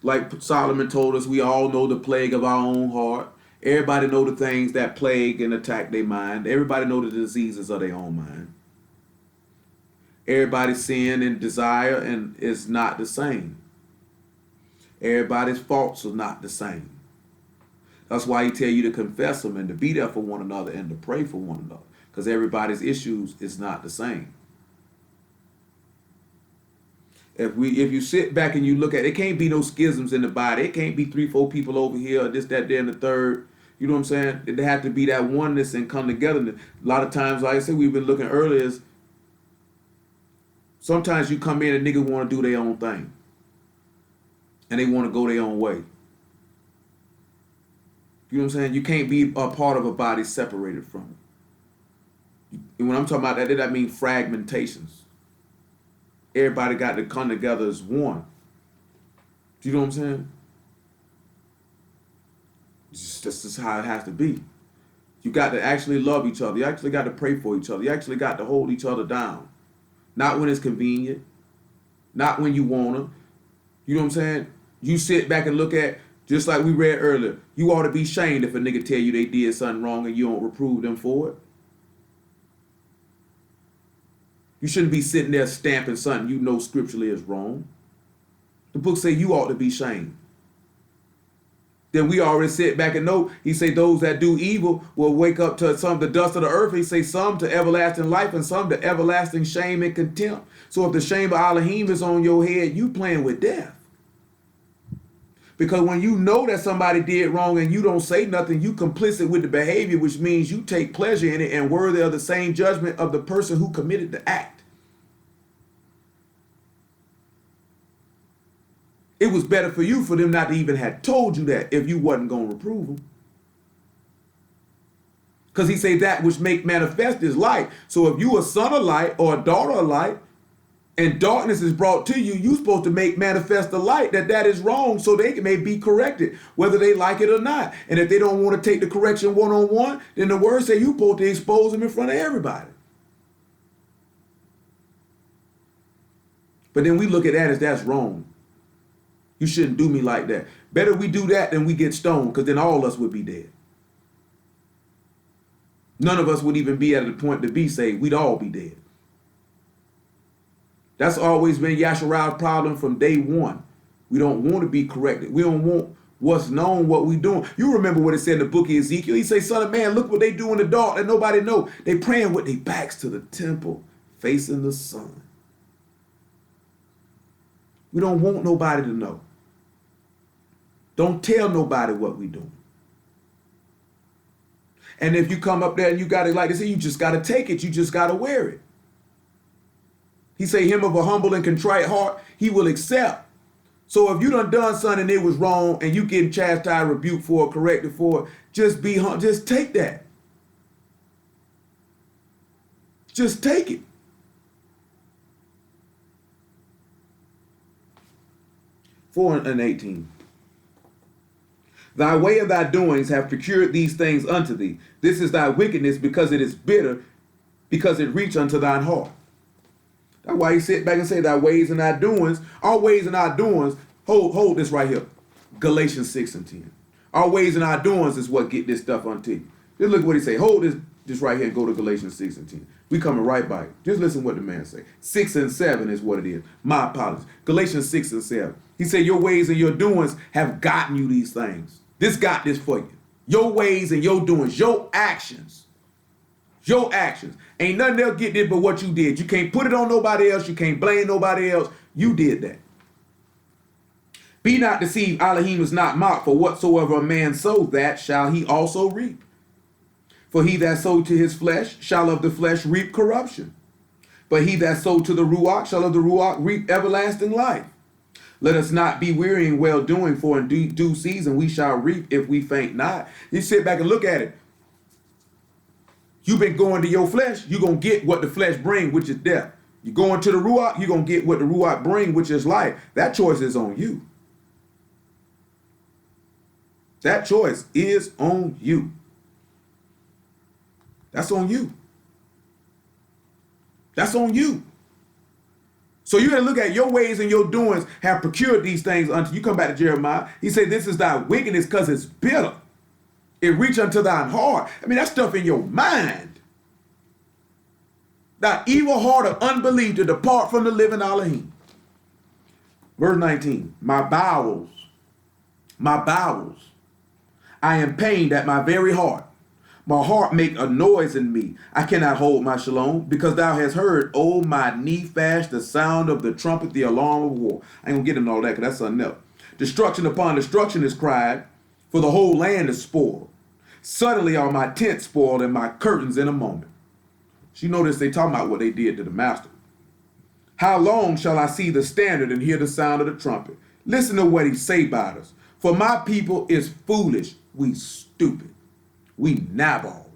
Like Solomon told us, we all know the plague of our own heart. Everybody know the things that plague and attack their mind. Everybody know the diseases of their own mind. Everybody's sin and desire and is not the same. Everybody's faults are not the same. That's why he tell you to confess them and to be there for one another and to pray for one another. Because everybody's issues is not the same. If you sit back and you look at it, can't be no schisms in the body. It can't be 3-4 people over here, this, that, there, and the third. You know what I'm saying? It have to be that oneness and come together. A lot of times, like I said, we've been looking earlier, is sometimes you come in and niggas want to do their own thing. And they want to go their own way. You know what I'm saying? You can't be a part of a body separated from it. And when I'm talking about that, that means fragmentations. Everybody got to come together as one. Do you know what I'm saying? This is how it has to be. You got to actually love each other. You actually got to pray for each other. You actually got to hold each other down. Not when it's convenient. Not when you want to. You know what I'm saying? You sit back and look at, just like we read earlier, you ought to be shamed if a nigga tell you they did something wrong and you don't reprove them for it. You shouldn't be sitting there stamping something you know scripturally is wrong. The book say you ought to be shamed. Then we already sit back and know, he say those that do evil will wake up to some the dust of the earth. He say some to everlasting life and some to everlasting shame and contempt. So if the shame of Elohim is on your head, you playing with death. Because when you know that somebody did wrong and you don't say nothing, you complicit with the behavior, which means you take pleasure in it and worthy of the same judgment of the person who committed the act. It was better for you for them not to even have told you that if you wasn't going to reprove them. Because he say that which make manifest is light. So if you a son of light or a daughter of light, and darkness is brought to you, you're supposed to make manifest the light that is wrong so they may be corrected, whether they like it or not. And if they don't want to take the correction one-on-one, then the word say you're supposed to expose them in front of everybody. But then we look at that as that's wrong. You shouldn't do me like that. Better we do that than we get stoned, because then all of us would be dead. None of us would even be at the point to be saved. We'd all be dead. That's always been Yasharal's problem from day one. We don't want to be corrected. We don't want what's known, what we doing. You remember what it said in the book of Ezekiel? He say, son of man, look what they do in the dark that nobody know. They praying with their backs to the temple, facing the sun. We don't want nobody to know. Don't tell nobody what we doing. And if you come up there and you got it like this, you just got to take it. You just got to wear it. He say him of a humble and contrite heart, he will accept. So if you done something and it was wrong and you getting chastised, rebuked for it, corrected for it, just be humble. Just take that. Just take it. Four and 18. Thy way of thy doings have procured these things unto thee. This is thy wickedness, because it is bitter, because it reach unto thine heart. That's why he sit back and say thy ways and thy doings, our ways and our doings, hold this right here. Galatians 6 and 10. Our ways and our doings is what get this stuff unto you. Just look what he say. Hold this right here and go to Galatians 6 and 10. We coming right by it. Just listen what the man say. 6 and 7 is what it is. My apologies. Galatians 6 and 7. He said your ways and your doings have gotten you these things. This got this for you. Your ways and your doings, your actions. Your actions. Ain't nothing else get this but what you did. You can't put it on nobody else. You can't blame nobody else. You did that. Be not deceived. Elohim is not mocked. For whatsoever a man sow, that shall he also reap. For he that sowed to his flesh shall of the flesh reap corruption. But he that sowed to the Ruach shall of the Ruach reap everlasting life. Let us not be weary in well doing, for in due season we shall reap if we faint not. You sit back and look at it. You've been going to your flesh, you're going to get what the flesh brings, which is death. You're going to the Ruach, you're going to get what the Ruach brings, which is life. That choice is on you. That choice is on you. That's on you. That's on you. So you got to look at your ways and your doings have procured these things unto you. Come back to Jeremiah. He said, this is thy wickedness because it's bitter. It reach unto thine heart. I mean, that stuff in your mind. That evil heart of unbelief to depart from the living Elohim. Verse 19. My bowels, I am pained at my very heart. My heart make a noise in me. I cannot hold my shalom, because thou hast heard, O my knee fast, the sound of the trumpet, the alarm of war. I ain't gonna get into all that, because that's something else. Destruction upon destruction is cried, for the whole land is spoiled. Suddenly are my tents spoiled and my curtains in a moment. So you notice they talking about what they did to the master. How long shall I see the standard and hear the sound of the trumpet? Listen to what he say about us. For my people is foolish, we stupid, we Nabal.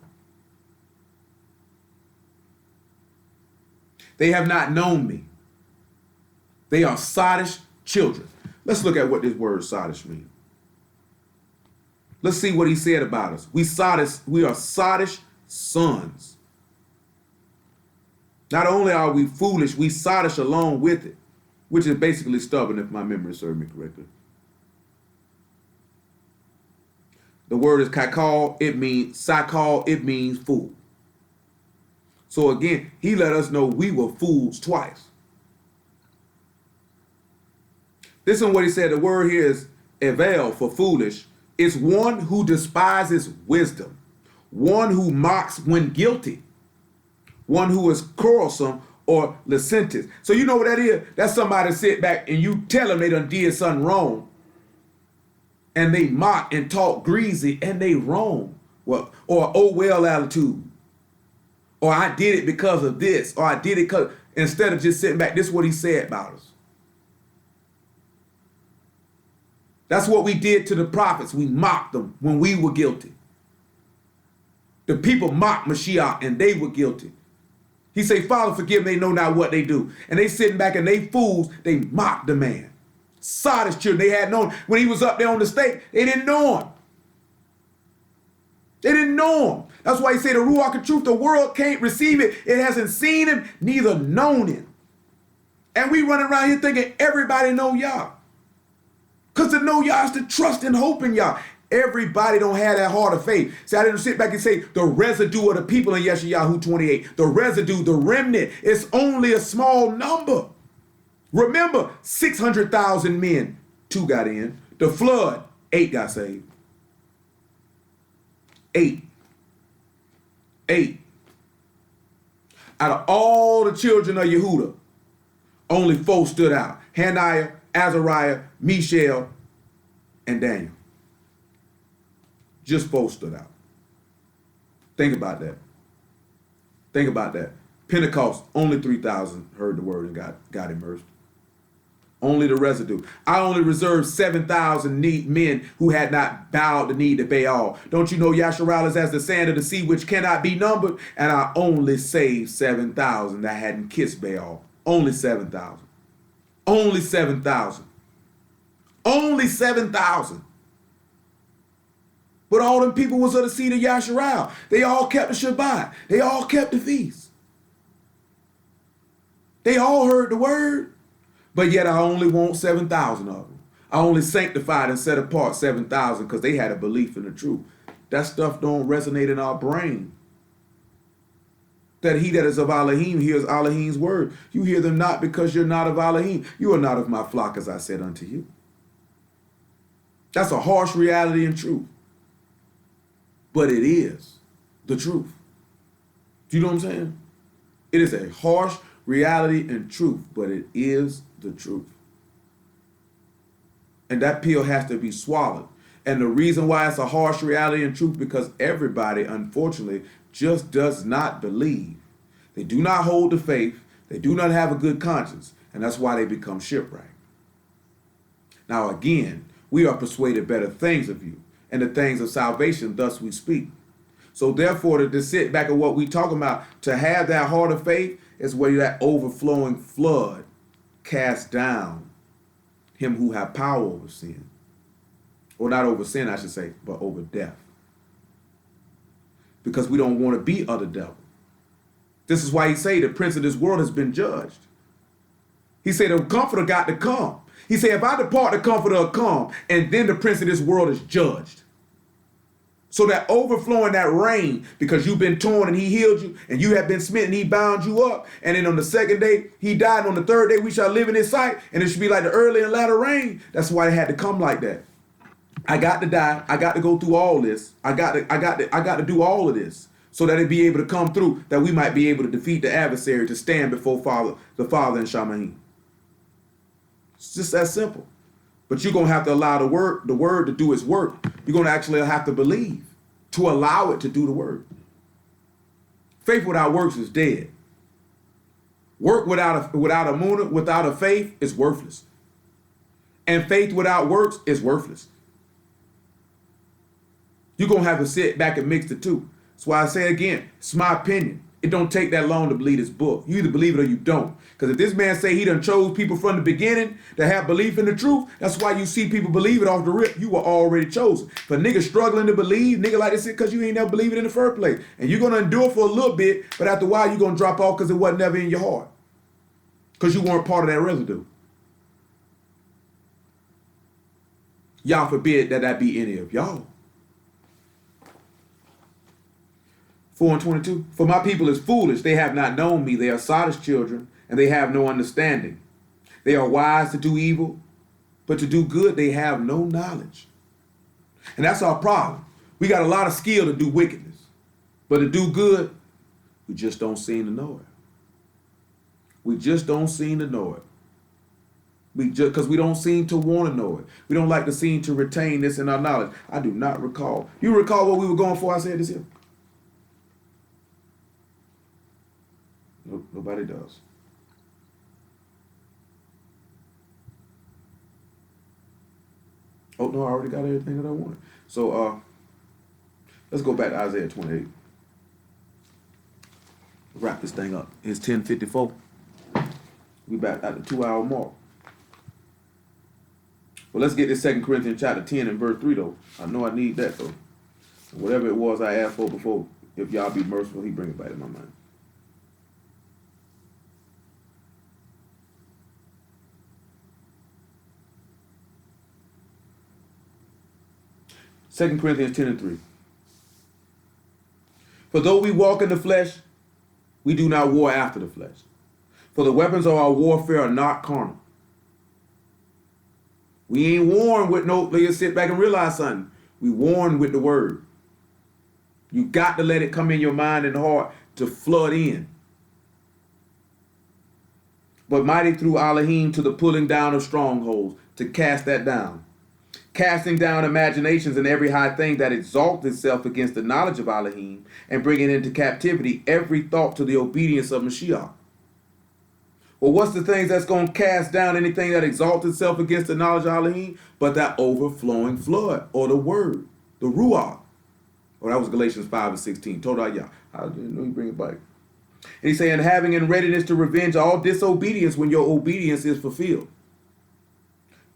They have not known me. They are sottish children. Let's look at what this word sottish means. Let's see what he said about us. We are sottish sons. Not only are we foolish, we sottish along with it, which is basically stubborn, if my memory serves me correctly. The word is kakal, it means sakal, it means fool. So again, he let us know we were fools twice. Listen to what he said. The word here is evel for foolish. It's one who despises wisdom, one who mocks when guilty, one who is quarrelsome or licentious. So you know what that is? That's somebody sit back and you tell them they done did something wrong. and they mock and talk greasy and they wrong. Well, or oh well attitude. Or I did it because of this. Or I did it because, instead of just sitting back, this is what he said about us. That's what we did to the prophets. We mocked them when we were guilty. The people mocked Mashiach and they were guilty. He say, Father, forgive them, they know not what they do. And they sitting back and they fools, they mocked the man. Saw his children, they had known, when he was up there on the stake, they didn't know him. They didn't know him. That's why he say the Ruach of truth, the world can't receive it. It hasn't seen him, neither known him. And we running around here thinking everybody know Yah. Because to know Yah is to trust and hope in Yah. Everybody don't have that heart of faith. See, I didn't sit back and say the residue of the people in Yeshayahu 28. The residue, the remnant, is only a small number. Remember, 600,000 men, 2 got in. The flood, 8 got saved. 8. Out of all the children of Yehuda, only 4 stood out. Hananiah, Azariah, Mishael, and Daniel. Just 4 stood out. Think about that. Think about that. Pentecost, only 3,000 heard the word and got immersed. Only the residue. I only reserved 7,000 men who had not bowed the knee to Baal. Don't you know Yasharal is as the sand of the sea which cannot be numbered? And I only saved 7,000 that hadn't kissed Baal. Only 7,000. Only 7,000. Only 7,000. But all them people was of the seed of Yasharal. They all kept the Shabbat. They all kept the feast. They all heard the word. But yet I only want 7,000 of them. I only sanctified and set apart 7,000 because they had a belief in the truth. That stuff don't resonate in our brain. That he that is of Elohim hears Elohim's word. You hear them not because you're not of Elohim. You are not of my flock, as I said unto you. That's a harsh reality and truth. But it is the truth. Do you know what I'm saying? It is a harsh reality and truth, but it is the truth. And that pill has to be swallowed. And the reason why it's a harsh reality and truth, because everybody, unfortunately, just does not believe. They do not hold the faith. They do not have a good conscience. And that's why they become shipwrecked. Now again, we are persuaded better things of you, and the things of salvation, thus we speak. So therefore, to sit back at what we talking about, to have that heart of faith is where that overflowing flood cast down him who have power over sin. Or not over sin, I should say, but over death. Because we don't want to be of the devil. This is why he say the prince of this world has been judged. He said the comforter got to come. He said, if I depart, the comforter will come, and then the prince of this world is judged. So that overflowing that rain, because you've been torn and he healed you, and you have been smitten, he bound you up, and then on the second day, he died, and on the third day, we shall live in his sight, and it should be like the early and latter rain. That's why it had to come like that. I got to die. I got to go through all this. I got to do all of this so that it be able to come through, that we might be able to defeat the adversary, to stand before the Father in Shamaim. It's just that simple. But you're going to have to allow the word to do its work. You're going to actually have to believe to allow it to do the work. Faith without works is dead. Work without a munah, without a faith, is worthless. And faith without works is worthless. You're going to have to sit back and mix the two. That's why I say again, it's my opinion. It don't take that long to believe this book. You either believe it or you don't. Because if this man say he done chose people from the beginning to have belief in the truth, that's why you see people believe it off the rip. You were already chosen. For niggas struggling to believe, nigga like this, because you ain't never believe it in the first place. And you're going to endure for a little bit, but after a while you're going to drop off because it wasn't never in your heart. Because you weren't part of that residue. Y'all forbid that be any of y'all. 4:22. For my people is foolish. They have not known me. They are Sodom's children, and they have no understanding. They are wise to do evil, but to do good they have no knowledge. And that's our problem. We got a lot of skill to do wickedness, but to do good, we just don't seem to know it. We just don't seem to know it. Because we don't seem to want to know it. We don't like to seem to retain this in our knowledge. I do not recall. You recall what we were going for? I said this here. Nope, nobody does. Oh no, I already got everything that I wanted. So let's go back to Isaiah 28. Wrap this thing up. It's 10:54. We back at the 2-hour mark. Well, let's get this 2 Corinthians chapter 10 and verse 3 though. I know I need that though. Whatever it was I asked for before, if y'all be merciful, he bring it back to my mind. Second Corinthians 10 and 3. For though we walk in the flesh, we do not war after the flesh. For the weapons of our warfare are not carnal. We ain't warring with no, let's sit back and realize something. We warring with the word. You got to let it come in your mind and heart to flood in. But mighty through Elohim to the pulling down of strongholds, to cast that down. Casting down imaginations and every high thing that exalts itself against the knowledge of Elohim, and bringing into captivity every thought to the obedience of Mashiach. Well, what's the things that's going to cast down anything that exalts itself against the knowledge of Elohim? But that overflowing flood, or the word, the Ruach. Oh, that was Galatians 5 and 16. Told I, how did you bring it back? And he's saying, having in readiness to revenge all disobedience when your obedience is fulfilled.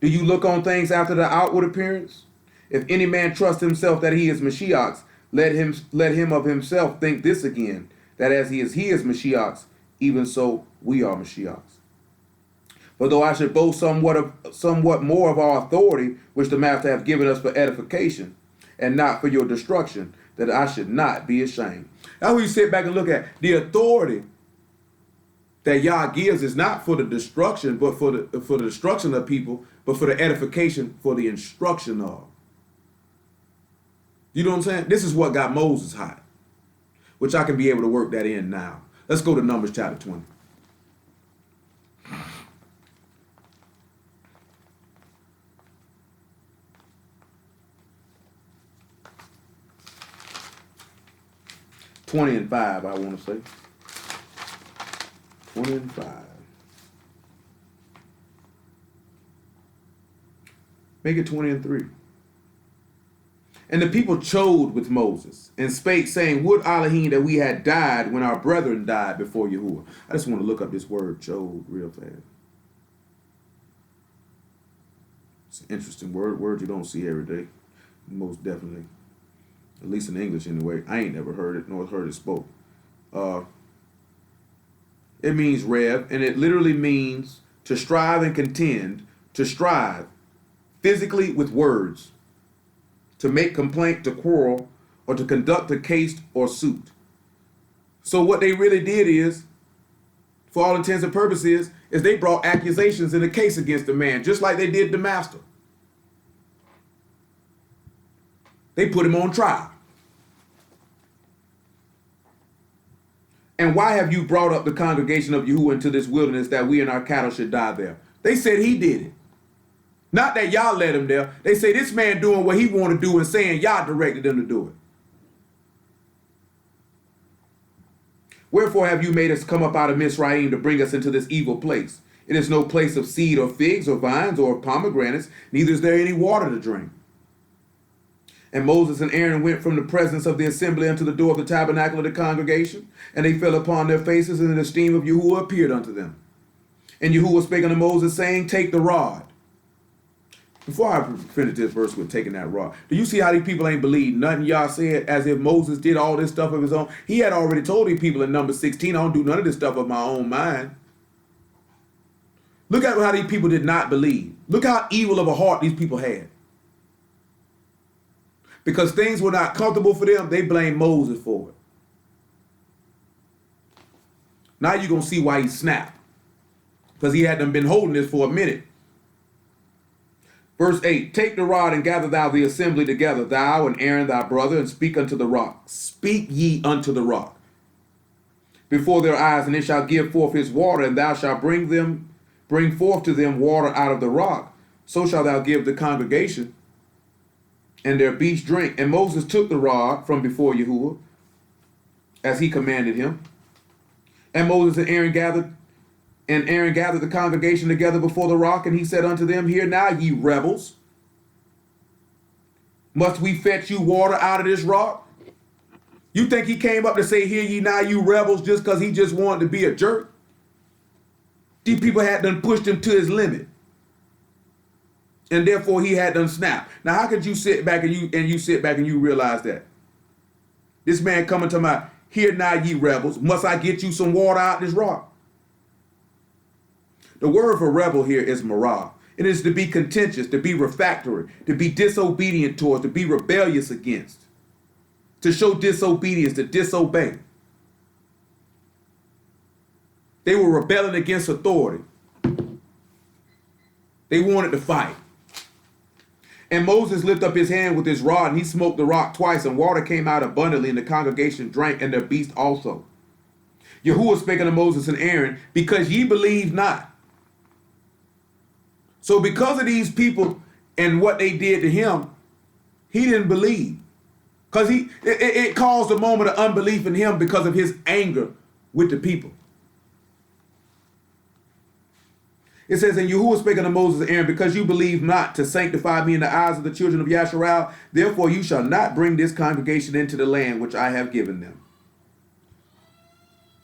Do you look on things after the outward appearance? If any man trust himself that he is Mashiach's, let him of himself think this again, that as he is Mashiach's, even so we are Mashiach's. For though I should boast somewhat more of our authority, which the Master hath given us for edification, and not for your destruction, that I should not be ashamed. Now when you sit back and look at the authority that Yah gives is not for the destruction, but for the destruction of people, but for the edification, for the instruction of. You know what I'm saying? This is what got Moses hot, which I can be able to work that in now. Let's go to Numbers chapter 20. (20 and 5), I want to say. 20 and 5. Make it 20 and 3. And the people chode with Moses, and spake, saying, would Elohim that we had died when our brethren died before Yahuwah. I just want to look up this word, chode, real fast. It's an interesting word you don't see every day. Most definitely. At least in English anyway. I ain't never heard it, nor heard it spoke. It means rev, and it literally means to strive and contend, to strive physically with words, to make complaint, to quarrel, or to conduct a case or suit. So what they really did is, for all intents and purposes, is they brought accusations in a case against the man, just like they did the master. They put him on trial. And why have you brought up the congregation of Yahuwah into this wilderness that we and our cattle should die there? They said he did it. Not that y'all led him there. They say this man doing what he want to do and saying y'all directed him to do it. Wherefore have you made us come up out of Mizraim to bring us into this evil place? It is no place of seed or figs or vines or pomegranates, neither is there any water to drink. And Moses and Aaron went from the presence of the assembly unto the door of the tabernacle of the congregation, and they fell upon their faces, and the esteem of Yahuwah appeared unto them. And Yahuwah spake unto Moses, saying, take the rod. Before I finish this verse with taking that rod, do you see how these people ain't believe nothing y'all said, as if Moses did all this stuff of his own? He had already told these people in Numbers 16, I don't do none of this stuff of my own mind. Look at how these people did not believe. Look how evil of a heart these people had. Because things were not comfortable for them, they blamed Moses for it. Now you're going to see why he snapped. Because he hadn't been holding this for a minute. Verse 8, take the rod and gather thou the assembly together, thou and Aaron thy brother, and speak unto the rock. Speak ye unto the rock before their eyes, and it shall give forth his water, and thou shalt bring them bring forth to them water out of the rock. So shalt thou give the congregation and their beasts drink. And Moses took the rod from before Yahuwah, as he commanded him. And Moses and Aaron gathered the congregation together before the rock, and he said unto them, Hear now, ye rebels, must we fetch you water out of this rock? You think he came up to say, Hear ye now, you rebels, just because he just wanted to be a jerk? These people had done pushed him to his limit, and therefore he had done snapped. Now, how could you sit back and you realize that this man coming to my, Hear now, ye rebels, must I get you some water out this rock? The word for rebel here is marah. It is to be contentious, to be refractory, to be disobedient towards, to be rebellious against, to show disobedience, to disobey. They were rebelling against authority. They wanted to fight. And Moses lifted up his hand with his rod, and he smote the rock twice, and water came out abundantly, and the congregation drank, and their beasts also. Yahuwah spake unto Moses and Aaron, because ye believe not. So because of these people and what they did to him, he didn't believe. Because it caused a moment of unbelief in him because of his anger with the people. It says, And Yahuwah spake unto Moses and Aaron, because you believe not to sanctify me in the eyes of the children of Yasharal, therefore you shall not bring this congregation into the land which I have given them.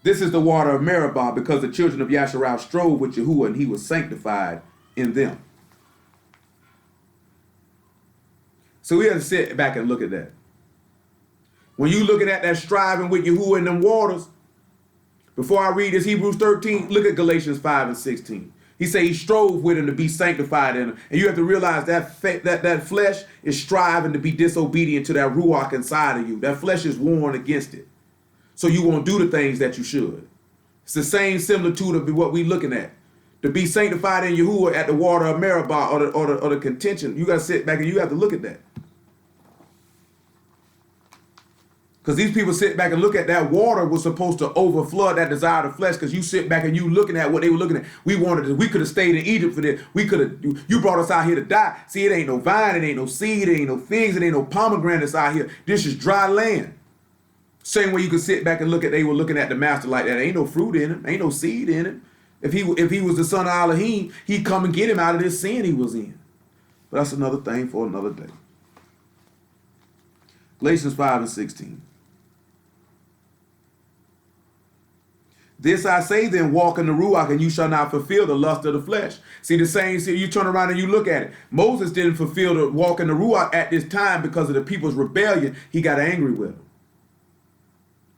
This is the water of Meribah, because the children of Yasharal strove with Yahuwah, and he was sanctified in them. So we have to sit back and look at that. When you looking at that striving with Yahuwah in them waters, before I read this Hebrews 13, look at Galatians 5 and 16. He said he strove with him to be sanctified in him. And you have to realize that flesh is striving to be disobedient to that ruach inside of you. That flesh is warned against it. So you won't do the things that you should. It's the same similitude of what we're looking at. To be sanctified in Yahuwah at the water of Meribah or the contention. You got to sit back and you have to look at that. Because these people sit back and look at that water was supposed to overflood that desire of the flesh. Because you sit back and you looking at what they were looking at. We could have stayed in Egypt for this. You brought us out here to die. See, it ain't no vine, it ain't no seed, it ain't no figs, it ain't no pomegranates out here. This is dry land. Same way you could sit back and they were looking at the master like that. Ain't no fruit in him, ain't no seed in him. If he was the son of Elohim, he'd come and get him out of this sin he was in. But that's another thing for another day. Galatians 5 and 16. This I say then, walk in the Ruach, and you shall not fulfill the lust of the flesh. See the same, you turn around and you look at it. Moses didn't fulfill the walk in the Ruach at this time because of the people's rebellion. He got angry with them.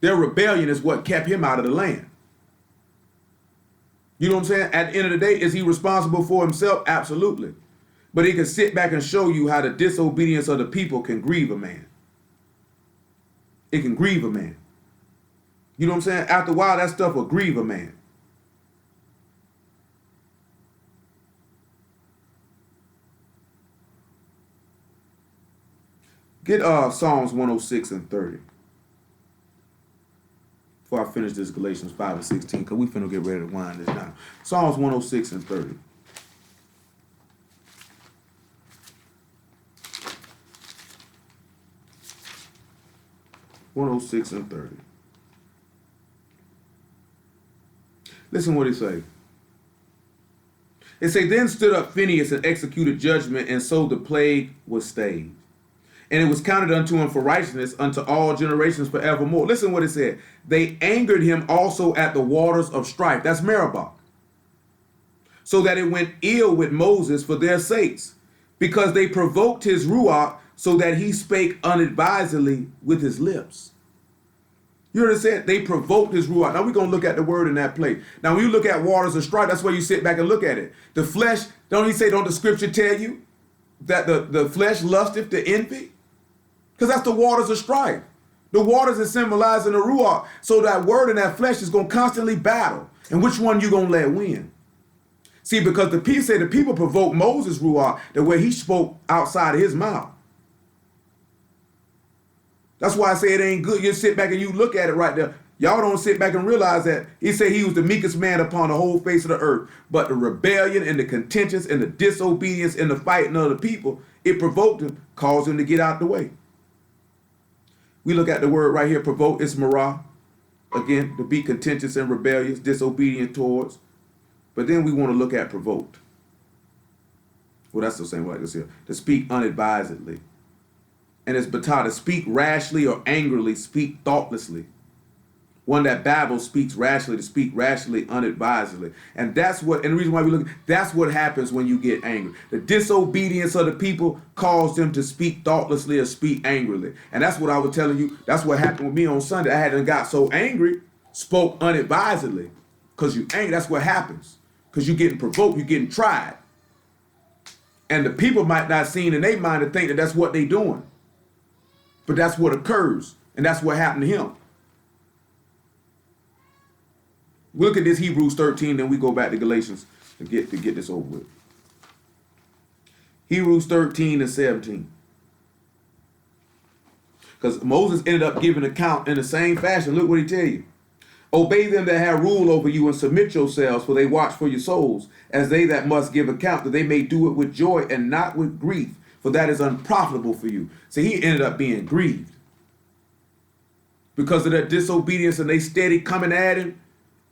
Their rebellion is what kept him out of the land. You know what I'm saying? At the end of the day, is he responsible for himself? Absolutely. But he can sit back and show you how the disobedience of the people can grieve a man. It can grieve a man. You know what I'm saying? After a while, that stuff will grieve a man. Get Psalms 106 and 30. Before I finish this Galatians 5 and 16, because we finna get ready to wind this down. Psalms 106 and 30. and 30. Listen what it say. It say, Then stood up Phinehas and executed judgment, and so the plague was stayed. And it was counted unto him for righteousness unto all generations forevermore. Listen what it said. They angered him also at the waters of strife. That's Meribah. So that it went ill with Moses for their sakes, because they provoked his ruach, so that he spake unadvisedly with his lips. You understand? They provoked his ruach. Now we're going to look at the word in that place. Now when you look at waters of strife, that's where you sit back and look at it. The flesh, don't the scripture tell you that the flesh lusteth to envy? Because that's the waters of strife. The waters is symbolizing the ruach. So that word in that flesh is going to constantly battle. And which one you going to let win? See, because the people provoked Moses' ruach the way he spoke outside of his mouth. That's why I say it ain't good. You sit back and you look at it right there. Y'all don't sit back and realize that he said he was the meekest man upon the whole face of the earth. But the rebellion and the contentions and the disobedience and the fighting of the people, it provoked him, caused him to get out the way. We look at the word right here, provoke, it's marah. Again, to be contentious and rebellious, disobedient towards. But then we want to look at provoked. Well, that's the same like this here. To speak unadvisedly. And it's batah, to speak rashly or angrily, speak thoughtlessly. One that babbles speaks rashly, to speak rashly, unadvisedly. And that's what, and the reason why we look, that's what happens when you get angry. The disobedience of the people caused them to speak thoughtlessly or speak angrily. And that's what I was telling you. That's what happened with me on Sunday. I hadn't got so angry, spoke unadvisedly. Because you angry, that's what happens. Because you're getting provoked, you're getting tried. And the people might not see in their mind to think that that's what they're doing. But that's what occurs. And that's what happened to him. Look at this Hebrews 13, then we go back to Galatians to get this over with. Hebrews 13 and 17. Because Moses ended up giving account in the same fashion. Look what he tell you. Obey them that have rule over you and submit yourselves, for they watch for your souls, as they that must give account, that they may do it with joy and not with grief, for that is unprofitable for you. So he ended up being grieved. Because of that disobedience and they steady coming at him,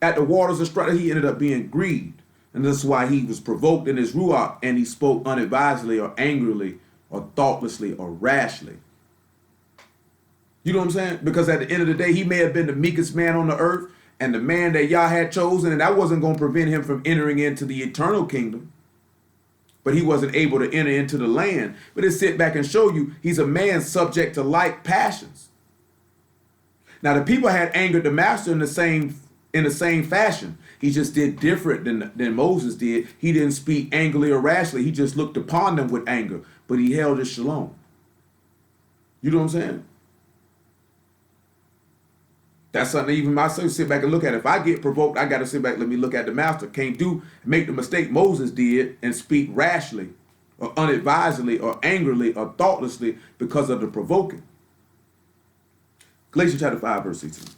at the waters of strife, he ended up being grieved. And that's why he was provoked in his ruach and he spoke unadvisedly or angrily or thoughtlessly or rashly. You know what I'm saying? Because at the end of the day, he may have been the meekest man on the earth and the man that Yah had chosen, and that wasn't going to prevent him from entering into the eternal kingdom. But he wasn't able to enter into the land. But it sit back and show you he's a man subject to like passions. Now the people had angered the master in the same fashion. He just did different than Moses did. He didn't speak angrily or rashly. He just looked upon them with anger, but he held his shalom. You know what I'm saying? That's something even myself sit back and look at. If I get provoked, I got to sit back, let me look at the master. Can't make the mistake Moses did and speak rashly or unadvisedly or angrily or thoughtlessly because of the provoking. Galatians chapter 5, verse 16.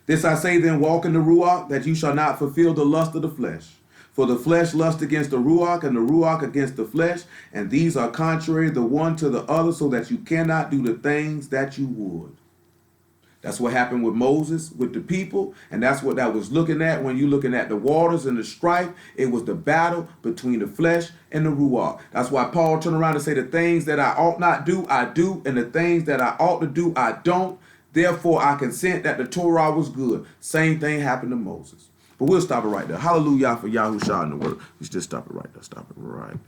This I say then, walk in the Ruach, that you shall not fulfill the lust of the flesh. For the flesh lusts against the Ruach, and the Ruach against the flesh, and these are contrary the one to the other, so that you cannot do the things that you would. That's what happened with Moses, with the people, and that's what that was looking at when you're looking at the waters and the strife. It was the battle between the flesh and the Ruach. That's why Paul turned around and say, the things that I ought not do, I do, and the things that I ought to do, I don't. Therefore, I consent that the Torah was good. Same thing happened to Moses. But we'll stop it right there. Hallelujah for Yahushua in the word. Let's just stop it right there. Stop it right there.